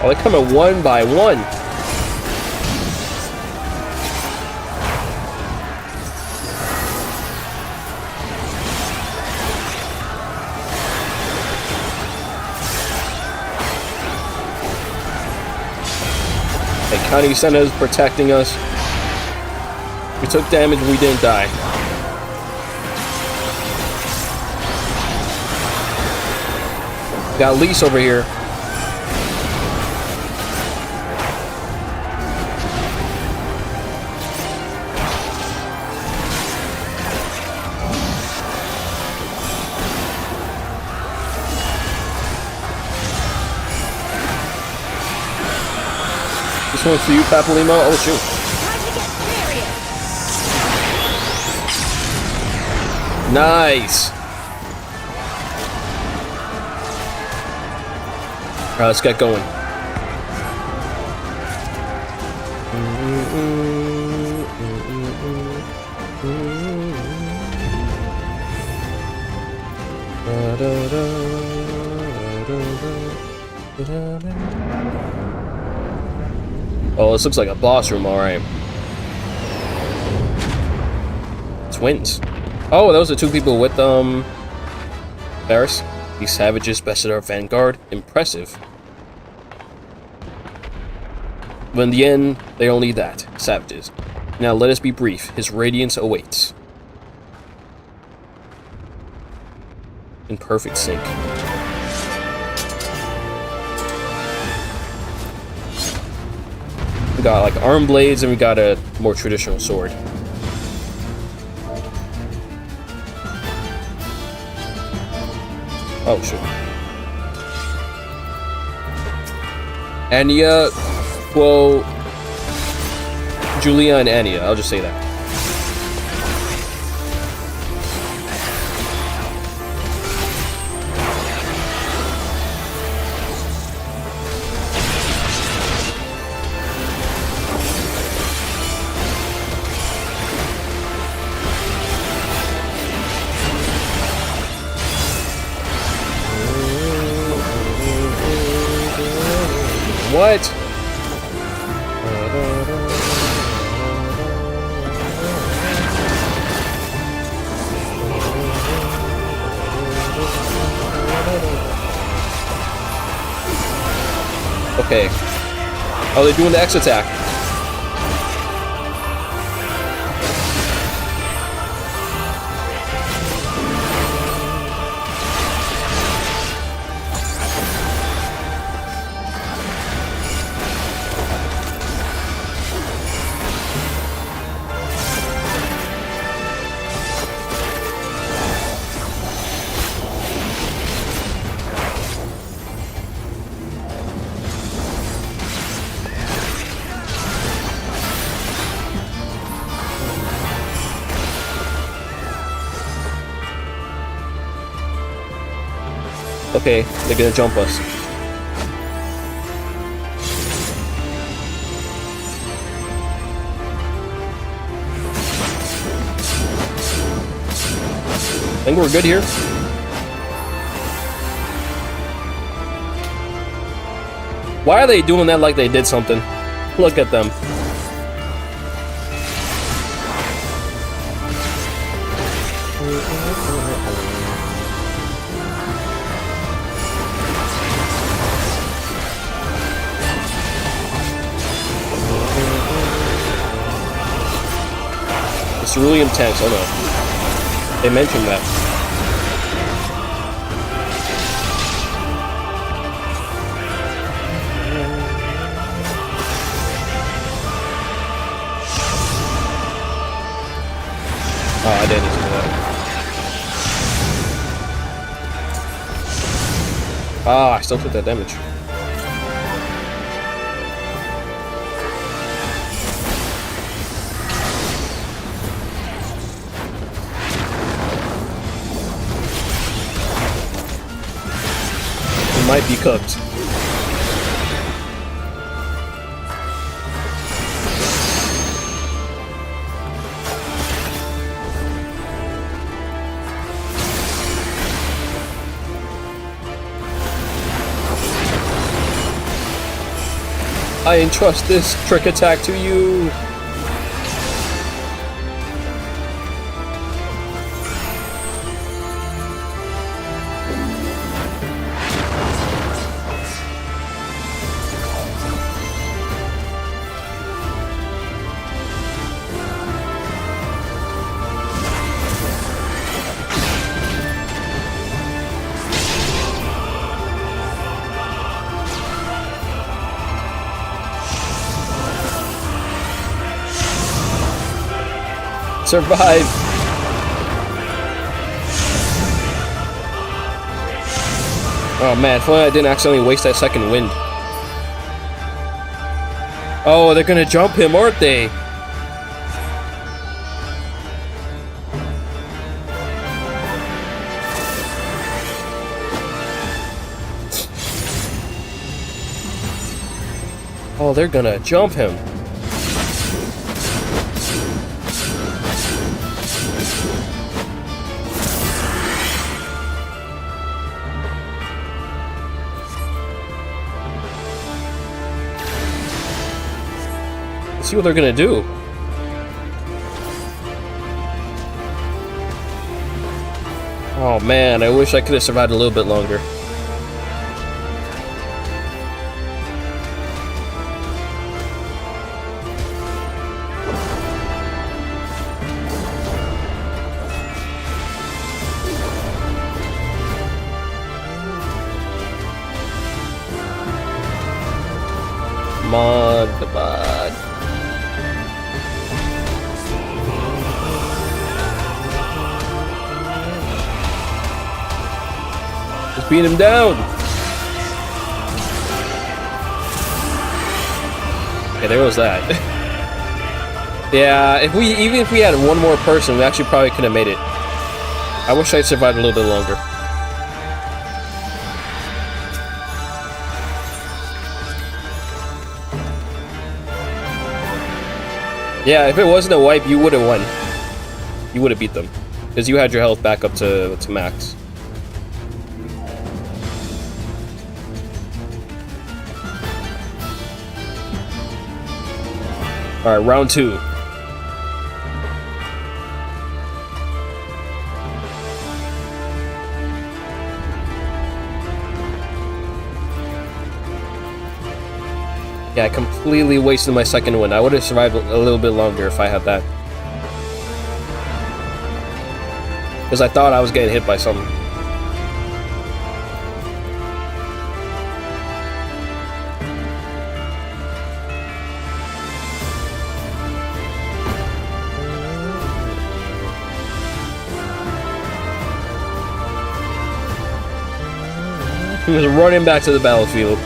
Oh, they're coming one by one. County Center is protecting us. We took damage, we didn't die. Got Lise over here. This one's for you, Papalimo. Oh, shoot. Nice. All right, let's get going. Oh, this looks like a boss room, alright. Twins. Oh, those are two people with, Varys. These savages bested our vanguard. Impressive. But in the end, they only that. Savages. Now let us be brief. His radiance awaits. In perfect sync. We got like arm blades and we got a more traditional sword. Oh shit. Anya, well, Julia and Anya, I'll just say that. What? Okay. Oh, they're doing the X attack. Okay, they're gonna jump us. I think we're good here. Why are they doing that like they did something? Look at them. It's really intense, I know. They mentioned that. Oh, I didn't do that. Ah, I still took that damage. Might be cooked. I entrust this trick attack to you. Survive! Oh man, if only I didn't accidentally waste that second wind. Oh, they're gonna jump him, aren't they? Oh, they're gonna jump him. See what they're gonna do. Oh man, I wish I could have survived a little bit longer. Come on, come on. Just beat him down. Okay, there was that. Yeah, even if we had one more person, we actually probably could have made it. I wish I'd survived a little bit longer. Yeah, if it wasn't a wipe, you would have won. You would have beat them. Because you had your health back up to max. Alright, round 2. Yeah, I completely wasted my second win. I would have survived a little bit longer if I had that. Because I thought I was getting hit by something. He was running back to the battlefield.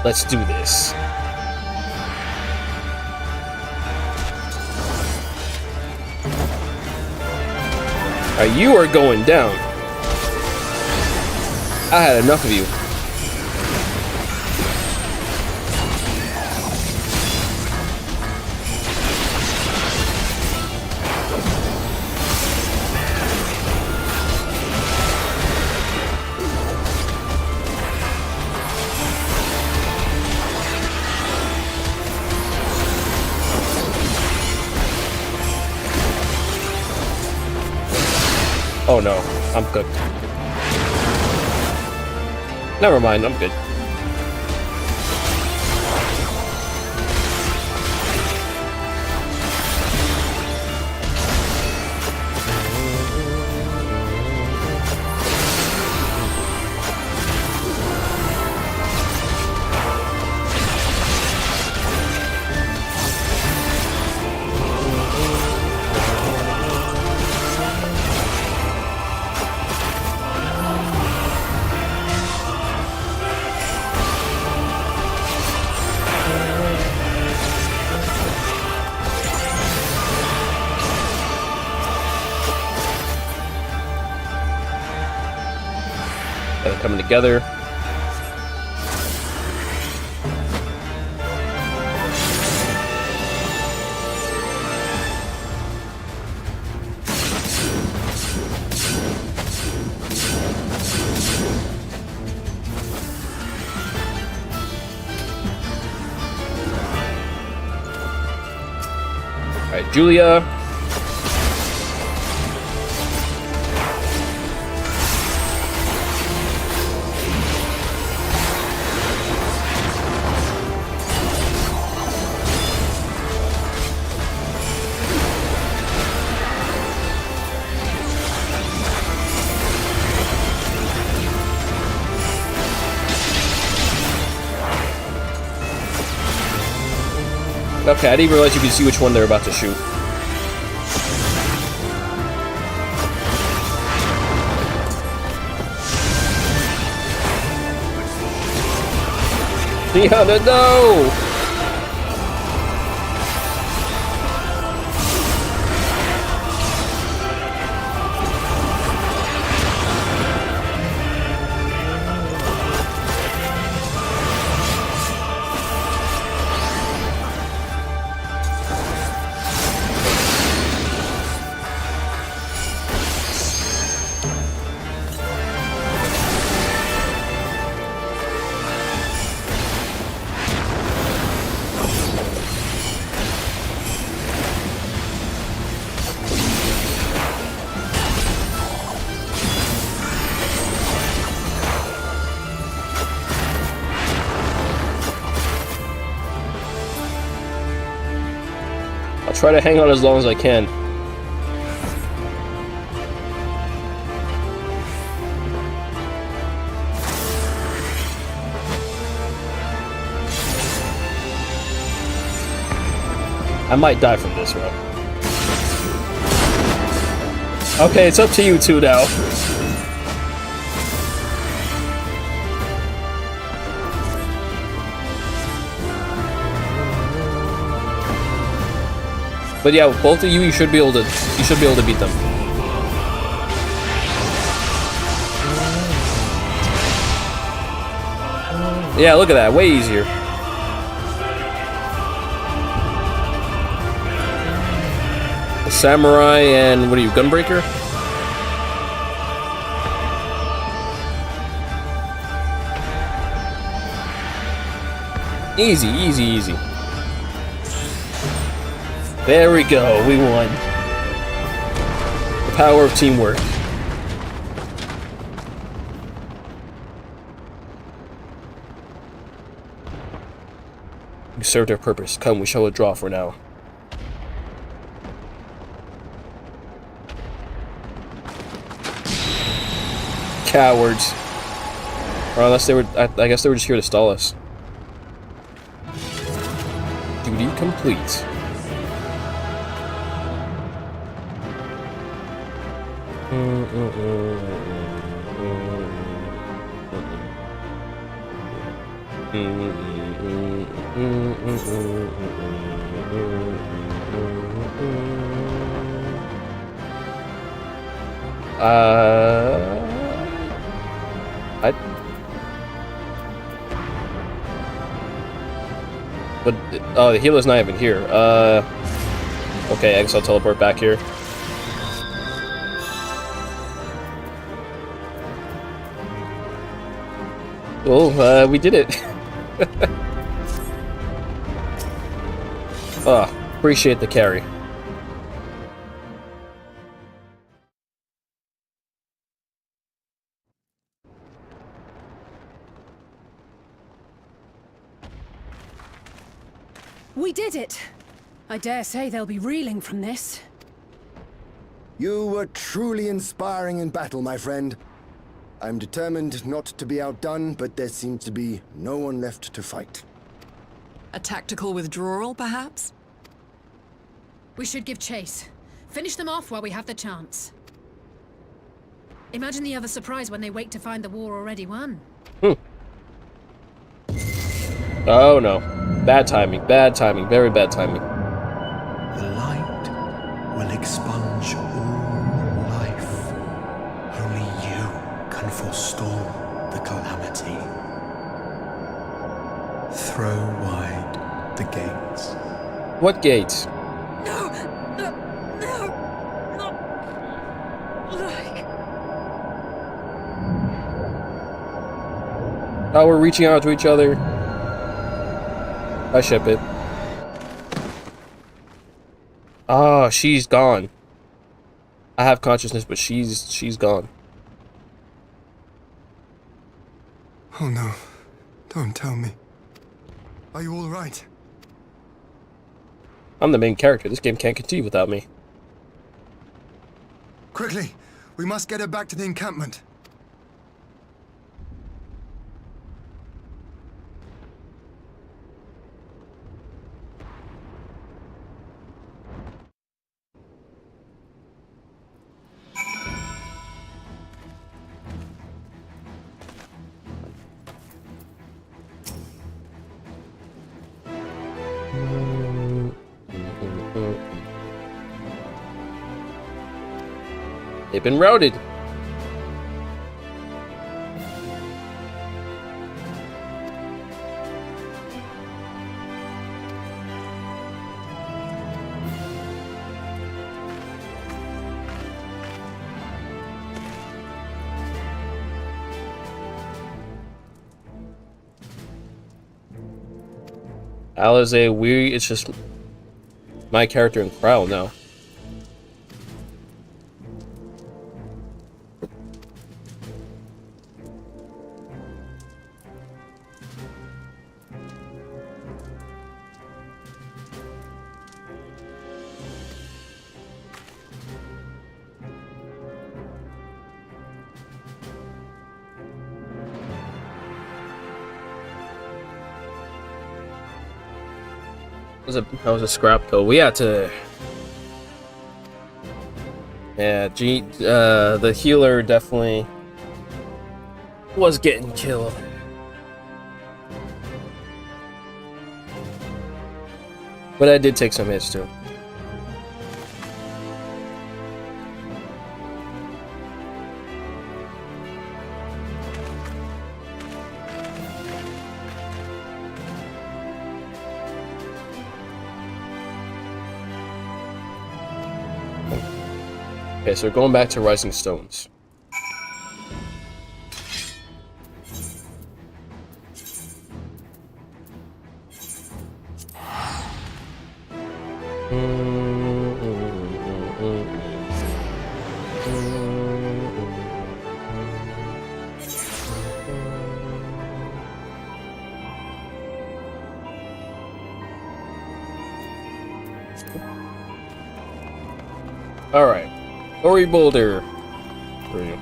Let's do this. You are going down. I had enough of you. Oh no, I'm cooked. Never mind, I'm good. coming together. Alright, Julia. Okay, I didn't realize you could see which one they're about to shoot. Diana, no! I'll try to hang on as long as I can. I might die from this, bro. Okay, it's up to you two now. But yeah, both of you, you should be able to beat them. Yeah, look at that, way easier. A samurai and what are you, gunbreaker? Easy, easy, easy. There we go, we won. The power of teamwork. We served our purpose. Come, we shall withdraw for now. Cowards. Or unless they were, I guess they were just here to stall us. Duty complete. But oh, the healer's not even here. Okay, I guess I'll teleport back here. Well, we did it. Appreciate the carry. We did it! I dare say they'll be reeling from this. You were truly inspiring in battle, my friend. I'm determined not to be outdone, but there seems to be no one left to fight. A tactical withdrawal, perhaps? We should give chase. Finish them off while we have the chance. Imagine the other surprise when they wake to find the war already won. Oh no. Bad timing, very bad timing. The light will expunge all life. Only you can forestall the calamity. Throw wide the gates. What gates? No, not like. Oh, we're reaching out to each other. I ship it. Oh, she's gone. I have consciousness, but she's gone. Oh no. Don't tell me. Are you all right? I'm the main character. This game can't continue without me. Quickly! We must get her back to the encampment. They've been routed. Alize, it's just my character and Crowl now. That was a scrap though. We had to. Yeah, the healer definitely was getting killed. But I did take some hits too. Okay, so we're going back to Rising Stones. Alright. Ori Boulder. Where are you?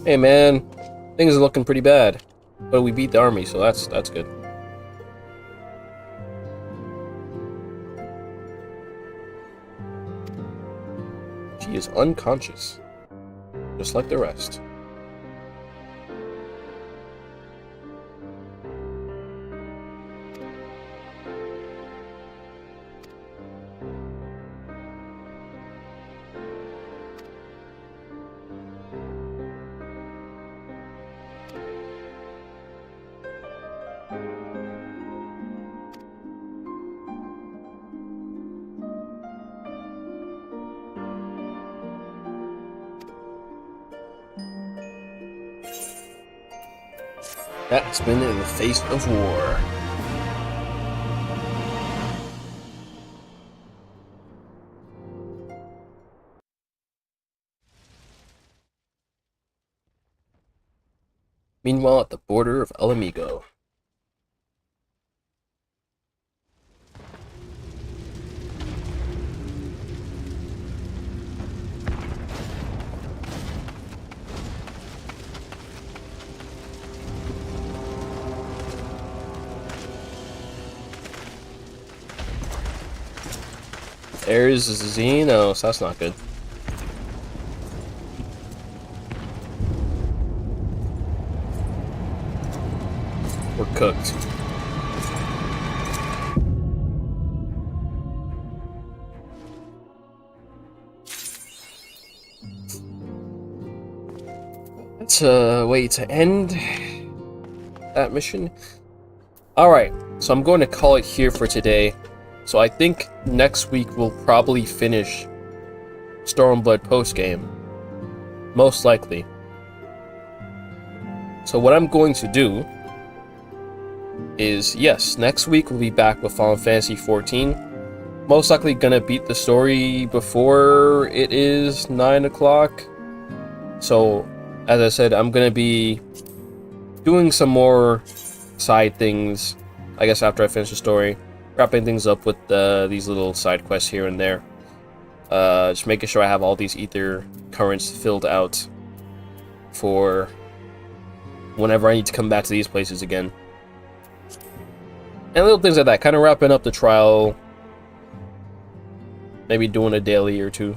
Hey man, things are looking pretty bad. But we beat the army, so that's good. She is unconscious, just like the rest. That's been in the face of war. Meanwhile, at the border of El Amigo. There's Xeno, so that's not good. cooked. Let's wait to end that mission. Alright, so I'm going to call it here for today. So I think next week we'll probably finish Stormblood post-game. Most likely. So what I'm going to do is, yes, next week we'll be back with Final Fantasy 14. Most likely gonna beat the story before it is 9 o'clock. So, as I said, I'm gonna be doing some more side things, I guess, after I finish the story. Wrapping things up with these little side quests here and there. Just making sure I have all these ether currents filled out for whenever I need to come back to these places again. And little things like that, kind of wrapping up the trial. Maybe doing a daily or two.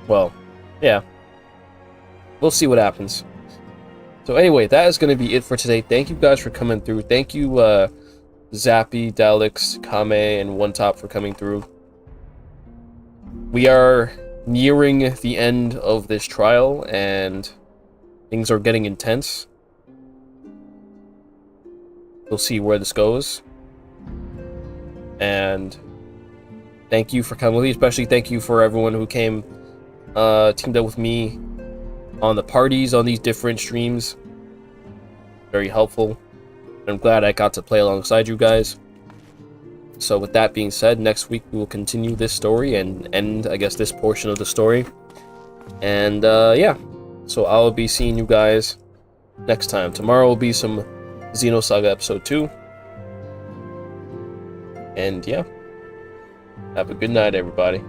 Well, yeah. We'll see what happens. So anyway, that is going to be it for today. Thank you guys for coming through. Thank you, Zappy, Dalix, Kame, and One Top for coming through. We are nearing the end of this trial, and things are getting intense. We'll see where this goes. And thank you for coming with me. Especially thank you for everyone who came, teamed up with me on the parties on these different streams. Very helpful. I'm glad I got to play alongside you guys. So with that being said, next week we will continue this story and end, I guess, this portion of the story. And yeah, so I'll be seeing you guys next time. Tomorrow will be some Xenosaga episode 2. And yeah, have a good night, everybody.